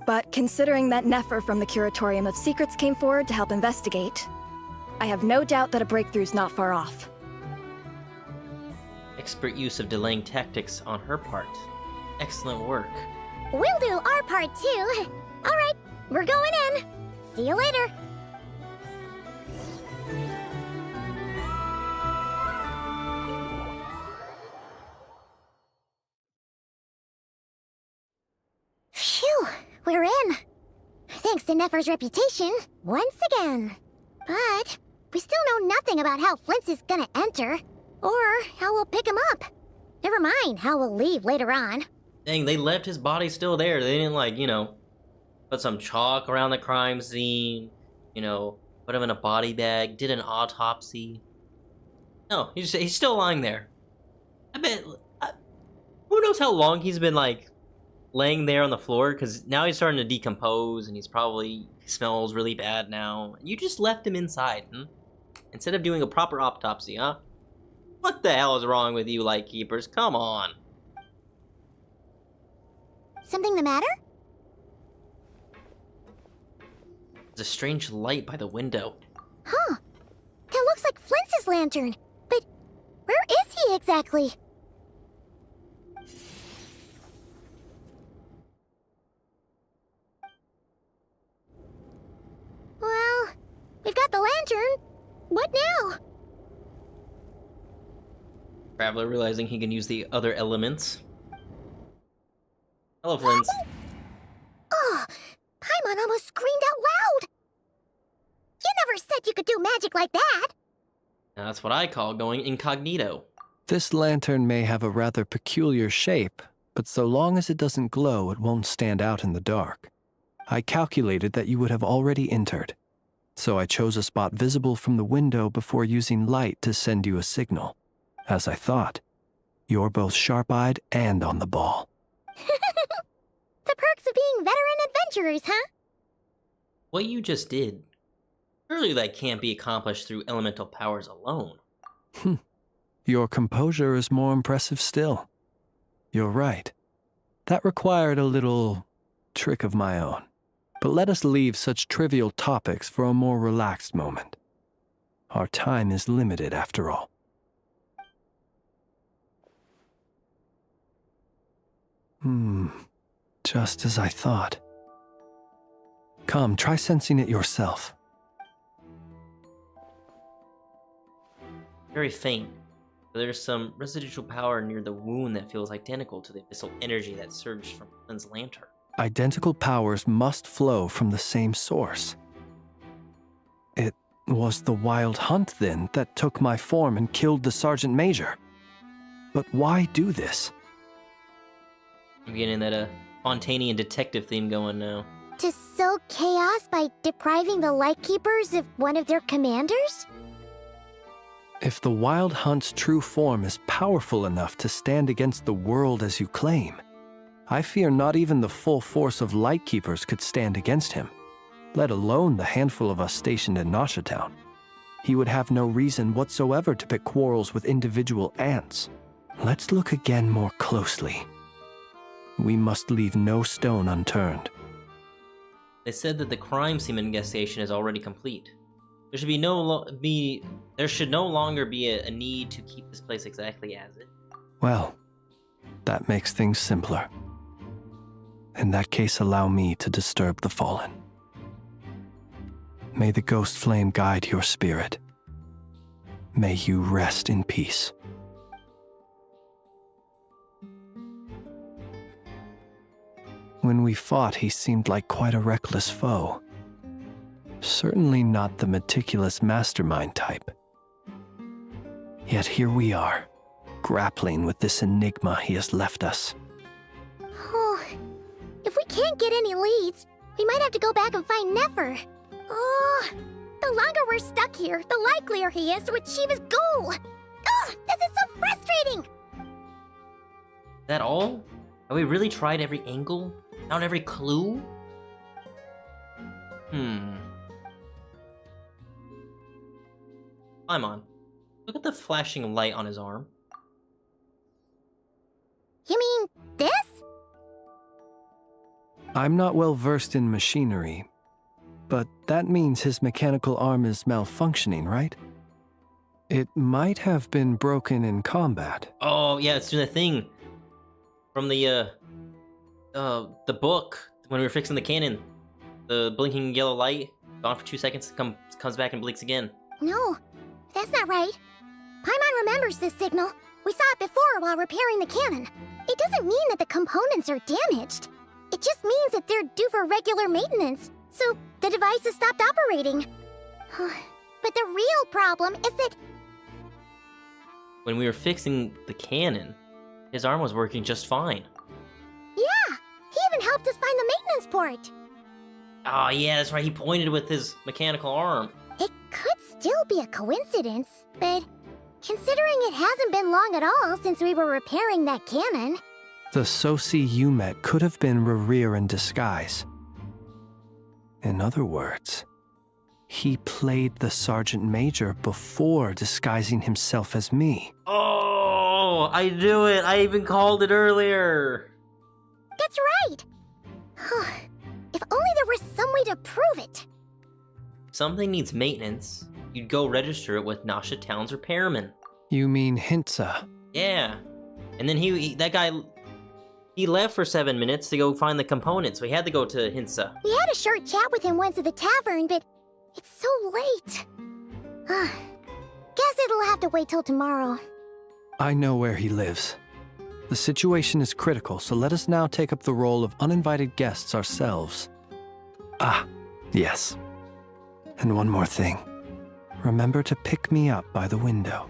But considering that Nefer from the Curatorium of Secrets came forward to help investigate, I have no doubt that a breakthrough's not far off. Expert use of delaying tactics on her part. Excellent work. We'll do our part too. All right, we're going in. See you later. Phew, we're in. Thanks to Nefer's reputation, once again. But we still know nothing about how Flint's is gonna enter, or how we'll pick him up. Never mind how we'll leave later on. Dang, they left his body still there. They didn't, like, you know, put some chalk around the crime scene, you know, put him in a body bag, did an autopsy. No, he's still lying there. I bet, who knows how long he's been, like, laying there on the floor, because now he's starting to decompose, and he smells really bad now. You just left him inside, instead of doing a proper autopsy, huh? What the hell is wrong with you, Lightkeepers? Come on. Something the matter? There's a strange light by the window. Huh. That looks like Flint's lantern. But where is he exactly? Well, we've got the lantern. What now? Traveler realizing he can use the other elements. Hello, Flint. Oh, Paimon almost screamed out loud. You never said you could do magic like that. Now, that's what I call going incognito. This lantern may have a rather peculiar shape, but so long as it doesn't glow, it won't stand out in the dark. I calculated that you would have already entered, so I chose a spot visible from the window before using light to send you a signal. As I thought, you're both sharp-eyed and on the ball. The perks of being veteran adventurers, huh? What you just did, surely that can't be accomplished through elemental powers alone. Your composure is more impressive still. You're right. That required a little trick of my own. But let us leave such trivial topics for a more relaxed moment. Our time is limited, after all. Just as I thought. Come, try sensing it yourself. Very faint. There's some residual power near the wound that feels identical to the abyssal energy that surged from Flint's lantern. Identical powers must flow from the same source. It was the Wild Hunt, then, that took my form and killed the Sergeant Major. But why do this? I'm getting that Fontanian detective theme going now. To sow chaos by depriving the Lightkeepers of one of their commanders? If the Wild Hunt's true form is powerful enough to stand against the world as you claim, I fear not even the full force of Lightkeepers could stand against him, let alone the handful of us stationed in Nasha Town. He would have no reason whatsoever to pick quarrels with individual ants. Let's look again more closely. We must leave no stone unturned. They said that the crime scene investigation is already complete. There should there should no longer be a need to keep this place exactly as it. Well, that makes things simpler. In that case, allow me to disturb the fallen. May the ghost flame guide your spirit. May you rest in peace. When we fought, he seemed like quite a reckless foe. Certainly not the meticulous mastermind type. Yet here we are, grappling with this enigma he has left us. Oh, if we can't get any leads, we might have to go back and find Nefer. Oh, the longer we're stuck here, the likelier he is to achieve his goal. Ugh, this is so frustrating! Is that all? Have we really tried every angle? Found every clue? Paimon, look at the flashing light on his arm. You mean this? I'm not well versed in machinery, but that means his mechanical arm is malfunctioning, right? It might have been broken in combat. Oh, yeah, it's the thing from the book when we were fixing the cannon. The blinking yellow light. Gone for 2 seconds, comes back and blinks again. No, that's not right. Paimon remembers this signal. We saw it before while repairing the cannon. It doesn't mean that the components are damaged. It just means that they're due for regular maintenance, so the device has stopped operating. But the real problem is that... When we were fixing the cannon, his arm was working just fine. Yeah, he even helped us find the maintenance port. Oh yeah, that's right, he pointed with his mechanical arm. It could still be a coincidence, but considering it hasn't been long at all since we were repairing that cannon... The Sosi you met could have been Rerir in disguise. In other words, he played the Sergeant Major before disguising himself as me. Oh, I knew it. I even called it earlier. That's right. If only there was some way to prove it. If something needs maintenance, you'd go register it with Nasha Town's repairman. You mean Hintsa? Yeah. And then that guy, he left for 7 minutes to go find the components. We had to go to Hintsa. We had a short chat with him once at the tavern, but it's so late. Guess it'll have to wait till tomorrow. I know where he lives. The situation is critical, so let us now take up the role of uninvited guests ourselves. Ah, yes. And one more thing. Remember to pick me up by the window.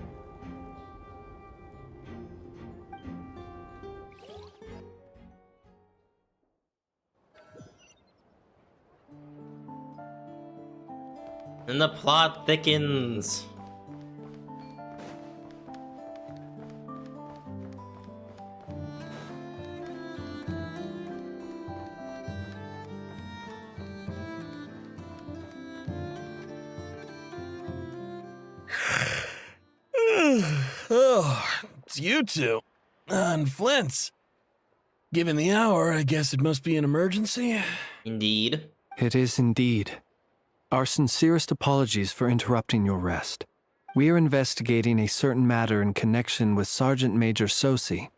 And the plot thickens. Oh, it's you two. And Flint's. Given the hour, I guess it must be an emergency. Indeed. It is indeed. Our sincerest apologies for interrupting your rest. We are investigating a certain matter in connection with Sergeant Major Sosi.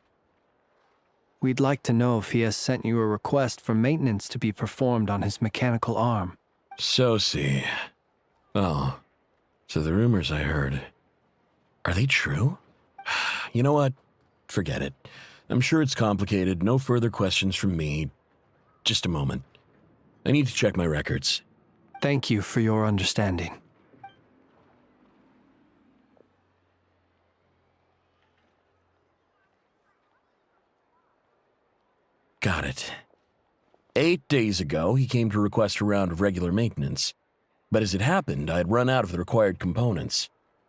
We'd like to know if he has sent you a request for maintenance to be performed on his mechanical arm. Sosi. Oh, so the rumors I heard, are they true? You know what? Forget it. I'm sure it's complicated. No further questions from me. Just a moment. I need to check my records. Thank you for your understanding. Got it. 8 days ago, he came to request a round of regular maintenance. But as it happened, I had run out of the required components.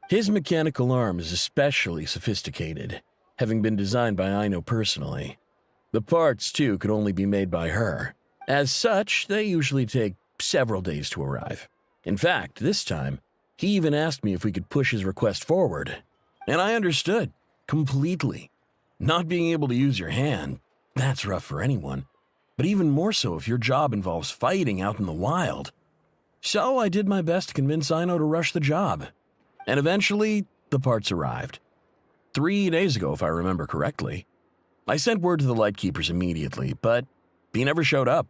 His mechanical arm is especially sophisticated, having been designed by Aino personally. The parts, too, could only be made by her. As such, they usually take several days to arrive. In fact, this time, he even asked me if we could push his request forward. And I understood, completely. Not being able to use your hand, that's rough for anyone. But even more so if your job involves fighting out in the wild. So I did my best to convince Aino to rush the job. And eventually, the parts arrived. 3 days ago, if I remember correctly. I sent word to the Lightkeepers immediately, but he never showed up.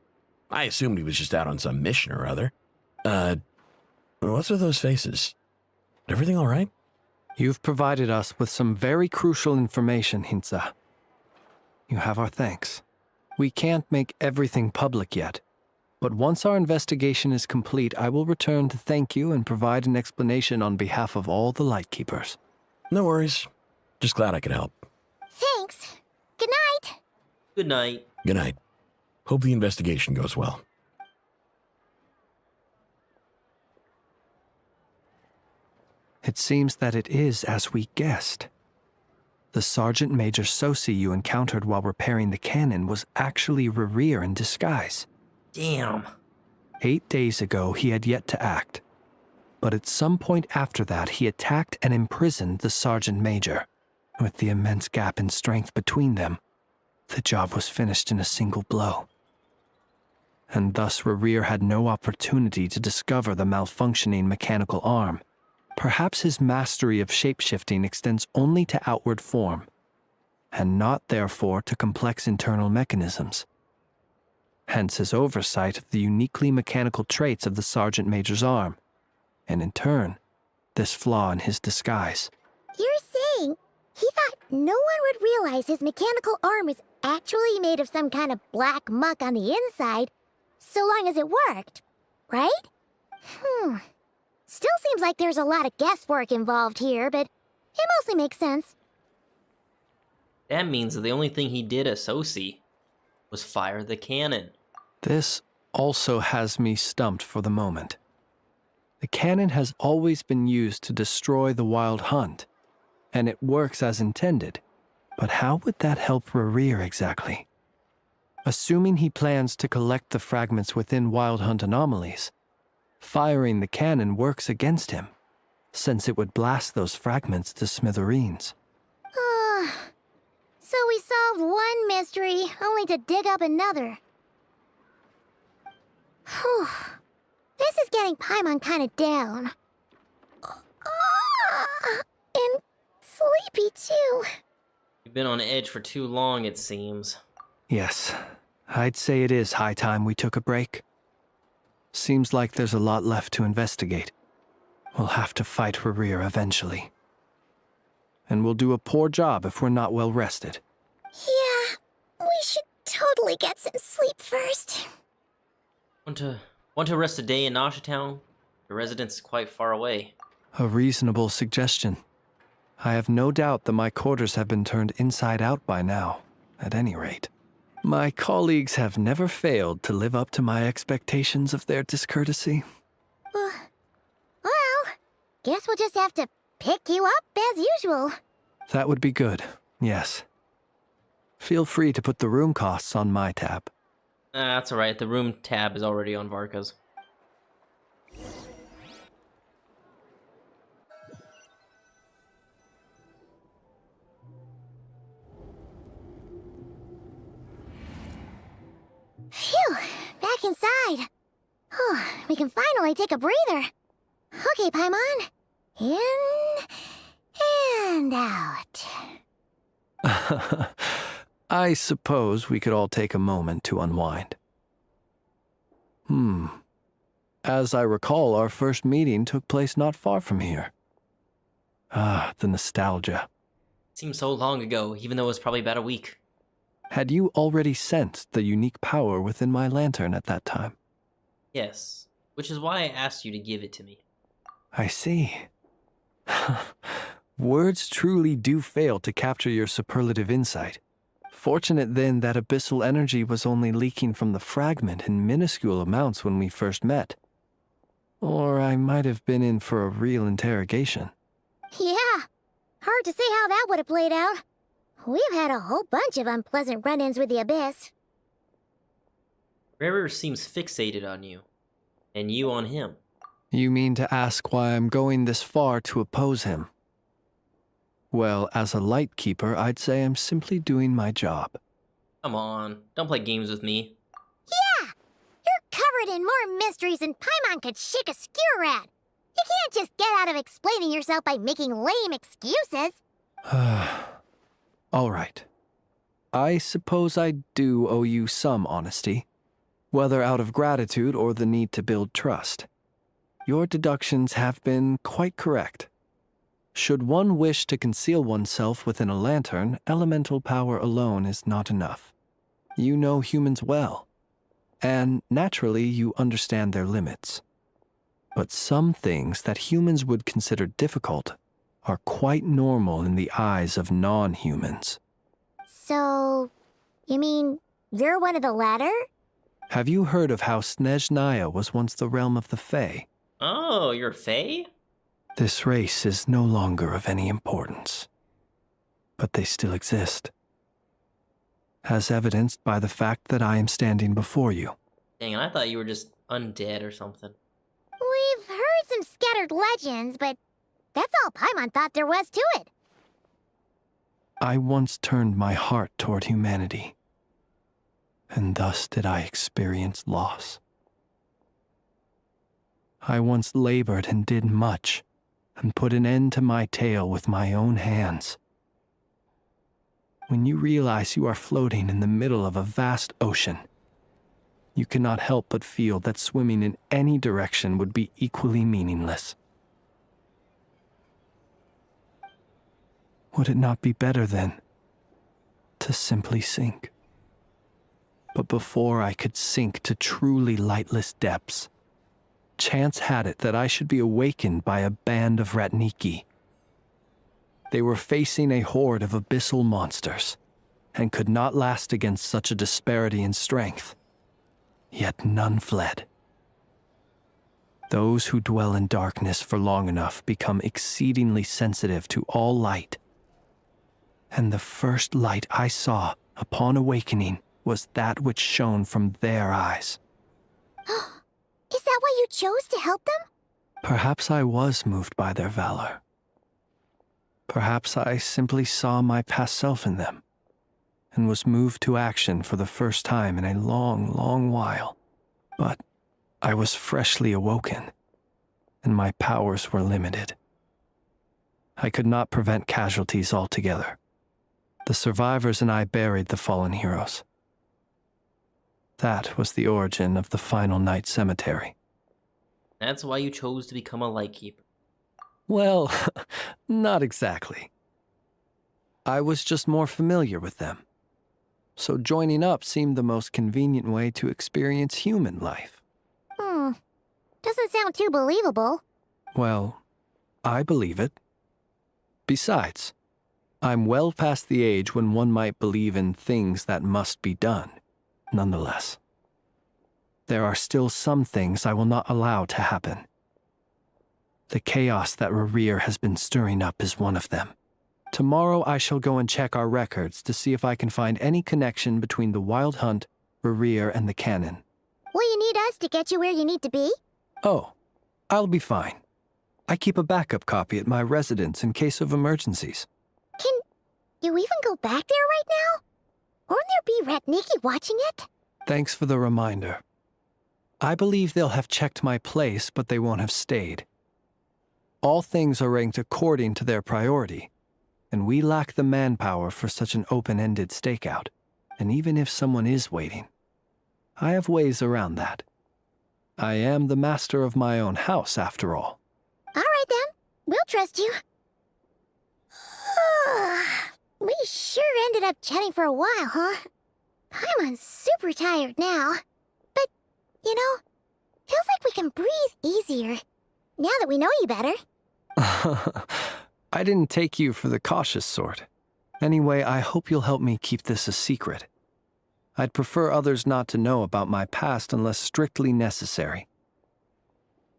I assumed he was just out on some mission or other. What's with those faces? Everything all right? You've provided us with some very crucial information, Hintsa. You have our thanks. We can't make everything public yet, but once our investigation is complete, I will return to thank you and provide an explanation on behalf of all the Lightkeepers. No worries. Just glad I could help. Thanks. Good night. Good night. Good night. Hope the investigation goes well. It seems that it is as we guessed. The Sergeant Major Sosi you encountered while repairing the cannon was actually Rerir in disguise. Damn. 8 days ago, he had yet to act. But at some point after that, he attacked and imprisoned the Sergeant Major. With the immense gap in strength between them, the job was finished in a single blow. And thus Rerir had no opportunity to discover the malfunctioning mechanical arm. Perhaps his mastery of shapeshifting extends only to outward form, and not therefore to complex internal mechanisms. hence his oversight of the uniquely mechanical traits of the Sergeant Major's arm, and in turn, this flaw in his disguise. You're saying he thought no one would realize his mechanical arm was actually made of some kind of black muck on the inside, so long as it worked, right? Still seems like there's a lot of guesswork involved here, but it mostly makes sense. That means that the only thing he did as OC was fire the cannon. This also has me stumped for the moment. The cannon has always been used to destroy the Wild Hunt, and it works as intended. But how would that help Rerir exactly? Assuming he plans to collect the fragments within Wild Hunt anomalies, firing the cannon works against him, since it would blast those fragments to smithereens. So we solved one mystery, only to dig up another. Whew. This is getting Paimon kind of down. And sleepy, too. You've been on edge for too long, it seems. Yes, I'd say it is high time we took a break. Seems like there's a lot left to investigate. We'll have to fight Rerir eventually. And we'll do a poor job if we're not well rested. Yeah, we should totally get some sleep first. Want to rest a day in Nasha Town? The residence is quite far away. A reasonable suggestion. I have no doubt that my quarters have been turned inside out by now, at any rate. My colleagues have never failed to live up to my expectations of their discourtesy. Well, guess we'll just have to pick you up as usual. That would be good, yes. Feel free to put the room costs on my tab. That's alright, the room tab is already on Varka's. Phew, back inside. We can finally take a breather. Okay, Paimon. In and out. I suppose we could all take a moment to unwind. As I recall, our first meeting took place not far from here. The nostalgia. Seems so long ago, even though it was probably about a week. Had you already sensed the unique power within my lantern at that time? Yes, which is why I asked you to give it to me. I see. Words truly do fail to capture your superlative insight. Fortunate then that abyssal energy was only leaking from the fragment in minuscule amounts when we first met. Or I might have been in for a real interrogation. Yeah, hard to say how that would have played out. We've had a whole bunch of unpleasant run-ins with the Abyss. Rerir seems fixated on you, and you on him. You mean to ask why I'm going this far to oppose him? Well, as a light keeper, I'd say I'm simply doing my job. Come on, don't play games with me. Yeah! You're covered in more mysteries than Paimon could shake a skewer at. You can't just get out of explaining yourself by making lame excuses. All right. I suppose I do owe you some honesty, whether out of gratitude or the need to build trust. Your deductions have been quite correct. Should one wish to conceal oneself within a lantern, elemental power alone is not enough. You know humans well, and naturally you understand their limits. But some things that humans would consider difficult are quite normal in the eyes of non-humans. So, you mean you're one of the latter? Have you heard of how Snezhnaya was once the realm of the Fae? Oh, you're Fae? This race is no longer of any importance, but they still exist, as evidenced by the fact that I am standing before you. Dang, I thought you were just undead or something. We've heard some scattered legends, but that's all Paimon thought there was to it. I once turned my heart toward humanity, and thus did I experience loss. I once labored and did much, and put an end to my tale with my own hands. When you realize you are floating in the middle of a vast ocean, you cannot help but feel that swimming in any direction would be equally meaningless. Would it not be better, then, to simply sink? But before I could sink to truly lightless depths, chance had it that I should be awakened by a band of Ratniki. They were facing a horde of abyssal monsters, and could not last against such a disparity in strength. Yet none fled. Those who dwell in darkness for long enough become exceedingly sensitive to all light. And the first light I saw upon awakening was that which shone from their eyes. Is that why you chose to help them? Perhaps I was moved by their valor. Perhaps I simply saw my past self in them, and was moved to action for the first time in a long, long while. But I was freshly awoken, and my powers were limited. I could not prevent casualties altogether. The survivors and I buried the fallen heroes. That was the origin of the final night cemetery. That's why you chose to become a lightkeeper. Well, not exactly. I was just more familiar with them. So joining up seemed the most convenient way to experience human life. Doesn't sound too believable. Well, I believe it. Besides, I'm well past the age when one might believe in things that must be done, nonetheless. There are still some things I will not allow to happen. The chaos that Rerir has been stirring up is one of them. Tomorrow I shall go and check our records to see if I can find any connection between the Wild Hunt, Rerir, and the Canon. Will you need us to get you where you need to be? Oh, I'll be fine. I keep a backup copy at my residence in case of emergencies. Can you even go back there right now? Won't there be Ratniki watching it? Thanks for the reminder. I believe they'll have checked my place, but they won't have stayed. All things are ranked according to their priority, and we lack the manpower for such an open-ended stakeout. And even if someone is waiting, I have ways around that. I am the master of my own house, after all. All right, then. We'll trust you. We sure ended up chatting for a while, huh? I'm super tired now. But, you know, feels like we can breathe easier, now that we know you better. I didn't take you for the cautious sort. Anyway, I hope you'll help me keep this a secret. I'd prefer others not to know about my past unless strictly necessary.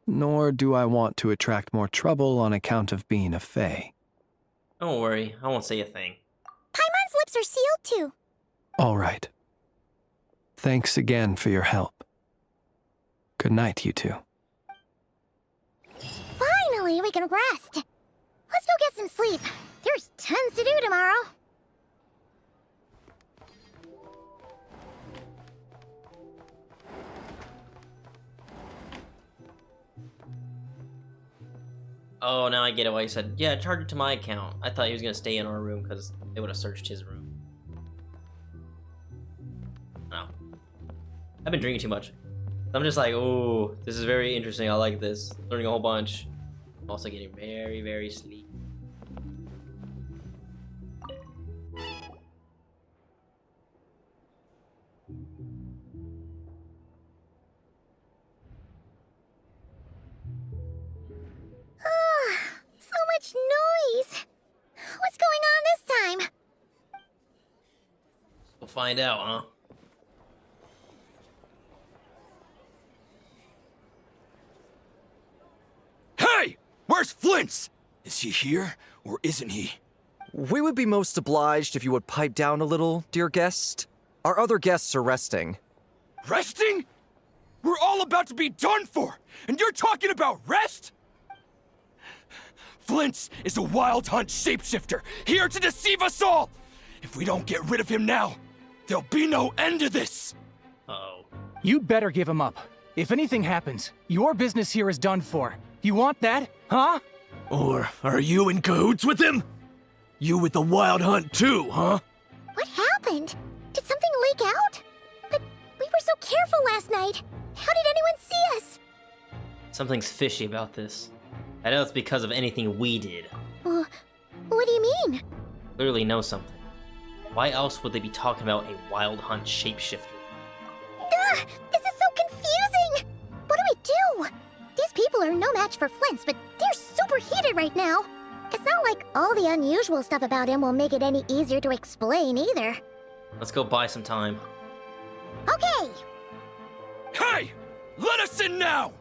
Nor do I want to attract more trouble on account of being a fae. Don't worry, I won't say a thing. Paimon's lips are sealed too. All right. Thanks again for your help. Good night, you two. Finally, we can rest. Let's go get some sleep. There's tons to do tomorrow. Oh, now I get it why he said, yeah, charge it to my account. I thought he was going to stay in our room because they would have searched his room. No. I've been drinking too much. I'm just like, oh, this is very interesting. I like this. Learning a whole bunch. I'm also getting very, very sleepy. So much noise. What's going on this time? We'll find out, huh? Hey! Where's Flint's? Is he here, or isn't he? We would be most obliged if you would pipe down a little, dear guest. Our other guests are resting. Resting? We're all about to be done for, and you're talking about rest? Flint's is a Wild Hunt shapeshifter, here to deceive us all! If we don't get rid of him now, there'll be no end to this! Uh-oh. You'd better give him up. If anything happens, your business here is done for. You want that, huh? Or are you in cahoots with him? You with the Wild Hunt too, huh? What happened? Did something leak out? But we were so careful last night. How did anyone see us? Something's fishy about this. I know it's because of anything we did. What do you mean? Clearly know something. Why else would they be talking about a wild hunt shapeshifter? Ugh, this is so confusing! What do we do? These people are no match for Flint's, but they're super heated right now. It's not like all the unusual stuff about him will make it any easier to explain either. Let's go buy some time. Okay! Hey! Let us in now!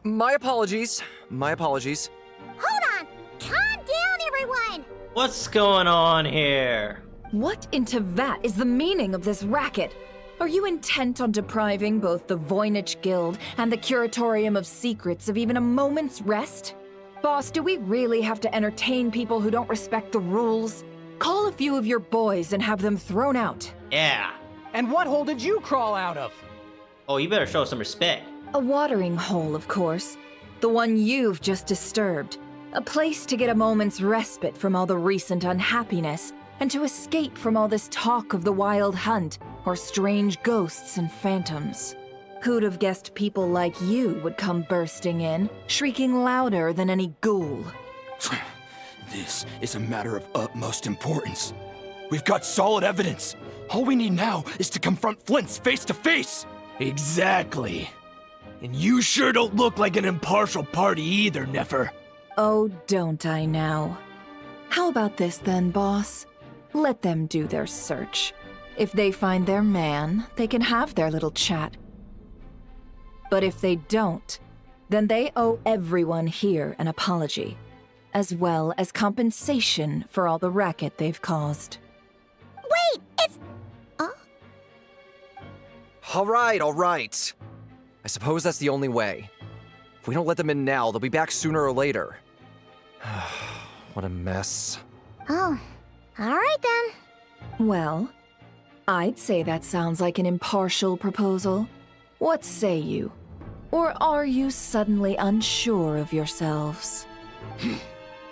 My apologies. My apologies. Hold on! Calm down, everyone! What's going on here? What in Tevat is the meaning of this racket? Are you intent on depriving both the Voynich Guild and the Curatorium of Secrets of even a moment's rest? Boss, do we really have to entertain people who don't respect the rules? Call a few of your boys and have them thrown out. Yeah. And what hole did you crawl out of? Oh, you better show some respect. A watering hole, of course. The one you've just disturbed. A place to get a moment's respite from all the recent unhappiness, and to escape from all this talk of the wild hunt, or strange ghosts and phantoms. Who'd have guessed people like you would come bursting in, shrieking louder than any ghoul? This is a matter of utmost importance. We've got solid evidence. All we need now is to confront Flint's face to face. Exactly. And you sure don't look like an impartial party either, Nefer. Oh, don't I now? How about this then, boss? Let them do their search. If they find their man, they can have their little chat. But if they don't, then they owe everyone here an apology, as well as compensation for all the racket they've caused. Wait, it's... All right. I suppose that's the only way. If we don't let them in now, they'll be back sooner or later. What a mess. Oh, all right then. Well, I'd say that sounds like an impartial proposal. What say you? Or are you suddenly unsure of yourselves?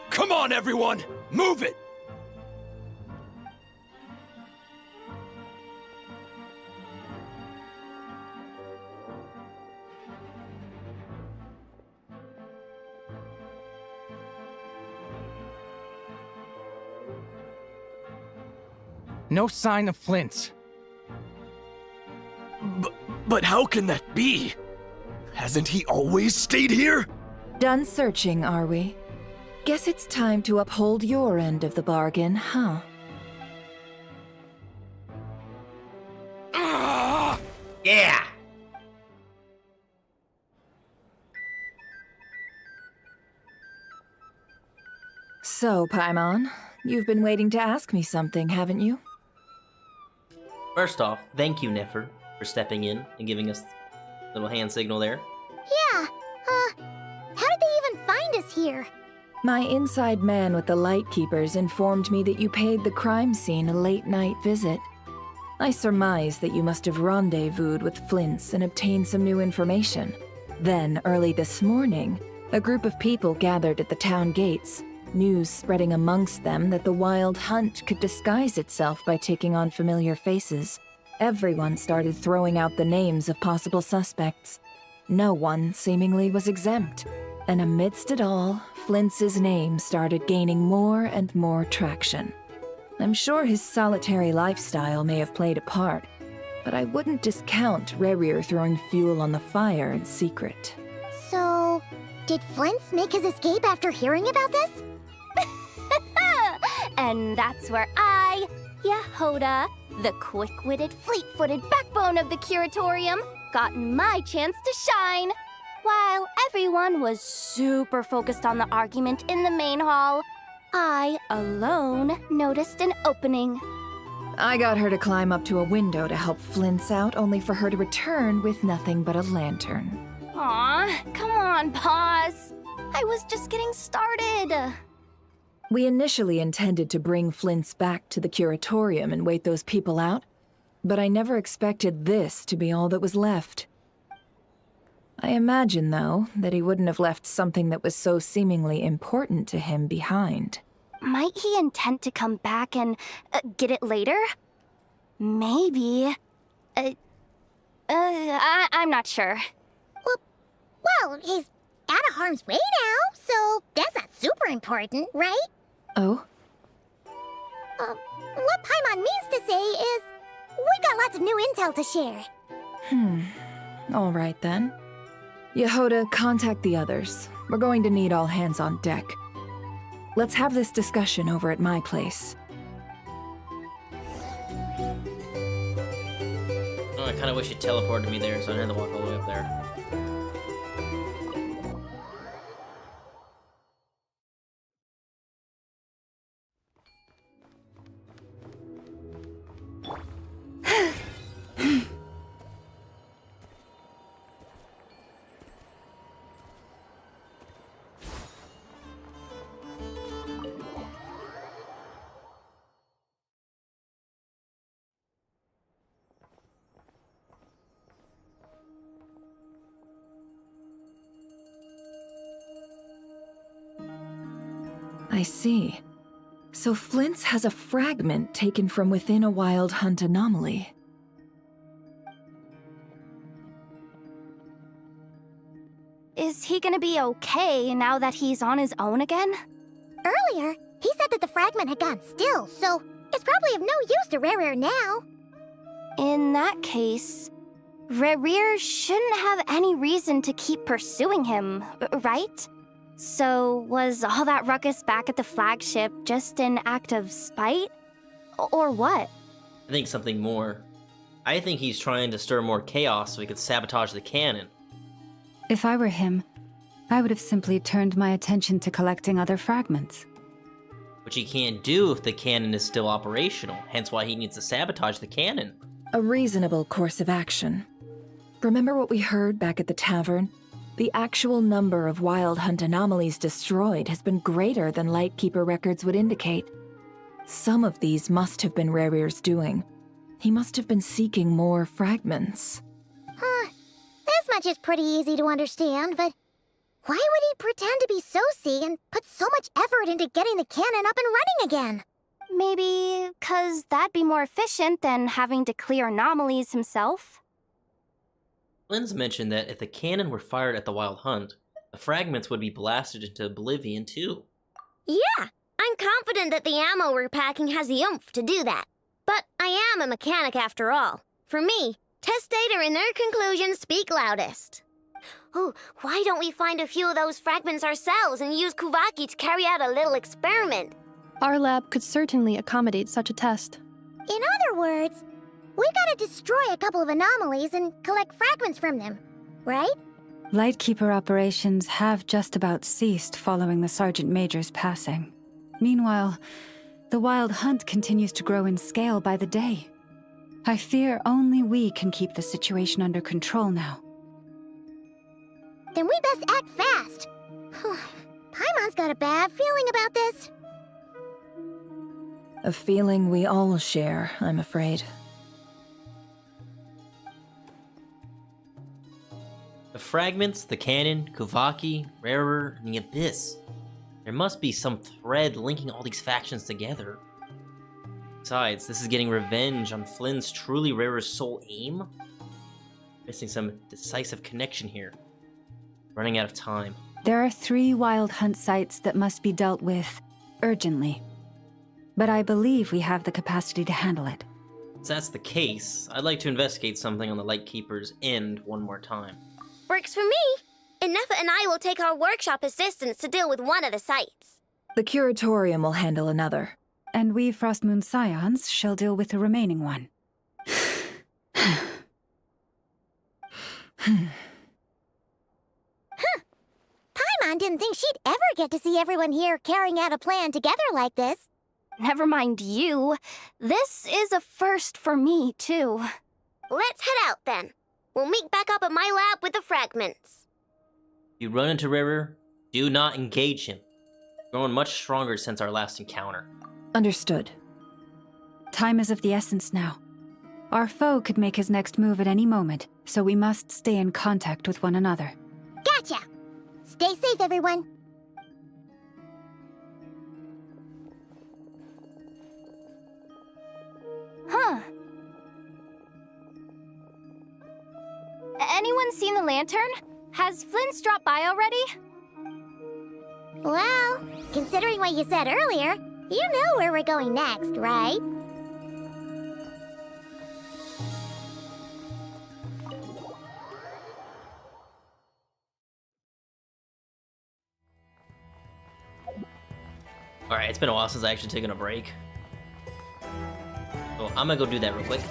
Come on, everyone! Move it! No sign of Flint. But how can that be? Hasn't he always stayed here? Done searching, are we? Guess it's time to uphold your end of the bargain, huh? Yeah! So, Paimon, you've been waiting to ask me something, haven't you? First off, thank you, Nefer, for stepping in and giving us a little hand signal there. Yeah, how did they even find us here? My inside man with the Lightkeepers informed me that you paid the crime scene a late-night visit. I surmise that you must have rendezvoused with Flint's and obtained some new information. Then, early this morning, a group of people gathered at the town gates, news spreading amongst them that the wild hunt could disguise itself by taking on familiar faces. Everyone started throwing out the names of possible suspects. No one, seemingly, was exempt. And amidst it all, Flint's name started gaining more and more traction. I'm sure his solitary lifestyle may have played a part, but I wouldn't discount Rerir throwing fuel on the fire in secret. So, did Flint's make his escape after hearing about this? And that's where I, Yehoda, the quick-witted, fleet-footed backbone of the Curatorium, got my chance to shine. While everyone was super focused on the argument in the main hall, I, alone, noticed an opening. I got her to climb up to a window to help Flint's out, only for her to return with nothing but a lantern. Aw, come on, pause. I was just getting started. We initially intended to bring Flint's back to the Curatorium and wait those people out, but I never expected this to be all that was left. I imagine, though, that he wouldn't have left something that was so seemingly important to him behind. Might he intend to come back and get it later? Maybe. I'm not sure. Well, he's out of harm's way now, so that's not super important, right? Oh? What Paimon means to say is, we got lots of new intel to share. All right then. Yehoda, contact the others. We're going to need all hands on deck. Let's have this discussion over at my place. Oh, I kind of wish you teleported me there, so I didn't have to walk all the way up there. I see. So Flint's has a fragment taken from within a Wild Hunt anomaly. Is he gonna be okay now that he's on his own again? Earlier, he said that the fragment had gone still, so it's probably of no use to Rare now. In that case, Rare shouldn't have any reason to keep pursuing him, right? So, was all that ruckus back at the flagship just an act of spite? Or what? I think something more. I think he's trying to stir more chaos so he could sabotage the cannon. If I were him, I would have simply turned my attention to collecting other fragments. Which he can't do if the cannon is still operational, hence why he needs to sabotage the cannon. A reasonable course of action. Remember what we heard back at the tavern? The actual number of Wild Hunt anomalies destroyed has been greater than Lightkeeper records would indicate. Some of these must have been Rare's doing. He must have been seeking more fragments. This much is pretty easy to understand, but why would he pretend to be Soci and put so much effort into getting the cannon up and running again? Maybe 'cause that'd be more efficient than having to clear anomalies himself? Lynn's mentioned that if the cannon were fired at the Wild Hunt, the fragments would be blasted into oblivion too. Yeah, I'm confident that the ammo we're packing has the oomph to do that. But I am a mechanic after all. For me, test data and their conclusions speak loudest. Oh, why don't we find a few of those fragments ourselves and use Kuvaki to carry out a little experiment? Our lab could certainly accommodate such a test. In other words, we gotta destroy a couple of anomalies and collect fragments from them, right? Lightkeeper operations have just about ceased following the Sergeant Major's passing. Meanwhile, the Wild Hunt continues to grow in scale by the day. I fear only we can keep the situation under control now. Then we best act fast. Paimon's got a bad feeling about this. A feeling we all share, I'm afraid. The fragments, the cannon, Kuvaki, Rarer, and the Abyss. There must be some thread linking all these factions together. Besides, this is getting revenge on Flynn's truly Rarer's sole aim? Missing some decisive connection here. Running out of time. There are 3 Wild Hunt sites that must be dealt with urgently. But I believe we have the capacity to handle it. If that's the case, I'd like to investigate something on the Lightkeeper's end one more time. Works for me. Ineffa and I will take our workshop assistants to deal with one of the sites. The Curatorium will handle another. And we Frostmoon Scions shall deal with the remaining one. Paimon didn't think she'd ever get to see everyone here carrying out a plan together like this. Never mind you. This is a first for me, too. Let's head out, then. We'll meet back up at my lab with the fragments. If you run into Rarer, do not engage him. Grown much stronger since our last encounter. Understood. Time is of the essence now. Our foe could make his next move at any moment, so we must stay in contact with one another. Gotcha! Stay safe, everyone. Lantern? Has Flynn's dropped by already? Well, considering what you said earlier, you know where we're going next, right? Alright, it's been a while since I actually taken a break. So I'm gonna go do that real quick.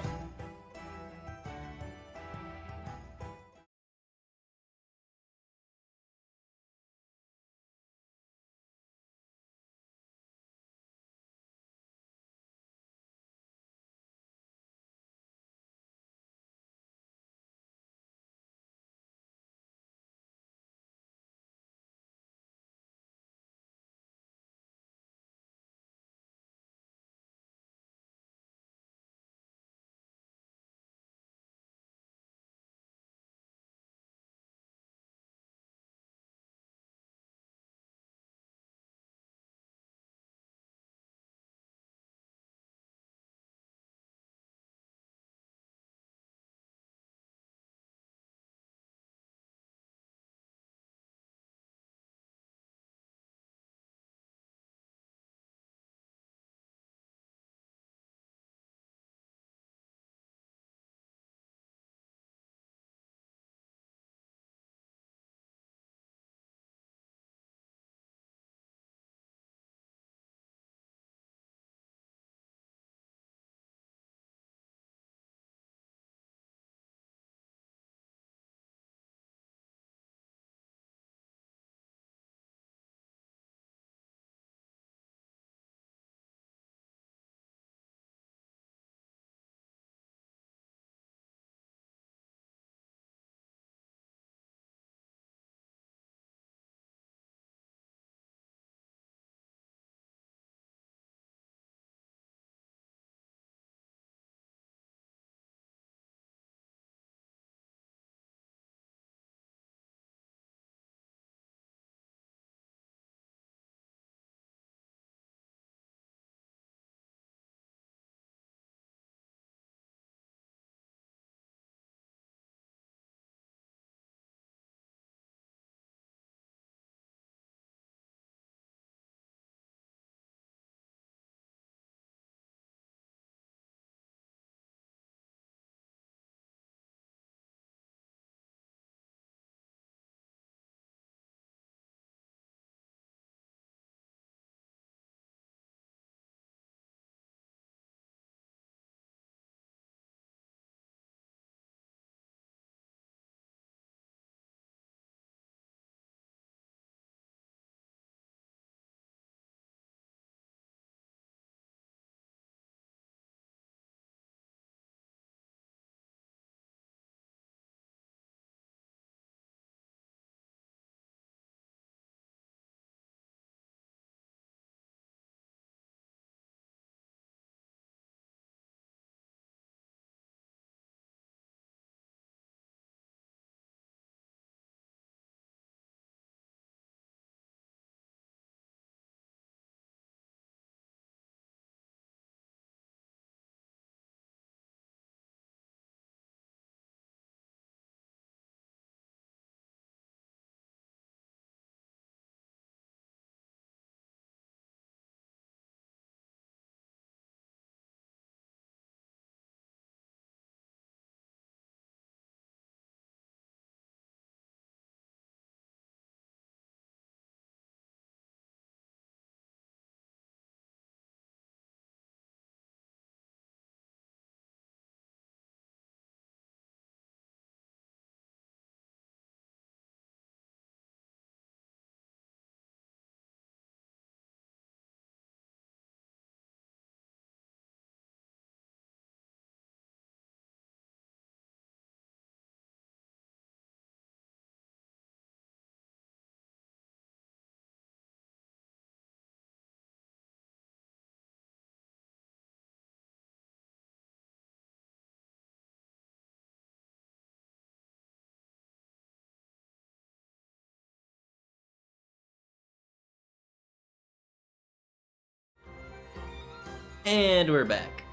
And we're back.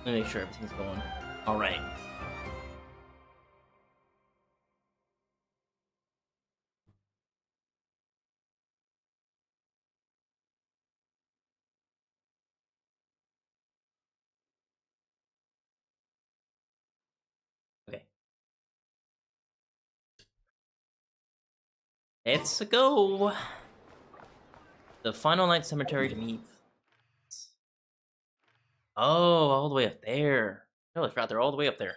Let me make sure everything's going all right. Let's go. The final night cemetery to meet. Oh, all the way up there. I totally forgot they're all the way up there.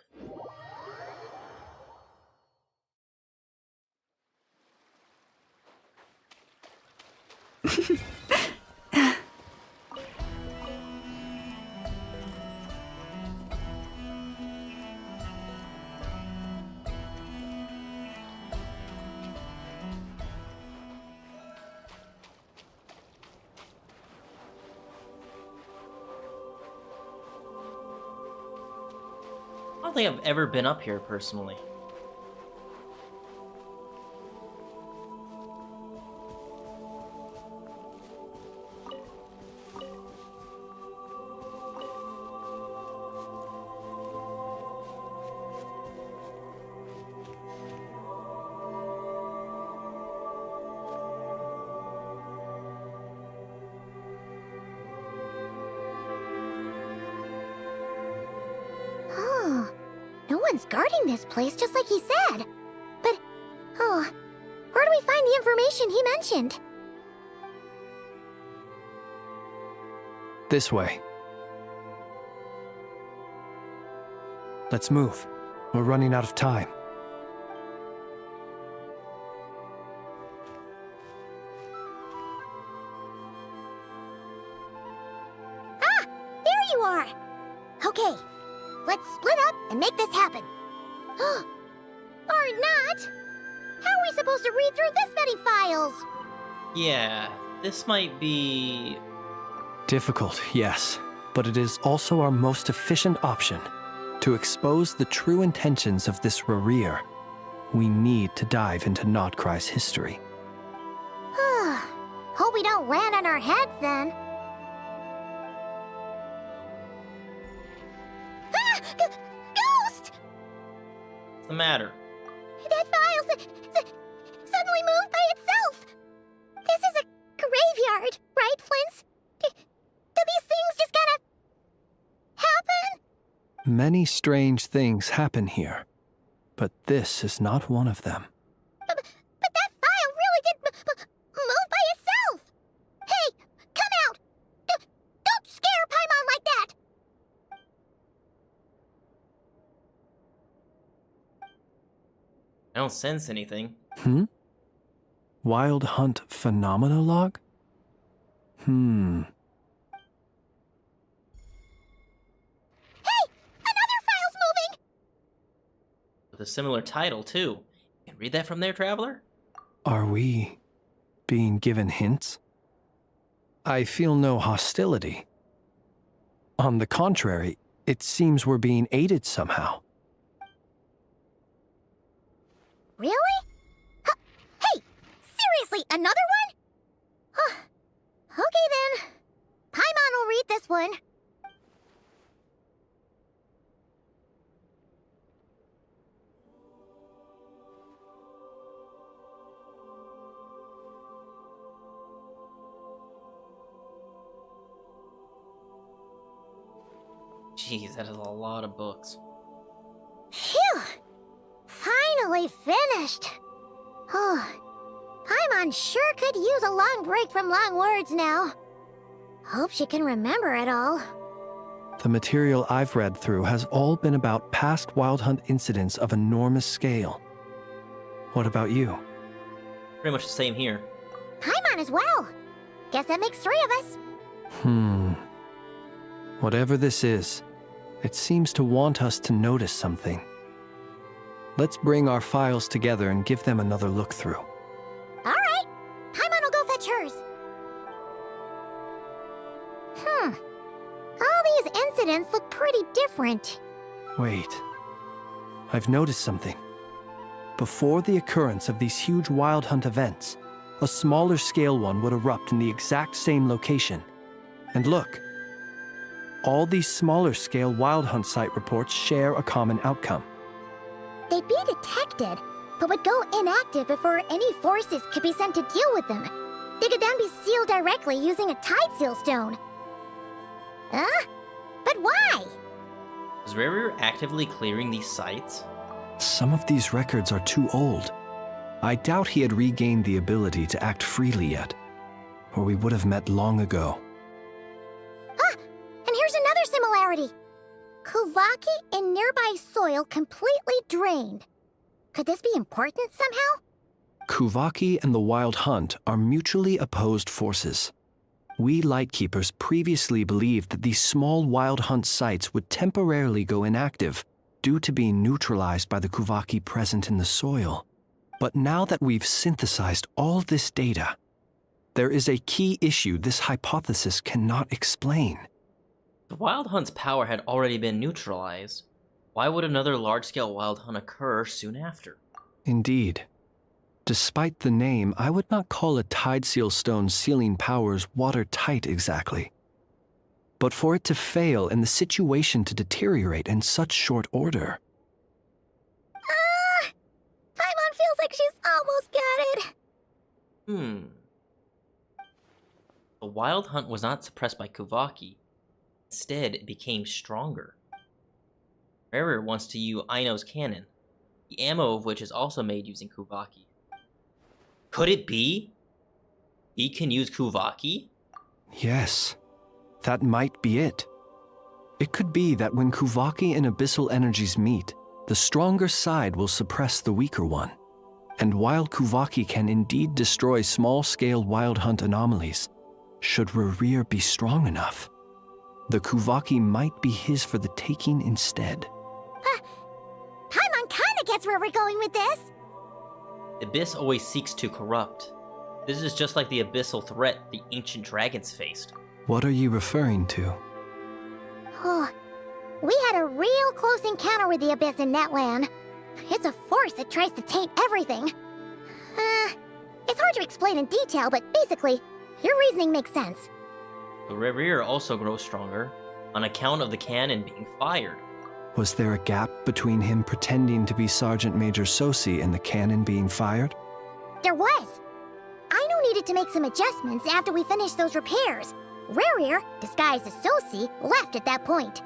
I don't think I've ever been up here personally. No one's guarding this place, just like he said. But, where do we find the information he mentioned? This way. Let's move. We're running out of time. Ah! There you are! Okay, let's split up and make this happen. Or not! How are we supposed to read through this many files? Yeah, this might be... Difficult, yes, but it is also our most efficient option. To expose the true intentions of this Rereer, we need to dive into Nod-Krai's history. Hope we don't land on our heads then. Ah! Ghost! What's the matter? That file suddenly moved by itself. This is a graveyard, right, Flint's? Do these things just gotta happen? Many strange things happen here, but this is not one of them. But that file really did move by itself. Hey, come out! Don't scare Paimon like that! I don't sense anything. Wild Hunt Phenomenologue? With a similar title, too. You can read that from there, Traveler? Are we being given hints? I feel no hostility. On the contrary, it seems we're being aided somehow. Really? Hey, seriously, another one? Okay then. Paimon will read this one. Jeez, that is a lot of books. Phew! Finally finished. Paimon sure could use a long break from long words now. Hope she can remember it all. The material I've read through has all been about past Wild Hunt incidents of enormous scale. What about you? Pretty much the same here. Paimon as well. Guess that makes 3 of us. Whatever this is, it seems to want us to notice something. Let's bring our files together and give them another look through. All right. Paimon will go fetch hers. All these incidents look pretty different. Wait. I've noticed something. Before the occurrence of these huge Wild Hunt events, a smaller scale one would erupt in the exact same location. And look. All these smaller scale Wild Hunt site reports share a common outcome. They'd be detected, but would go inactive before any forces could be sent to deal with them. They could then be sealed directly using a tide seal stone. Huh? But why? Is Rereer actively clearing these sites? Some of these records are too old. I doubt he had regained the ability to act freely yet, or we would have met long ago. Ah! And here's another similarity. Kuvaki and nearby soil completely drained. Could this be important somehow? Kuvaki and the Wild Hunt are mutually opposed forces. We Lightkeepers previously believed that these small Wild Hunt sites would temporarily go inactive due to being neutralized by the Kuvaki present in the soil. But now that we've synthesized all this data, there is a key issue this hypothesis cannot explain. The Wild Hunt's power had already been neutralized. Why would another large-scale Wild Hunt occur soon after? Indeed. Despite the name, I would not call a Tideseal Stone's sealing powers watertight exactly. But for it to fail and the situation to deteriorate in such short order... Paimon feels like she's almost got it. The Wild Hunt was not suppressed by Kuvaki. Instead, it became stronger. Rarer wants to use Aino's cannon, the ammo of which is also made using Kuvaki. Could it be? He can use Kuvaki? Yes, that might be it. It could be that when Kuvaki and Abyssal energies meet, the stronger side will suppress the weaker one. And while Kuvaki can indeed destroy small-scale Wild Hunt anomalies, should Rarir be strong enough, the Kuvaki might be his for the taking instead. Paimon kinda gets where we're going with this. The Abyss always seeks to corrupt. This is just like the abyssal threat the ancient dragons faced. What are you referring to? Oh, we had a real close encounter with the Abyss in Netland. It's a force that tries to taint everything. It's hard to explain in detail, but basically, your reasoning makes sense. The Rarir also grows stronger, on account of the cannon being fired. Was there a gap between him pretending to be Sergeant Major Sosi and the cannon being fired? There was. Aino needed to make some adjustments after we finished those repairs. Rarir, disguised as Sosi, left at that point,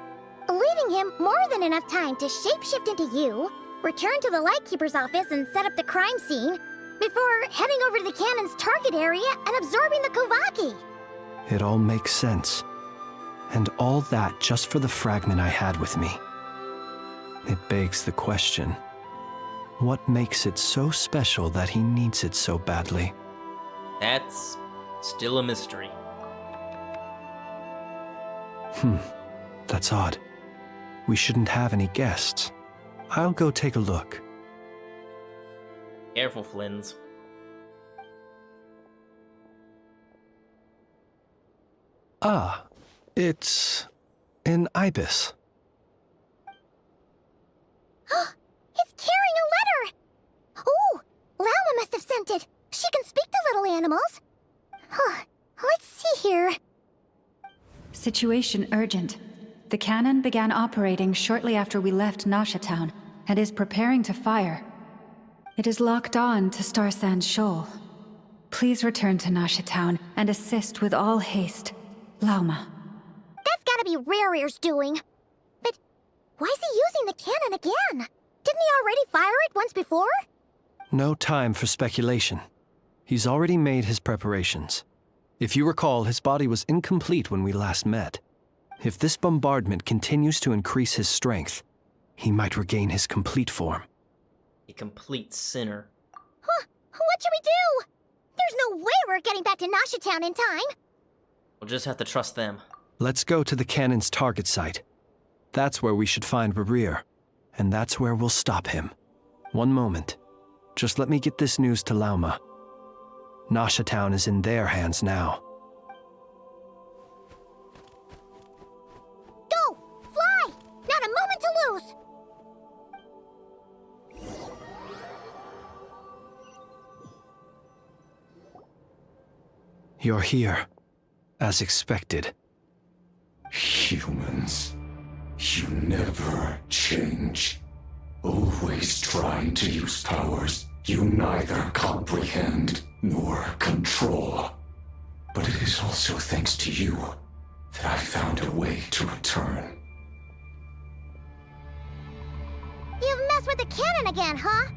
leaving him more than enough time to shapeshift into you, return to the Lightkeeper's office and set up the crime scene, before heading over to the cannon's target area and absorbing the Kuvaki. It all makes sense. And all that just for the fragment I had with me. It begs the question, what makes it so special that he needs it so badly? That's still a mystery. That's odd. We shouldn't have any guests. I'll go take a look. Careful, Flins. Ah, it's an ibis. It's carrying a letter! Oh, Lauma must have sent it. She can speak to little animals. Let's see here. Situation urgent. The cannon began operating shortly after we left Nasha Town and is preparing to fire. It is locked on to Star Sand Shoal. Please return to Nasha Town and assist with all haste. Lauma. That's gotta be Rarir's doing. But why is he using the cannon again? Didn't he already fire it once before? No time for speculation. He's already made his preparations. If you recall, his body was incomplete when we last met. If this bombardment continues to increase his strength, he might regain his complete form. A complete sinner. What should we do? There's no way we're getting back to Nasha Town in time. We'll just have to trust them. Let's go to the cannon's target site. That's where we should find Rarir, and that's where we'll stop him. One moment. Just let me get this news to Lauma. Nasha Town is in their hands now. Go! Fly! Not a moment to lose! You're here, as expected. Humans, you never change. Always trying to use powers you neither comprehend nor control. But it is also thanks to you that I found a way to return. You've messed with the cannon again, huh?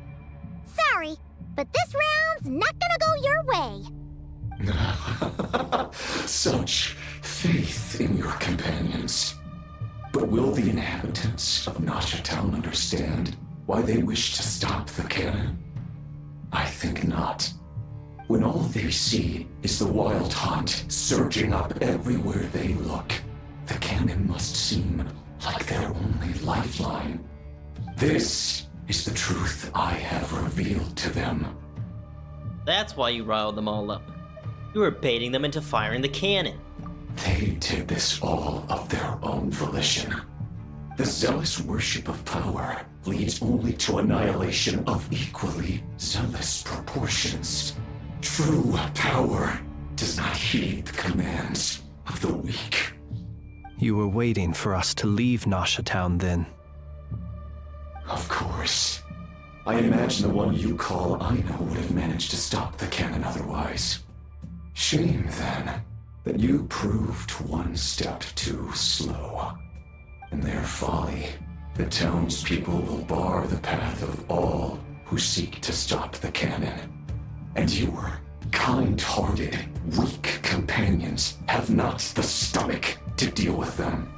Sorry, But this round's not gonna go your way. Such faith in your companions. But will the inhabitants of Nasha Town understand why they wish to stop the cannon? I think not. When all they see is the wild hunt surging up everywhere they look, the cannon must seem like their only lifeline. This is the truth I have revealed to them. That's why you riled them all up. You were baiting them into firing the cannon. They did this all of their own volition. The zealous worship of power leads only to annihilation of equally zealous proportions. True power does not heed the commands of the weak. You were waiting for us to leave Nasha Town then. Of course. I imagine the one you call Aina would have managed to stop the cannon otherwise. Shame, then, that you proved one step too slow. In their folly, the townspeople will bar the path of all who seek to stop the cannon. And your kind-hearted, weak companions have not the stomach to deal with them.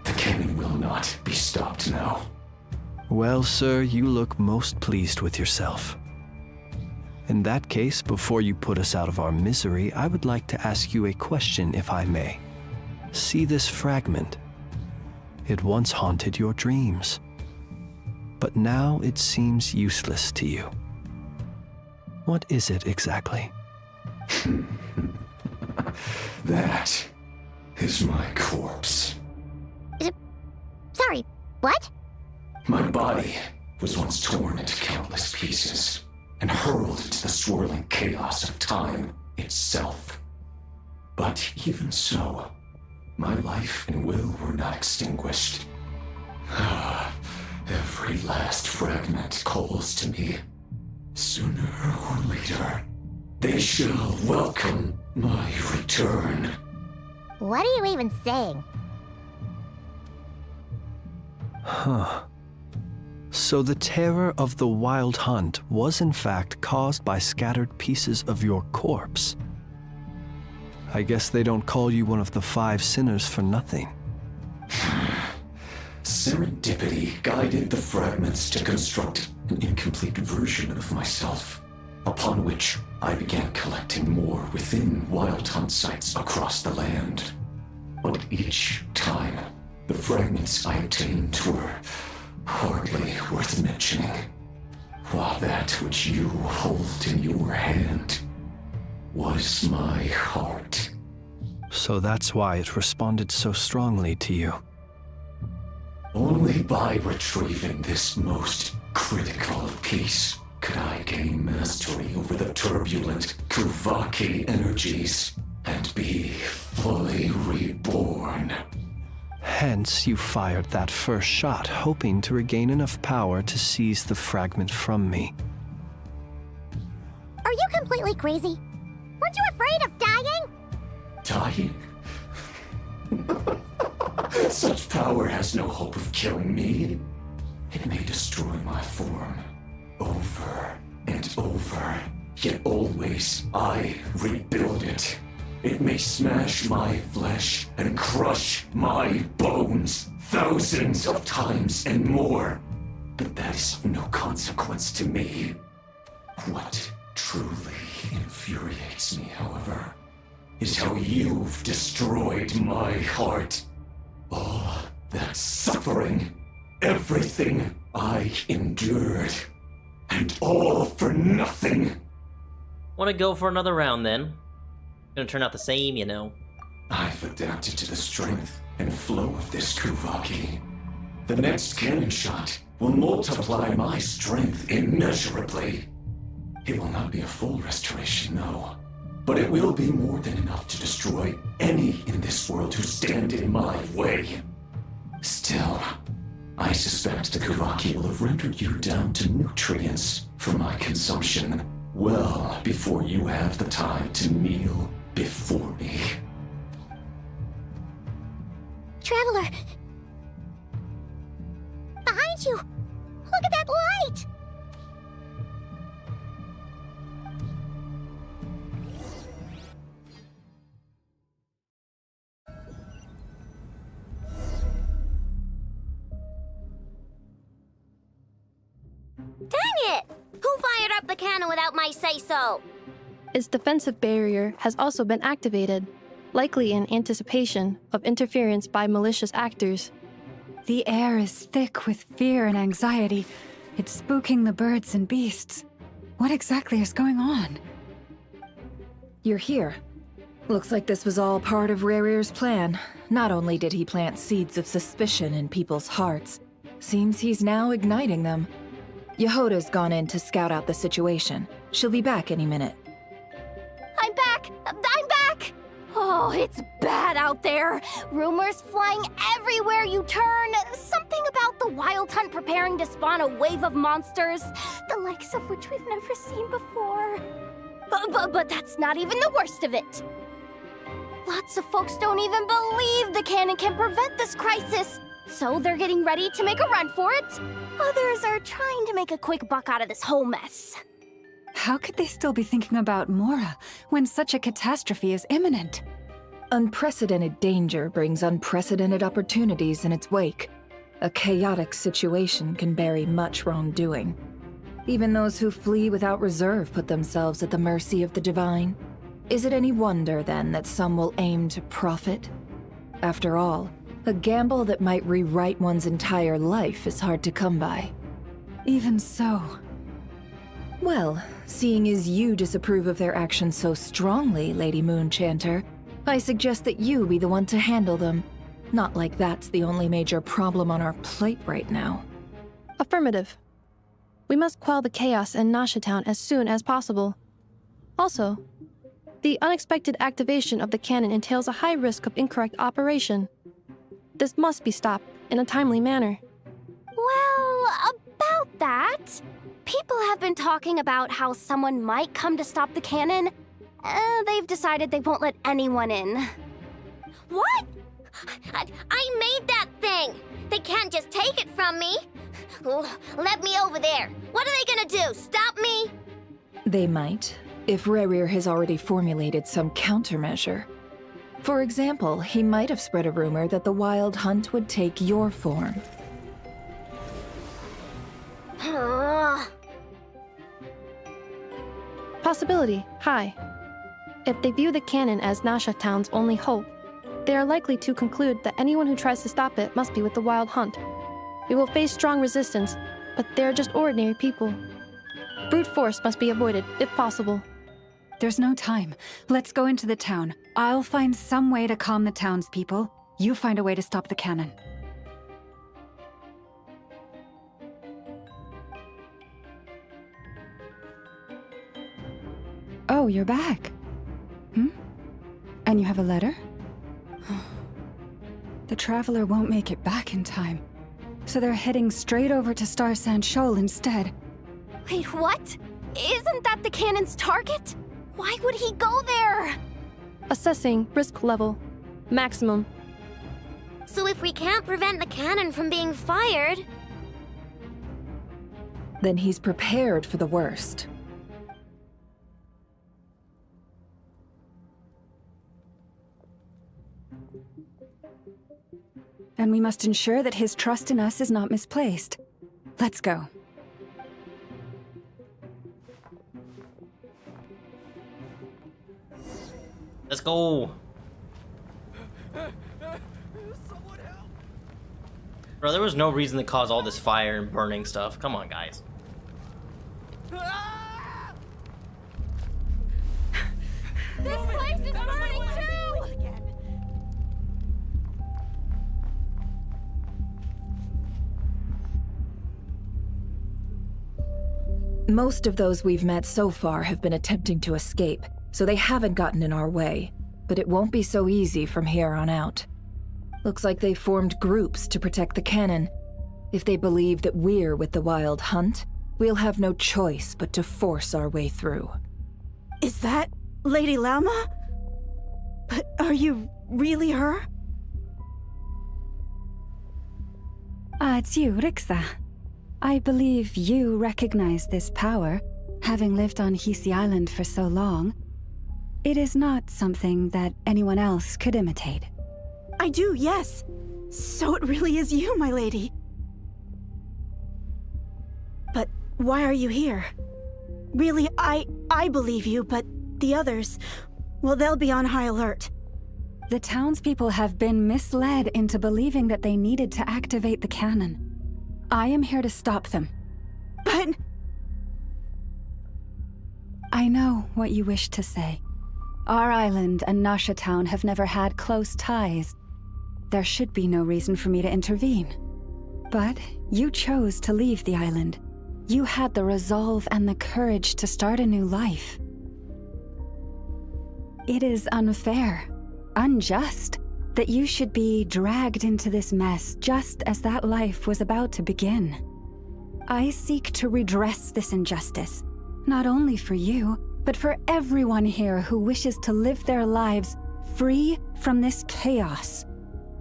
The cannon will not be stopped now. Well, sir, you look most pleased with yourself. In that case, before you put us out of our misery, I would like to ask you a question, if I may. See this fragment? It once haunted your dreams, but now it seems useless to you. What is it exactly? That is my corpse. Sorry, what? My body was once torn into countless pieces and hurled into the swirling chaos of time itself. But even so, my life and will were not extinguished. Every last fragment calls to me. Sooner or later, they shall welcome my return. What are you even saying? Huh. So the terror of the wild hunt was in fact caused by scattered pieces of your corpse. I guess they don't call you one of the 5 sinners for nothing. Serendipity guided the fragments to construct an incomplete version of myself, upon which I began collecting more within wild hunt sites across the land. But each time, the fragments I obtained were hardly worth mentioning, while that which you hold in your hand was my heart. So that's why it responded so strongly to you. Only by retrieving this most critical piece could I gain mastery over the turbulent Kuvaki energies and be fully reborn. Hence, you fired that first shot, hoping to regain enough power to seize the fragment from me. Are you completely crazy? Weren't you afraid of dying? Dying? Such power has no hope of killing me. It may destroy my form over and over, yet always I rebuild it. It may smash my flesh and crush my bones thousands of times and more, but that is of no consequence to me. What truly infuriates me, however, is how you've destroyed my heart. All that suffering, everything I endured, and all for nothing. Want to go for another round then? Gonna turn out the same, you know. I've adapted to the strength and flow of this Kuvaki. The next cannon shot will multiply my strength immeasurably. It will not be a full restoration, no. But it will be more than enough to destroy any in this world who stand in my way. Still, I suspect the Kuvaki will have rendered you down to nutrients for my consumption well before you have the time to kneel before me. Traveler! Behind you! Look at that light! the cannon without my say-so. Its defensive barrier has also been activated, likely in anticipation of interference by malicious actors. The air is thick with fear and anxiety. It's spooking the birds and beasts. What exactly is going on? You're here. Looks like this was all part of Rarir's plan. Not only did he plant seeds of suspicion in people's hearts, seems he's now igniting them. Yehoda's gone in to scout out the situation. She'll be back any minute. I'm back! I'm back! Oh, it's bad out there. Rumors flying everywhere you turn. Something about the Wild Hunt preparing to spawn a wave of monsters, the likes of which we've never seen before. But that's not even the worst of it. Lots of folks don't even believe the cannon can prevent this crisis, so they're getting ready to make a run for it. Others are trying to make a quick buck out of this whole mess. How could they still be thinking about Mora when such a catastrophe is imminent? Unprecedented danger brings unprecedented opportunities in its wake. A chaotic situation can bury much wrongdoing. Even those who flee without reserve put themselves at the mercy of the divine. Is it any wonder, then, that some will aim to profit? After all, a gamble that might rewrite one's entire life is hard to come by. Even so. Well, seeing as you disapprove of their actions so strongly, Lady Moonchanter, I suggest that you be the one to handle them. Not like that's the only major problem on our plate right now. Affirmative. We must quell the chaos in Nasha Town as soon as possible. Also, the unexpected activation of the cannon entails a high risk of incorrect operation. This must be stopped in a timely manner. Well, about that, people have been talking about how someone might come to stop the cannon. They've decided they won't let anyone in. What? I made that thing! They can't just take it from me! Let me over there! What are they gonna do? Stop me? They might, if Rarir has already formulated some countermeasure. For example, he might have spread a rumor that the Wild Hunt would take your form. Possibility high. If they view the cannon as Nasha Town's only hope, they are likely to conclude that anyone who tries to stop it must be with the Wild Hunt. We will face strong resistance, but they are just ordinary people. Brute force must be avoided, if possible. There's no time. Let's go into the town. I'll find some way to calm the townspeople. You find a way to stop the cannon. Oh, you're back. And you have a letter? The Traveler won't make it back in time. So they're heading straight over to Star Sand Shoal instead. Wait, what? Isn't that the cannon's target? Why would he go there? Assessing risk level. Maximum. So if we can't prevent the cannon from being fired... Then he's prepared for the worst. And we must ensure that his trust in us is not misplaced. Let's go. Let's go. Bro, there was no reason to cause all this fire and burning stuff. Come on, guys. This place is burning too! Most of those we've met so far have been attempting to escape, so they haven't gotten in our way. But it won't be so easy from here on out. Looks like they formed groups to protect the cannon. If they believe that we're with the Wild Hunt, we'll have no choice but to force our way through. Is that Lady Lauma? But are you really her? It's you, Rixa. I believe you recognize this power, having lived on Hisi Island for so long. It is not something that anyone else could imitate. I do, yes. So it really is you, my lady. But why are you here? Really, I believe you, but the others, well, they'll be on high alert. The townspeople have been misled into believing that they needed to activate the cannon. I am here to stop them. But... I know what you wish to say. Our island and Nasha Town have never had close ties. There should be no reason for me to intervene. But you chose to leave the island. You had the resolve and the courage to start a new life. It is unfair, unjust, that you should be dragged into this mess just as that life was about to begin. I seek to redress this injustice, not only for you, but for everyone here who wishes to live their lives free from this chaos.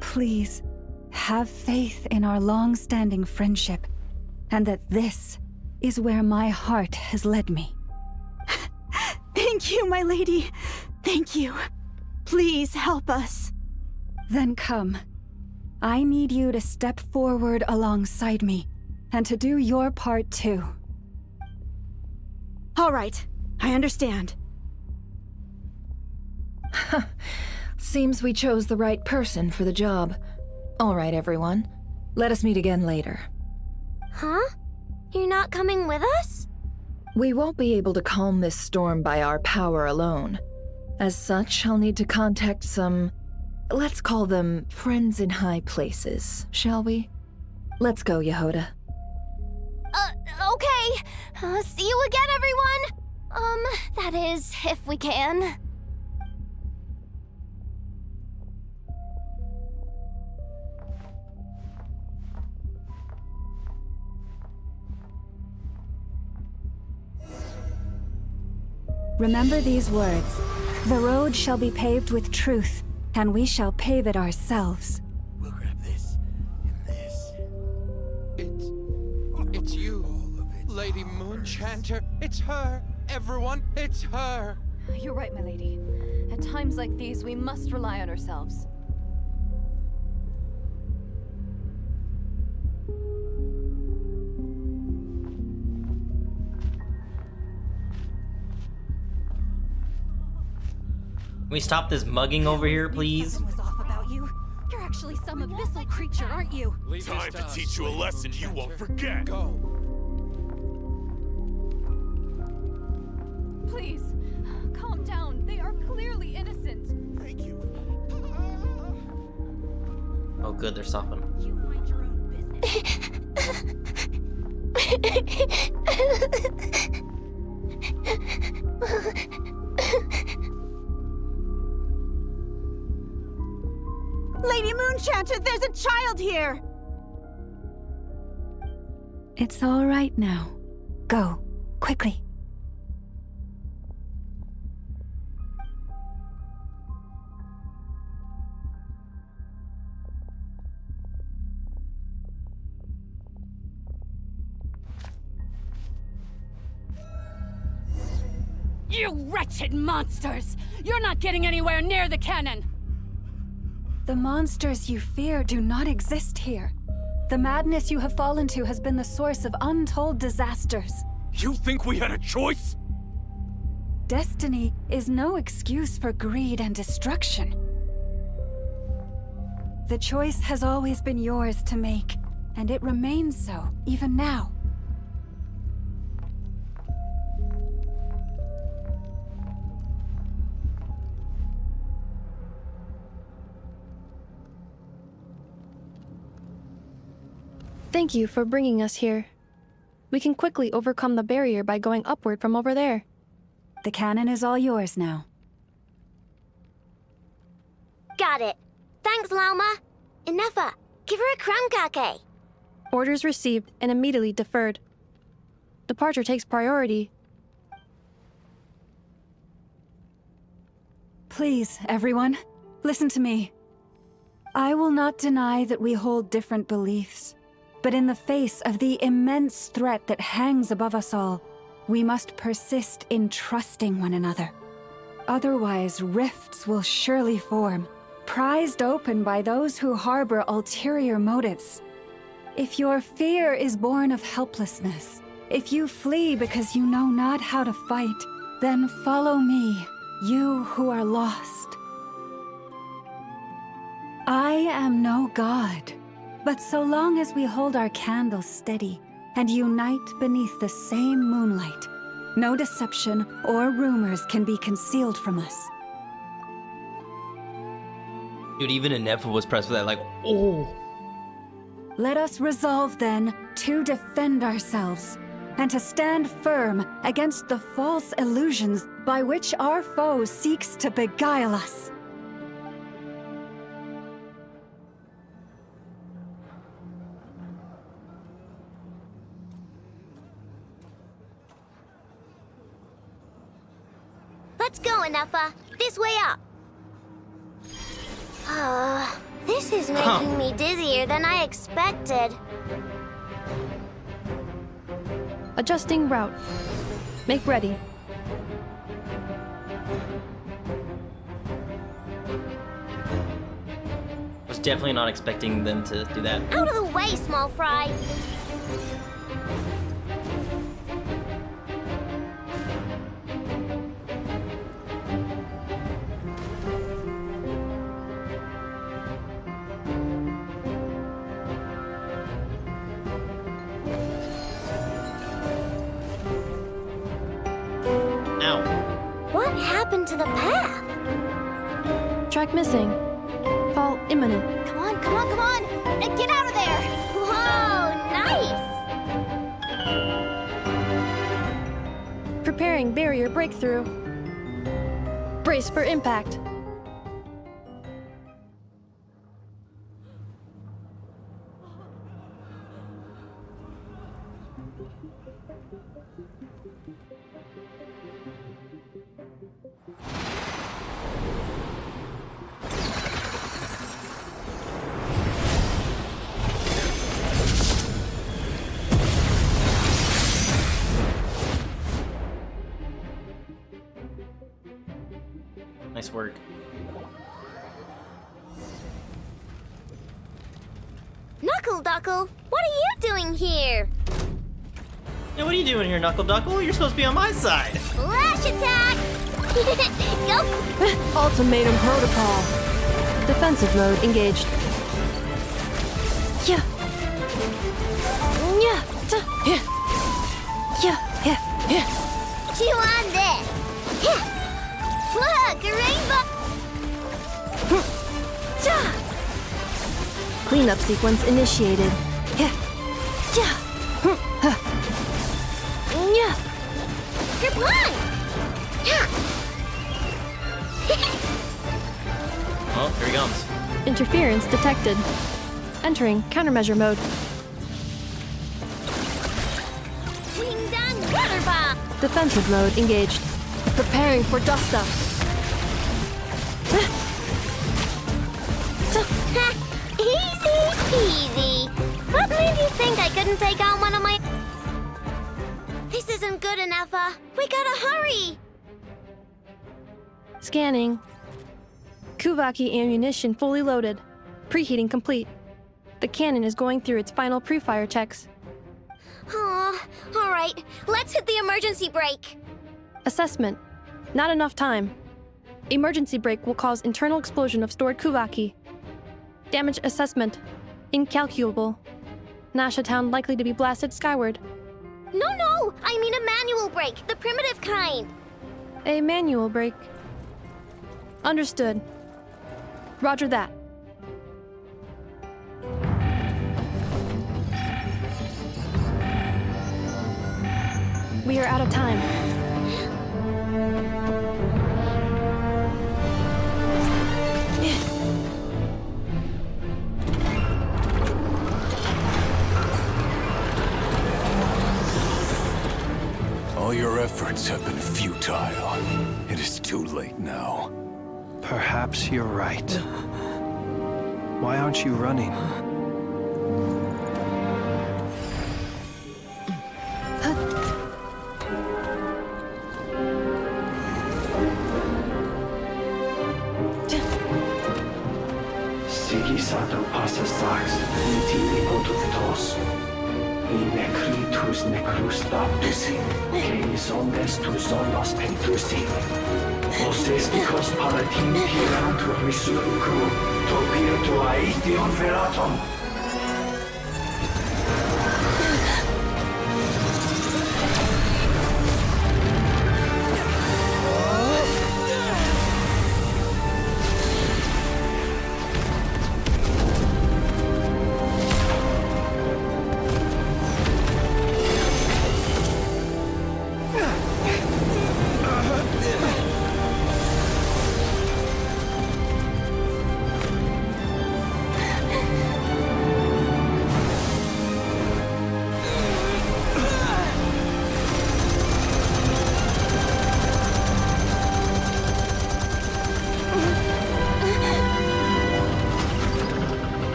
Please, have faith in our long-standing friendship, and that this is where my heart has led me. Thank you, my lady. Thank you. Please help us. Then come. I need you to step forward alongside me, and to do your part too. All right, I understand. Seems we chose the right person for the job. All right, everyone. Let us meet again later. Huh? You're not coming with us? We won't be able to calm this storm by our power alone. As such, I'll need to contact some... let's call them friends in high places, shall we? Let's go, Yehoda. Okay. See you again, everyone. That is, if we can. Remember these words. The road shall be paved with truth, and we shall pave it ourselves. We'll grab this and this. It's you, Lady Moonchanter. It's her. Everyone, it's her. You're right, my lady. At times like these, we must rely on ourselves. Can we stop this mugging over here, please? Something was off about you. You're actually some abyssal creature, aren't you? Time to teach you a lesson you won't forget. Go. Please, calm down. They are clearly innocent. Thank you. Oh, good, they're stopping. You mind your own business. Lady Moonchanter, there's a child here! It's all right now. Go, quickly. You wretched monsters! You're not getting anywhere near the cannon! The monsters you fear do not exist here. The madness you have fallen to has been the source of untold disasters. You think we had a choice? Destiny is no excuse for greed and destruction. The choice has always been yours to make, and it remains so, even now. Thank you for bringing us here. We can quickly overcome the barrier by going upward from over there. The cannon is all yours now. Got it. Thanks, Lauma. Inefa, give her a crown kake. Orders received and immediately deferred. Departure takes priority. Please, everyone, listen to me. I will not deny that we hold different beliefs. But in the face of the immense threat that hangs above us all, we must persist in trusting one another. Otherwise, rifts will surely form, prized open by those who harbor ulterior motives. If your fear is born of helplessness, If you flee because you know not how to fight, then follow me, you who are lost. I am no god, but so long as we hold our candles steady and unite beneath the same moonlight, no deception or rumors can be concealed from us. Dude, even Inefa was pressed for that, like, oh. Let us resolve then to defend ourselves and to stand firm against the false illusions by which our foe seeks to beguile us. Let's go, Inefa. This way up. This is making me dizzier than I expected. Adjusting route. Make ready. Was definitely not expecting them to do that. Out of the way, small fry. What happened to the path? Track missing. Fall imminent. Come on, come on, come on! Get out of there! Whoa, nice! Preparing barrier breakthrough. Brace for impact. Nice work. Knuckle-Duckle, what are you doing here? Yeah, what are you doing here, Knuckle-Duckle? You're supposed to be on my side. Flash attack! Go! Ultimatum protocol. Defensive mode engaged. Yeah. Yeah. Yeah. Yeah. Yeah. Yeah. Chew on this. Yeah. Look, a rainbow! Cleanup sequence initiated. Yeah. Yeah. Yeah. You're blind! Oh, here he comes. Interference detected. Entering countermeasure mode. Wing down water bomb! Defensive mode engaged. Preparing for dust up. Easy peasy. What made you think I couldn't take on one of my... This isn't good enough, we gotta hurry! Scanning. Kuvaki ammunition fully loaded. Preheating complete. The cannon is going through its final pre-fire checks. Aw, alright, let's hit the emergency brake. Assessment. Not enough time. Emergency brake will cause internal explosion of stored Kuvaki. Damage assessment. Incalculable. Nasha Town likely to be blasted skyward. No, I mean a manual brake, the primitive kind. A manual brake. Understood. Roger that. We are out of time. All your efforts have been futile. It is too late now. Perhaps you're right. Why aren't you running? Sigi sato pasa sax, nitili otus tos. Necritus necrus baptisi, que ondes tu zonos pentusi. Os esticos palatin pirantur misurucru, topir aetion veratum.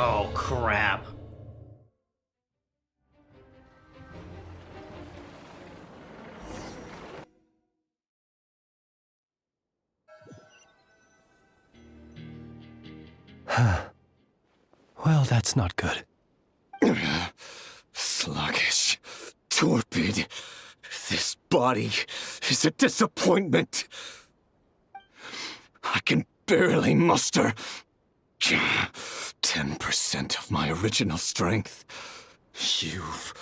Oh, crap. Well, that's not good. Sluggish, torpid. This body is a disappointment. I can barely muster 10% of my original strength. You've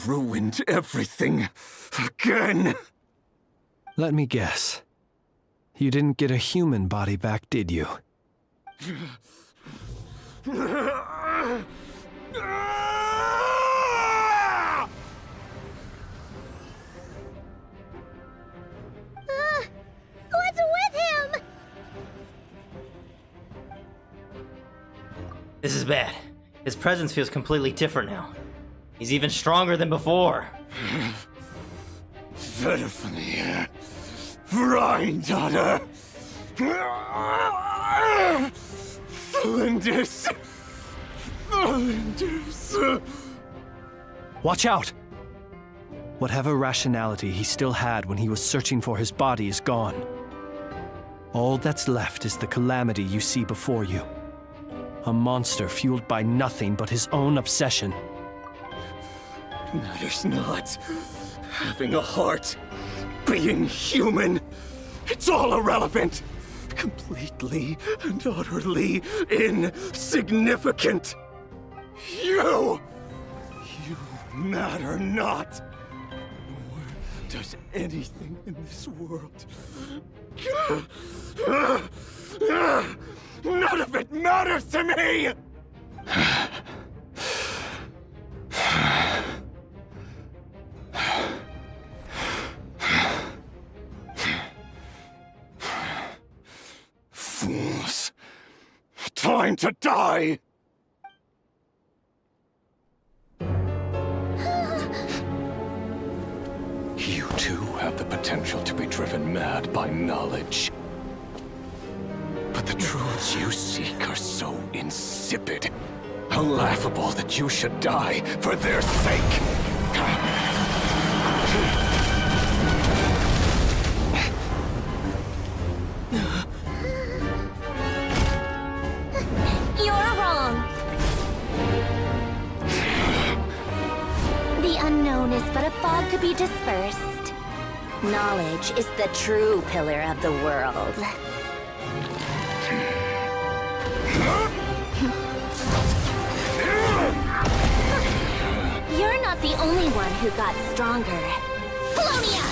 ruined everything again. Let me guess. You didn't get a human body back, did you? What's with him? This is bad. His presence feels completely different now. He's even stronger than before. Verfnir. Rhine-daughter. Flinders. Flinders. Watch out! Whatever rationality he still had when he was searching for his body is gone. All that's left is the calamity you see before you. A monster fueled by nothing but his own obsession. Matters not. Having a heart. Being human. It's all irrelevant. Completely and utterly insignificant. You matter not. Nor does anything in this world. None of it matters to me! Fools. Time to die! You too have the potential to be driven mad by knowledge. But the truths you seek are so insipid, how laughable that you should die for their sake. You're wrong. The unknown is but a fog to be dispersed. Knowledge is the true pillar of the world. not the only one who got stronger. Polonia!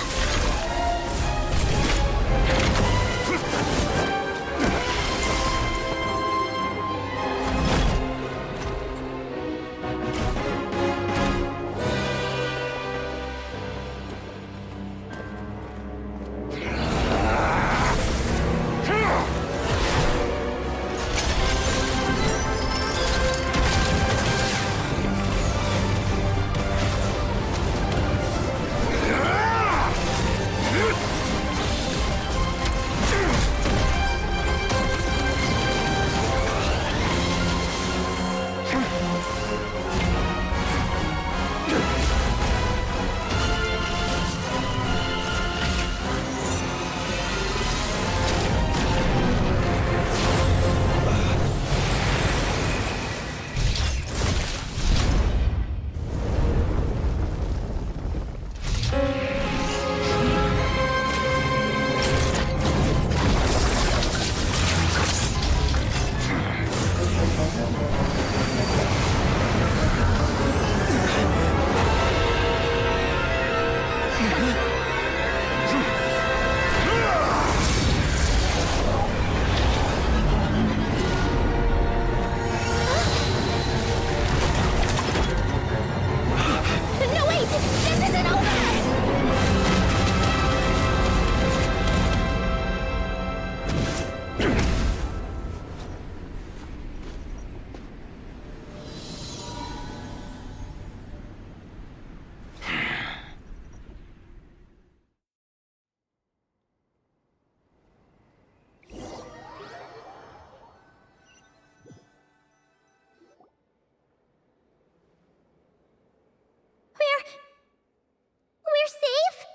We're safe?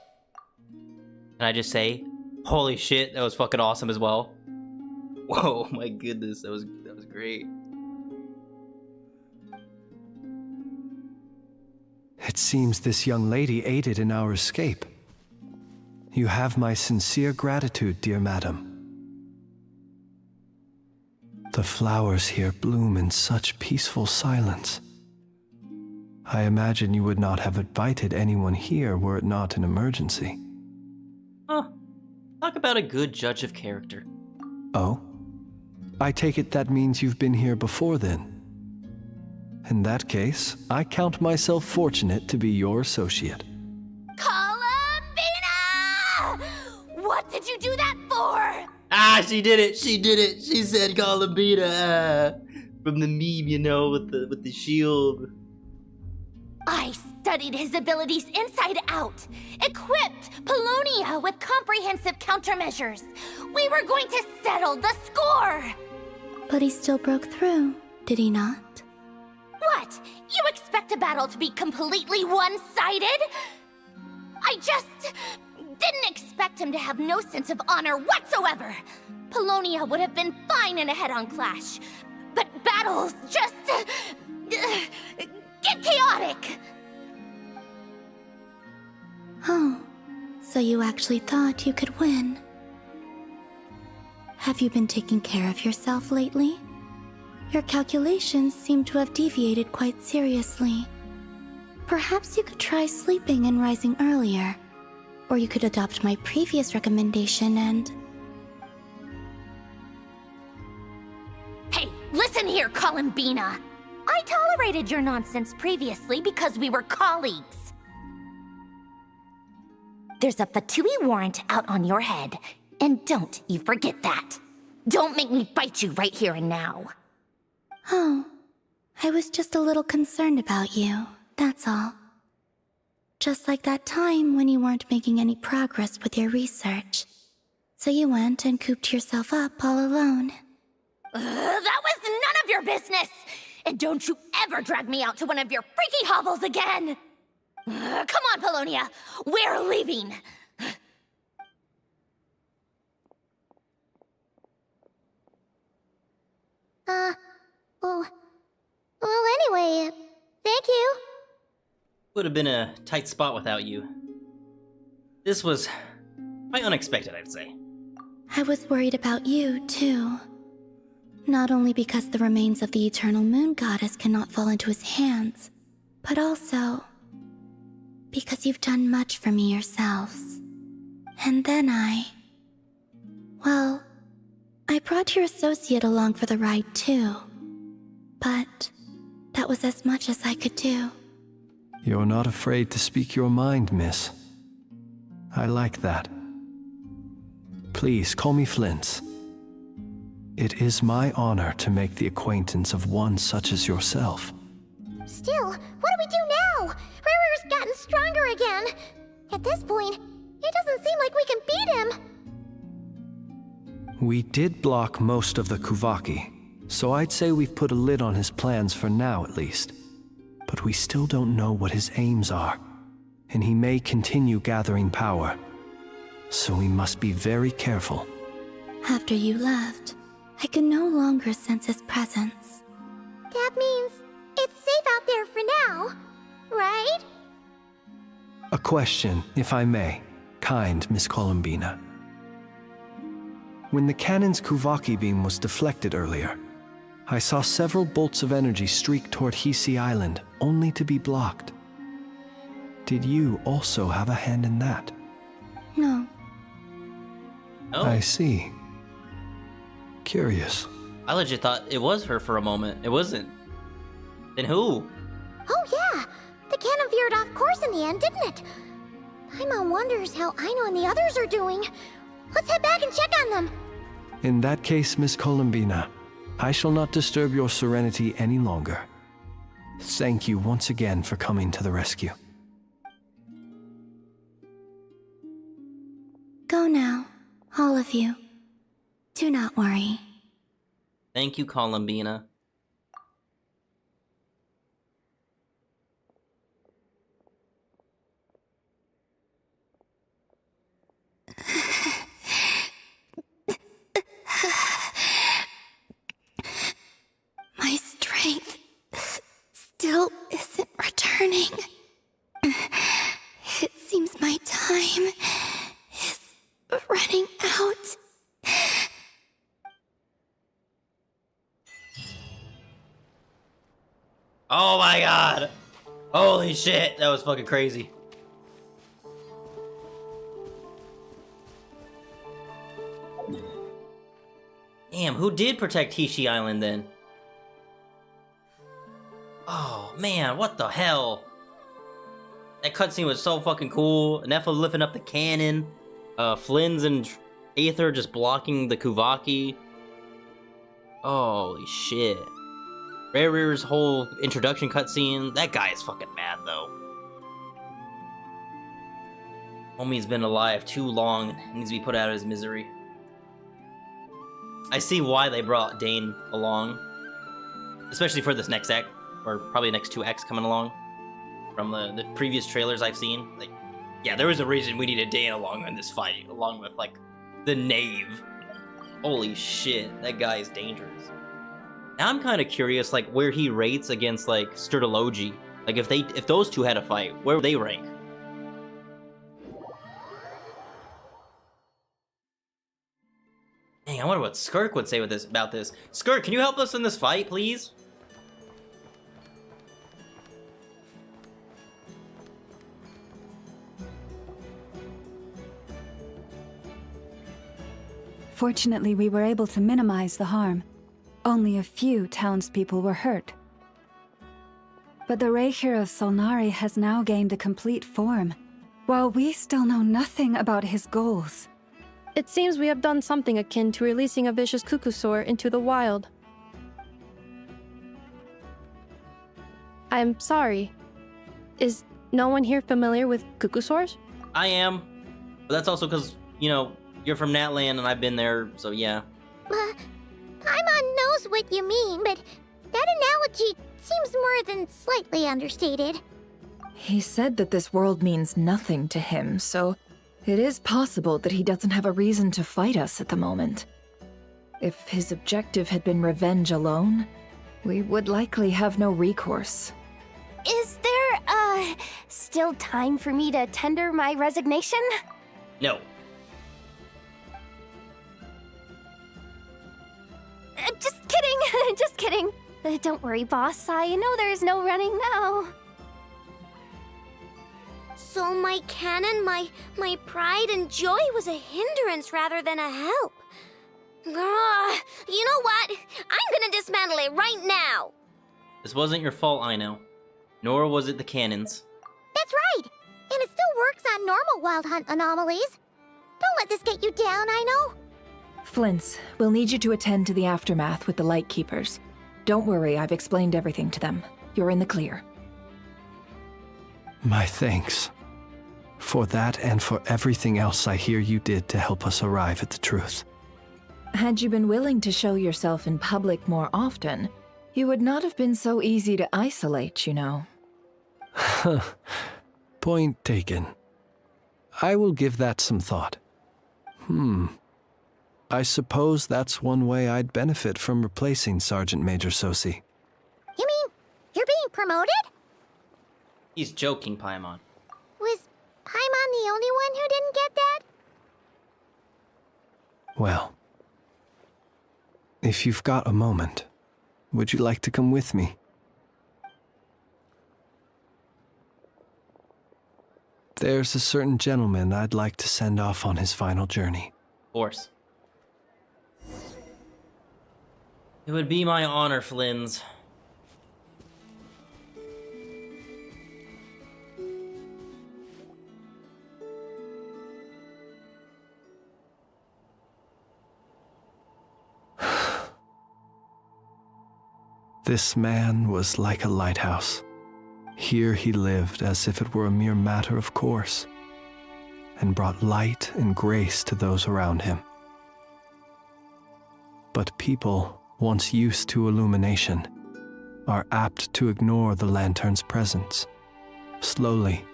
Can I just say, holy shit, that was fucking awesome as well. Whoa, my goodness, that was great. It seems this young lady aided in our escape. You have my sincere gratitude, dear madam. The flowers here bloom in such peaceful silence. I imagine you would not have invited anyone here were it not an emergency. Huh. Talk about a good judge of character. Oh? I take it that means you've been here before then. In that case, I count myself fortunate to be your associate. Columbina! What did you do that for? Ah, she did it! She did it! She said Columbina! From the meme, you know, with the shield. I studied his abilities inside out, equipped Polonia with comprehensive countermeasures. We were going to settle the score! But he still broke through, did he not? What? You expect a battle to be completely one-sided? I just didn't expect him to have no sense of honor whatsoever. Polonia would have been fine in a head-on clash, but battles just get chaotic. Oh, so you actually thought you could win. Have you been taking care of yourself lately? Your calculations seem to have deviated quite seriously. Perhaps you could try sleeping and rising earlier. Or you could adopt my previous recommendation and... Hey, listen here, Columbina! I tolerated your nonsense previously because we were colleagues. There's a Fatui warrant out on your head, and don't you forget that. Don't make me fight you right here and now. Oh, I was just a little concerned about you, that's all. Just like that time when you weren't making any progress with your research. So you went and cooped yourself up all alone. That was none of your business! And don't you ever drag me out to one of your freaky hovels again! Come on, Polonia! We're leaving! Well, anyway, thank you. Would have been a tight spot without you. This was quite unexpected, I'd say. I was worried about you, too. Not only because the remains of the Eternal Moon Goddess cannot fall into his hands, but also because you've done much for me yourselves. And then well, I brought your associate along for the ride too. But that was as much as I could do. You're not afraid to speak your mind, miss. I like that. Please call me Flint. It is my honor to make the acquaintance of one such as yourself. Still, what do we do now? Riri's gotten stronger again. At this point, it doesn't seem like we can beat him. We did block most of the Kuvaki, so I'd say we've put a lid on his plans for now at least. But we still don't know what his aims are, and he may continue gathering power. So we must be very careful. After you left, I could no longer sense his presence. That means it's safe out there for now, right? A question, if I may, kind Miss Columbina. When the cannon's Kuvaki beam was deflected earlier, I saw several bolts of energy streak toward Hisi Island, only to be blocked. Did you also have a hand in that? No. Oh. I see. Curious. I legit thought it was her for a moment. It wasn't. Then who? Oh yeah, the cannon veered off course in the end, didn't it? Paimon wonders how Aino and the others are doing. Let's head back and check on them. In that case, Miss Columbina, I shall not disturb your serenity any longer. Thank you once again for coming to the rescue. Go now, all of you. Do not worry. Thank you, Columbina. My strength still isn't returning. It seems my time is running out. Oh my god! Holy shit, that was fucking crazy. Damn, who did protect Hisi Island then? Oh man, what the hell? That cutscene was so fucking cool. Nepha lifting up the cannon. Flynn's and Aether just blocking the Kuvaki. Holy shit. Rare's whole introduction cutscene. That guy is fucking mad though. Homie's been alive too long and needs to be put out of his misery. I see why they brought Dane along. Especially for this next act, or probably next 2 acts coming along. From the previous trailers I've seen. Like, yeah, there was a reason we needed Dane along in this fight, along with, like, the Knave. Holy shit, that guy is dangerous. Now I'm kind of curious, like, where he rates against, like, Sturtology. Like, if those two had a fight, where would they rank? Dang, I wonder what Skirk would say about this. Skirk, can you help us in this fight, please? Fortunately, we were able to minimize the harm. Only a few townspeople were hurt. But the Reikir of Solnari has now gained a complete form, while we still know nothing about his goals. It seems we have done something akin to releasing a vicious Kukusaur into the wild. I'm sorry. Is no one here familiar with Kukusaurs? I am. But that's also because, you know, you're from Natland and I've been there, so yeah. Paimon knows what you mean, but that analogy seems more than slightly understated. He said that this world means nothing to him, so it is possible that he doesn't have a reason to fight us at the moment. If his objective had been revenge alone, we would likely have no recourse. Is there, still time for me to tender my resignation? No. Just kidding, just kidding. Don't worry, boss, I know there's no running now. So my cannon, my pride and joy was a hindrance rather than a help. Ugh, you know what? I'm gonna dismantle it right now! This wasn't your fault, I know. Nor was it the cannons. That's right! And it still works on normal Wild Hunt anomalies. Don't let this get you down, I know. Flints, we'll need you to attend to the aftermath with the Lightkeepers. Don't worry, I've explained everything to them. You're in the clear. My thanks. For that and for everything else I hear you did to help us arrive at the truth. Had you been willing to show yourself in public more often, you would not have been so easy to isolate, you know. Point taken. I will give that some thought. I suppose that's one way I'd benefit from replacing Sergeant Major Sosi. You mean, you're being promoted? He's joking, Paimon. Was Paimon the only one who didn't get that? Well, if you've got a moment, would you like to come with me? There's a certain gentleman I'd like to send off on his final journey. Of course. It would be my honor, Flins. This man was like a lighthouse. Here he lived as if it were a mere matter of course, and brought light and grace to those around him. But people, once used to illumination, are apt to ignore the lantern's presence. Slowly,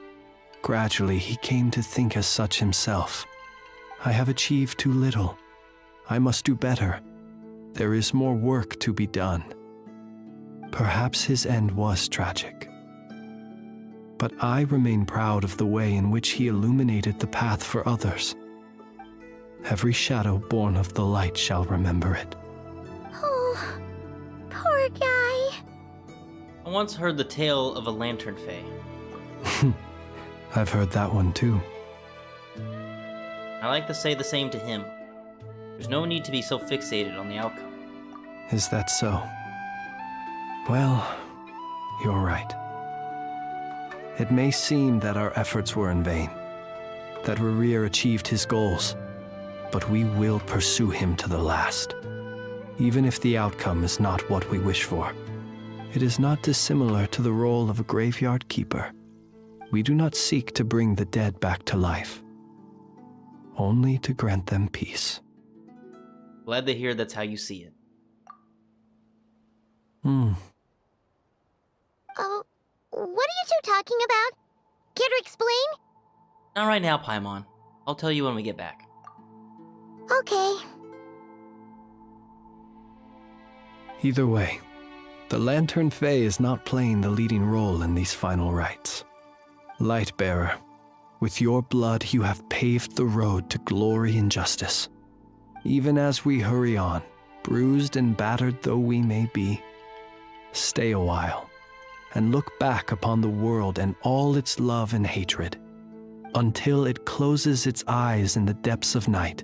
gradually, he came to think as such himself. I have achieved too little. I must do better. There is more work to be done. Perhaps his end was tragic. But I remain proud of the way in which he illuminated the path for others. Every shadow born of the light shall remember it. Oh, poor guy. I once heard the tale of a lantern fae. I've heard that one too. I like to say the same to him. There's no need to be so fixated on the outcome. Is that so? Well, you're right. It may seem that our efforts were in vain, that Rerir achieved his goals, but we will pursue him to the last, even if the outcome is not what we wish for. It is not dissimilar to the role of a graveyard keeper. We do not seek to bring the dead back to life, only to grant them peace. Glad to hear that's how you see it. Oh, what are you two talking about? Care to explain? Not right now, Paimon. I'll tell you when we get back. Okay. Either way, the Lantern Fae is not playing the leading role in these final rites. Lightbearer, with your blood you have paved the road to glory and justice. Even as we hurry on, bruised and battered though we may be, stay a while and look back upon the world and all its love and hatred, until it closes its eyes in the depths of night,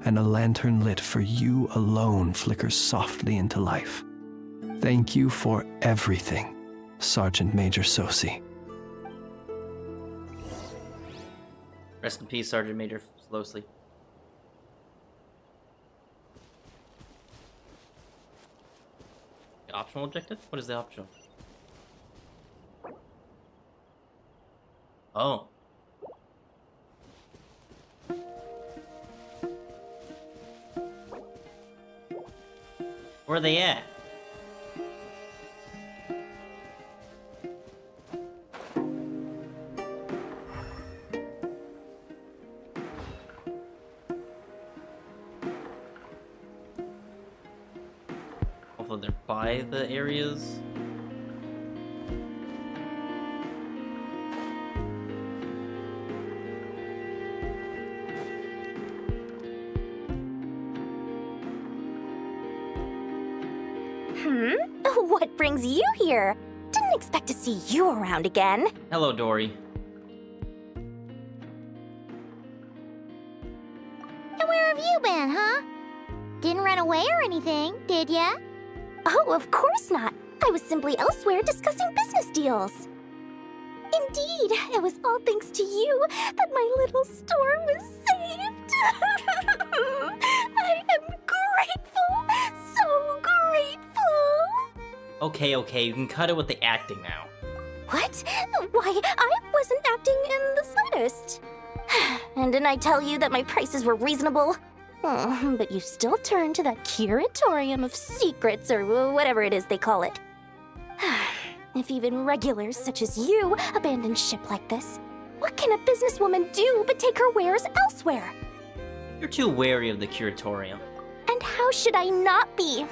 and a lantern lit for you alone flickers softly into life. Thank you for everything, Sergeant Major Sosi. Rest in peace, Sergeant Major Slowly. The optional objective? What is the optional? Oh. Where are they at? Hopefully they're by the areas. What brings you here? Didn't expect to see you around again. Hello, Dory. you been, huh? Didn't run away or anything, did ya? Oh, of course not. I was simply elsewhere discussing business deals. Indeed, it was all thanks to you that my little store was saved. I am grateful, so grateful. Okay, you can cut it with the acting now. What? Why, I wasn't acting in the slightest. And didn't I tell you that my prices were reasonable? Oh, but you still turn to that curatorium of secrets, or whatever it is they call it. If even regulars such as you abandon ship like this, what can a businesswoman do but take her wares elsewhere? You're too wary of the curatorium. And how should I not be,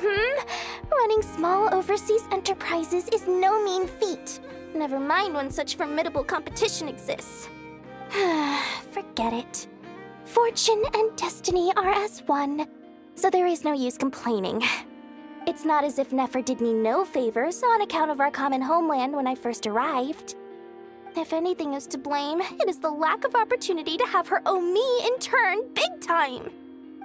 Running small overseas enterprises is no mean feat. Never mind when such formidable competition exists. Forget it. Fortune and destiny are as one, so there is no use complaining. It's not as if Nefer did me no favors on account of our common homeland when I first arrived. If anything is to blame, it is the lack of opportunity to have her owe me in turn big time.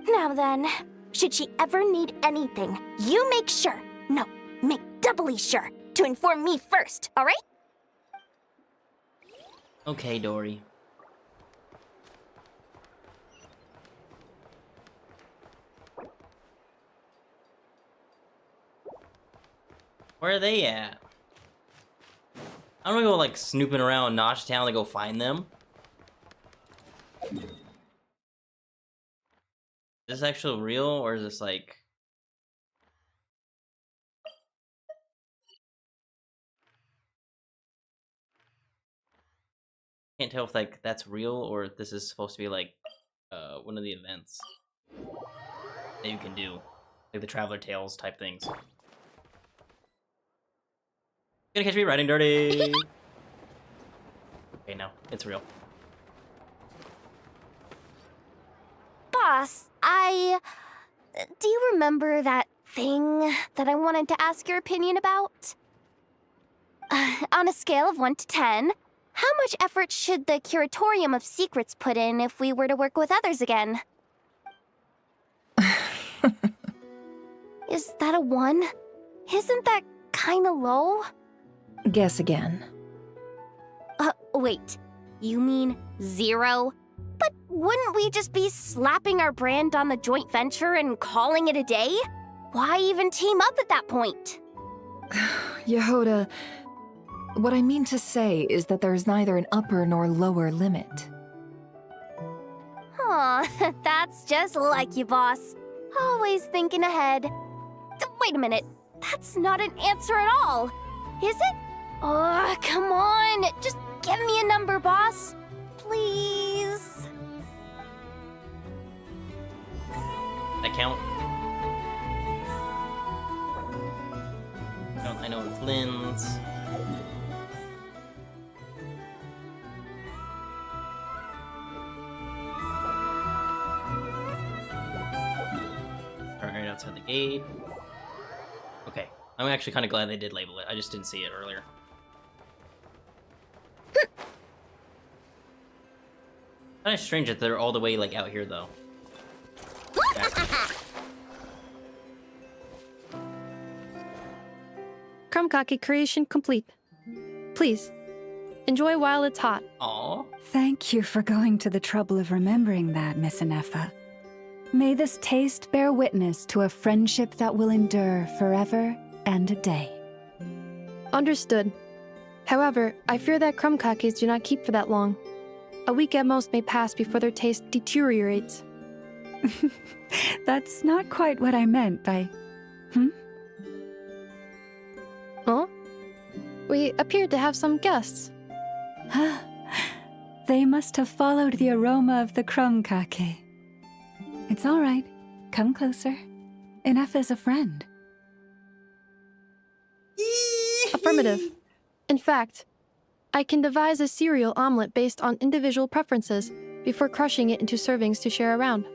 Now then, should she ever need anything, you make sure, no, make doubly sure, to inform me first, alright? Okay, Dory. Where are they at? I'm gonna go like snooping around Notch Town to go find them. Is this actually real, or is this like... Can't tell if like that's real or if this is supposed to be like one of the events that you can do, like the Traveler Tales type things. Gonna catch me riding dirty. Okay, no, it's real. Boss, do you remember that thing that I wanted to ask your opinion about? On a scale of 1 to 10, how much effort should the Curatorium of Secrets put in if we were to work with others again? Is that a 1? Isn't that kinda low? Guess again. Wait, you mean 0? But wouldn't we just be slapping our brand on the joint venture and calling it a day? Why even team up at that point? Yehoda, what I mean to say is that there's neither an upper nor lower limit. Aw, that's just like you, boss. Always thinking ahead. Wait a minute, that's not an answer at all. Is it? Oh, come on, just give me a number, boss. Please. That count? I know it's Lynn's. Right outside the gate. Okay, I'm actually kind of glad they did label it. I just didn't see it earlier. Kind of strange that they're all the way like out here though. Krumkake creation complete. Please, enjoy while it's hot. Aww. Thank you for going to the trouble of remembering that, Miss Anefa. May this taste bear witness to a friendship that will endure forever and a day. Understood. However, I fear that krumkakes do not keep for that long. A week at most may pass before their taste deteriorates. That's not quite what I meant by... Huh? We appeared to have some guests. They must have followed the aroma of the krumkake. It's all right. Come closer. Enough is a friend. Affirmative. In fact, I can devise a cereal omelet based on individual preferences before crushing it into servings to share around.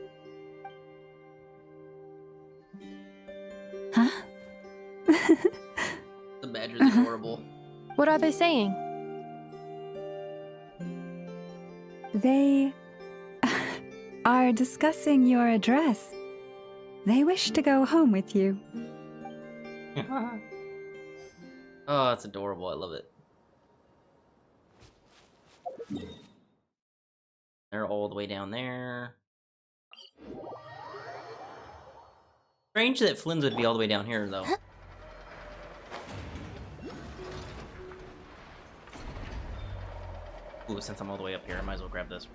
Huh? The badger's adorable. What are they saying? are discussing your address. They wish to go home with you. Oh, that's adorable. I love it. They're all the way down there. Strange that Flynn's would be all the way down here, though. Ooh, since I'm all the way up here, I might as well grab this.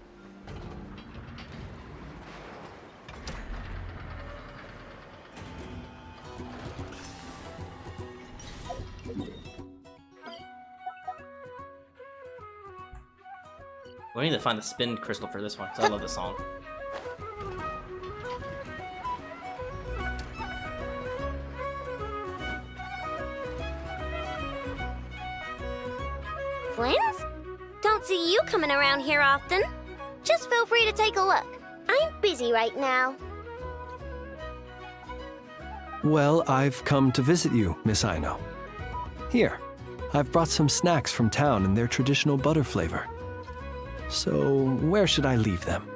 We need to find the spin crystal for this one, because I love this song. Flynn's? Don't see you coming around here often. Just feel free to take a look. I'm busy right now. Well, I've come to visit you, Miss Aino. Here, I've brought some snacks from town in their traditional butter flavor. So, where should I leave them?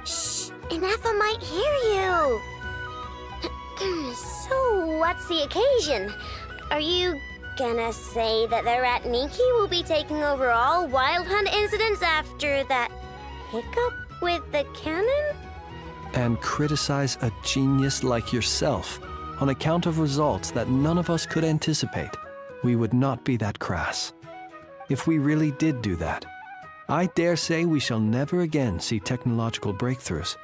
Shh, Ineffa might hear you. So, what's the occasion? Are you gonna say that the Rat Niki will be taking over all Wild Hunt incidents after that hiccup with the cannon? And criticize a genius like yourself on account of results that none of us could anticipate. We would not be that crass. If we really did do that, I dare say we shall never again see technological breakthroughs.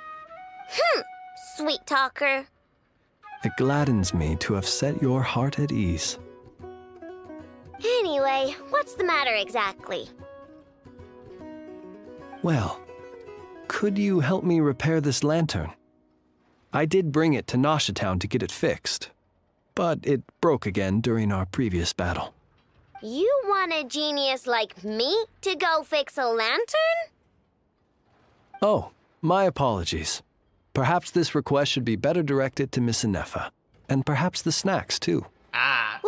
Sweet talker. It gladdens me to have set your heart at ease. Anyway, what's the matter exactly? Well, could you help me repair this lantern? I did bring it to Nasha Town to get it fixed, but it broke again during our previous battle. You want a genius like me to go fix a lantern? Oh, my apologies. Perhaps this request should be better directed to Miss Ineffa, and perhaps the snacks, too. I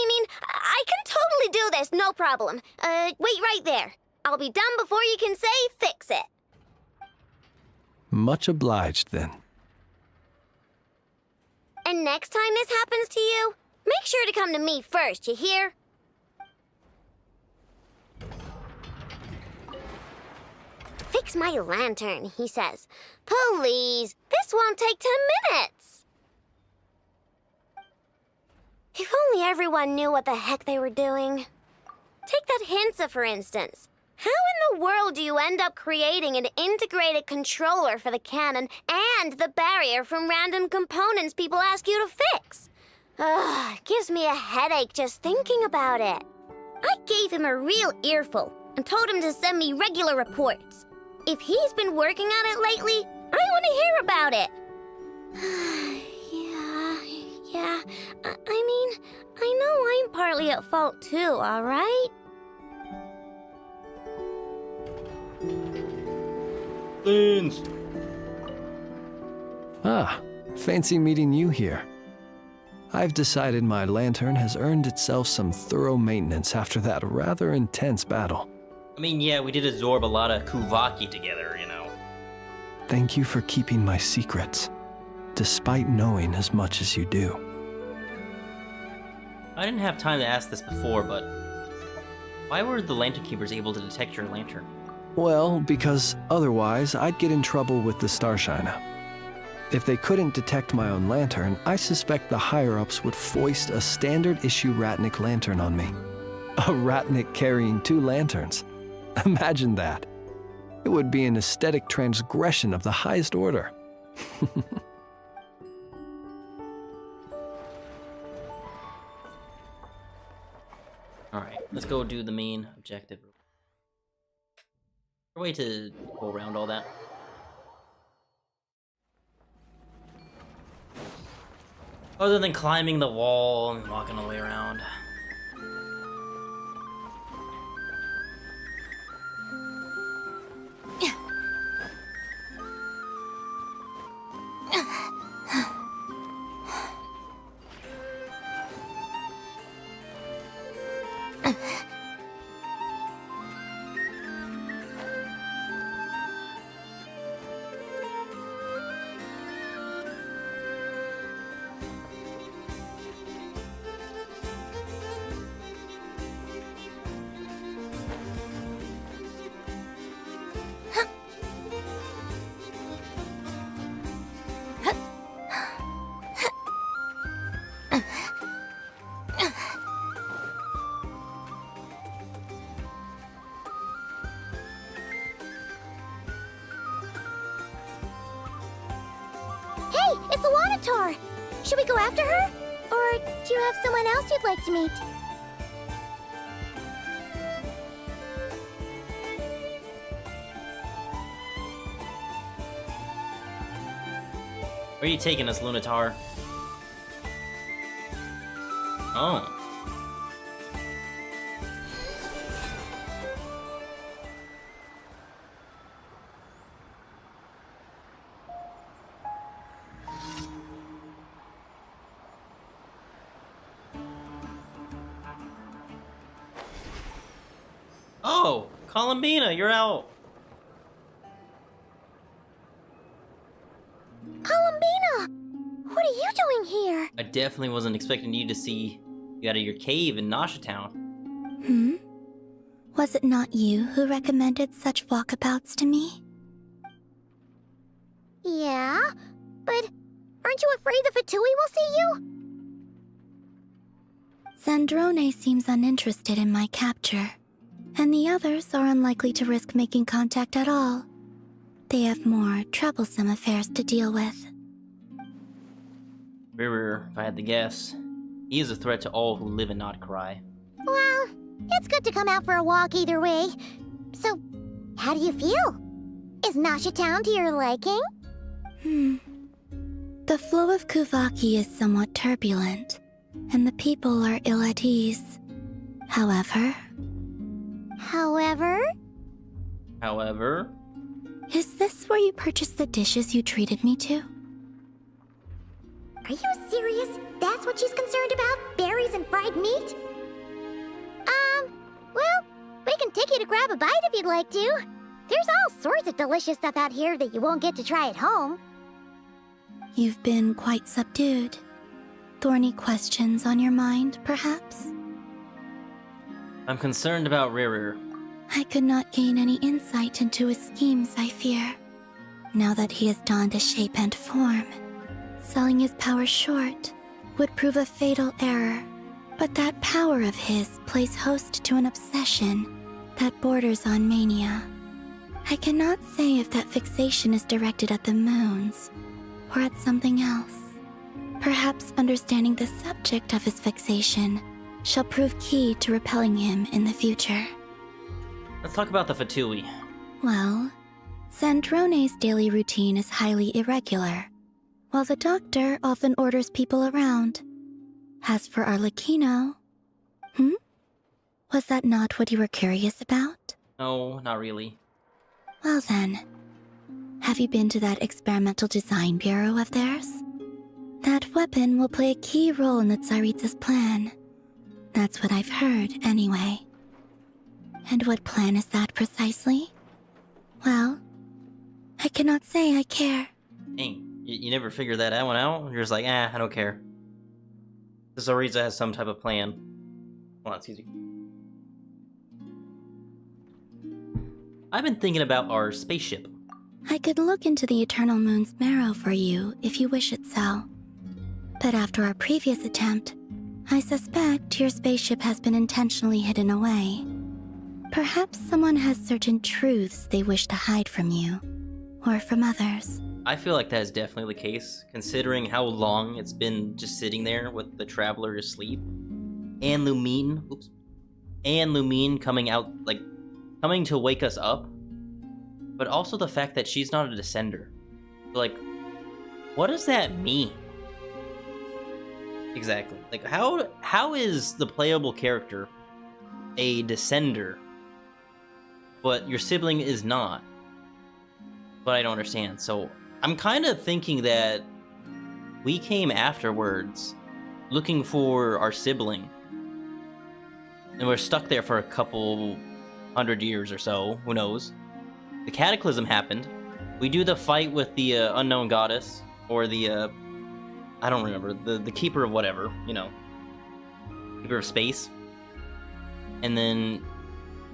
mean, I can totally do this, no problem. Wait right there. I'll be done before you can say fix it. Much obliged, then. And next time this happens to you, make sure to come to me first, you hear? Fix my lantern, he says. Please, this won't take 10 minutes. If only everyone knew what the heck they were doing. Take that Hinsa, for instance. How in the world do you end up creating an integrated controller for the cannon and the barrier from random components people ask you to fix? Ugh, gives me a headache just thinking about it. I gave him a real earful and told him to send me regular reports. If he's been working on it lately, I want to hear about it. Yeah, I mean, I know I'm partly at fault too, all right? Beans. Ah, fancy meeting you here. I've decided my lantern has earned itself some thorough maintenance after that rather intense battle. I mean, yeah, we did absorb a lot of Kuvaki together, you know. Thank you for keeping my secrets, despite knowing as much as you do. I didn't have time to ask this before, but why were the Lantern Keepers able to detect your lantern? Well, because otherwise I'd get in trouble with the Starshiner. If they couldn't detect my own lantern, I suspect the higher-ups would foist a standard-issue Ratnik lantern on me. A Ratnik carrying 2 lanterns. Imagine that. It would be an aesthetic transgression of the highest order. Alright, let's go do the main objective. A way to go around all that. Other than climbing the wall and walking all the way around. Hey, it's the Wanatar! Should we go after her? Or do you have someone else you'd like to meet? Where are you taking us, Lunatar? Oh. Oh, Columbina, you're out. Columbina! What are you doing here? I definitely wasn't expecting you to see you out of your cave in Nasha Town. Was it not you who recommended such walkabouts to me? Yeah, but aren't you afraid the Fatui will see you? Zandrone seems uninterested in my capture, and the others are unlikely to risk making contact at all. They have more troublesome affairs to deal with. River, if I had to guess, he is a threat to all who live in Nod-Krai. Well, it's good to come out for a walk either way. So, how do you feel? Is Nasha Town to your liking? The flow of Kuvaki is somewhat turbulent, and the people are ill at ease. However... However? Is this where you purchased the dishes you treated me to? Are you serious? That's what she's concerned about? Berries and fried meat? Well, we can take you to grab a bite if you'd like to. There's all sorts of delicious stuff out here that you won't get to try at home. You've been quite subdued. Thorny questions on your mind, perhaps? I'm concerned about River. I could not gain any insight into his schemes, I fear. Now that he has donned a shape and form, selling his power short would prove a fatal error. But that power of his plays host to an obsession that borders on mania. I cannot say if that fixation is directed at the moons or at something else. Perhaps understanding the subject of his fixation shall prove key to repelling him in the future. Let's talk about the Fatui. Well, Zandrone's daily routine is highly irregular, while the doctor often orders people around. As for Arlecchino... Was that not what you were curious about? No, not really. Well then, have you been to that experimental design bureau of theirs? That weapon will play a key role in the Tsaritsa's plan. That's what I've heard, anyway. And what plan is that precisely? Well, I cannot say I care. Dang, you never figured that one out? You're just like, I don't care. The Tsaritsa has some type of plan. Hold on, excuse me. I've been thinking about our spaceship. I could look into the Eternal Moon's marrow for you if you wish it so. But after our previous attempt, I suspect your spaceship has been intentionally hidden away. Perhaps someone has certain truths they wish to hide from you, or from others. I feel like that is definitely the case, considering how long it's been just sitting there with the Traveler asleep. And Lumine, coming out, like, coming to wake us up. But also the fact that she's not a Descender. Like, what does that mean? Exactly. Like, how is the playable character a Descender, but your sibling is not? But I don't understand. So I'm kind of thinking that we came afterwards looking for our sibling, and we're stuck there for a couple 100 years or so. Who knows? The Cataclysm happened. We do the fight with the unknown goddess, or the I don't remember, the keeper of whatever, you know, keeper of space. And then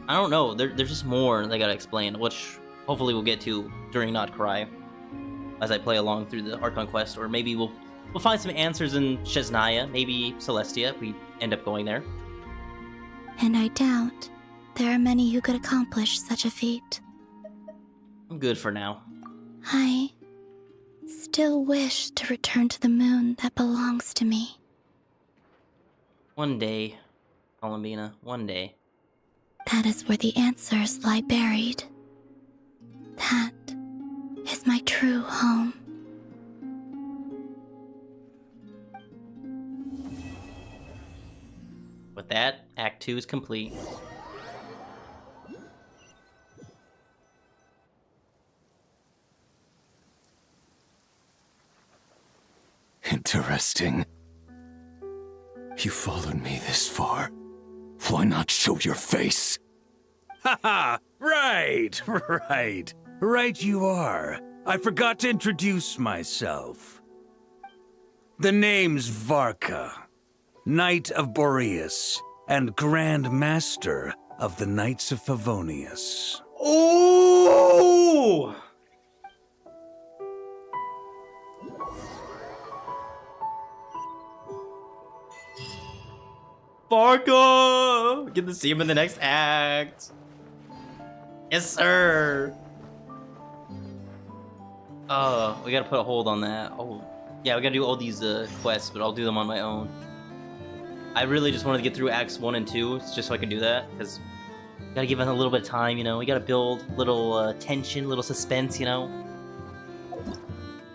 I don't know. There's just more they gotta explain, which hopefully we'll get to during Nod-Krai as I play along through the Archon Quest, or maybe we'll find some answers in Chesnaya, maybe Celestia if we end up going there. And I doubt there are many who could accomplish such a feat. I'm good for now. still wish to return to the moon that belongs to me. One day, Columbina, one day. That is where the answers lie buried. That is my true home. With that, Act 2 is complete. Interesting. You followed me this far. Why not show your face? Haha! Right, right. Right you are. I forgot to introduce myself. The name's Varka, Knight of Boreas, and Grand Master of the Knights of Favonius. Oh! Barca! Get to see him in the next act. Yes, sir. We gotta put a hold on that. Oh, yeah, we gotta do all these quests, but I'll do them on my own. I really just wanted to get through Acts 1 and 2, just so I can do that, because gotta give it a little bit of time, you know. We gotta build little tension, little suspense, you know.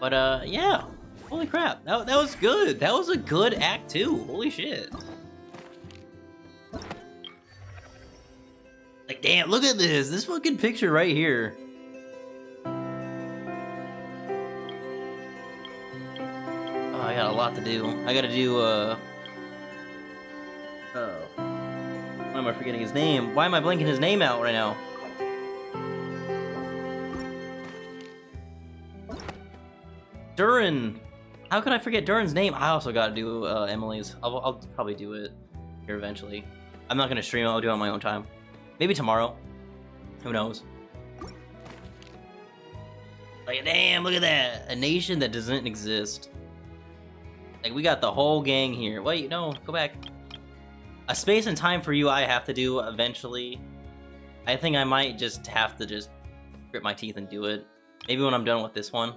But yeah, holy crap, that was good. That was a good Act 2. Holy shit. Like, damn, look at this fucking picture right here. Oh, I got a lot to do. I gotta do, why am I forgetting his name? Why am I blanking his name out right now? Durin! How could I forget Durin's name? I also gotta do, Emily's. I'll probably do it here eventually. I'm not gonna stream it, I'll do it on my own time. Maybe tomorrow. Who knows? Like, damn, look at that! A nation that doesn't exist. Like, we got the whole gang here. Wait, no, go back. A space and time for you I have to do eventually. I think I might just have to just grit my teeth and do it. Maybe when I'm done with this one.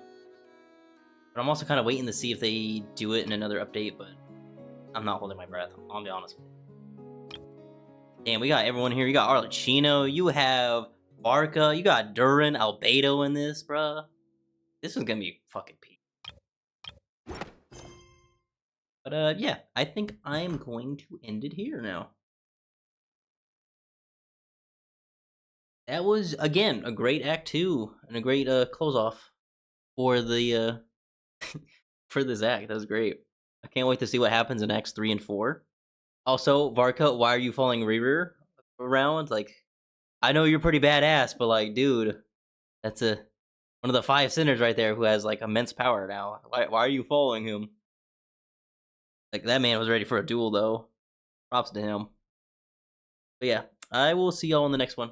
But I'm also kind of waiting to see if they do it in another update, but I'm not holding my breath, I'll be honest with you. Damn, we got everyone here. You got Arlecchino, you have Barca, you got Durin, Albedo in this, bruh. This is gonna be fucking peak. But yeah, I think I'm going to end it here now. That was, again, a great Act 2 and a great close off for the for this act. That was great. I can't wait to see what happens in Acts 3 and 4. Also, Varka, why are you following Reaver around? Like, I know you're pretty badass, but like, dude, that's one of the 5 sinners right there who has like immense power now. Why are you following him? Like, that man was ready for a duel, though. Props to him. But yeah, I will see y'all in the next one.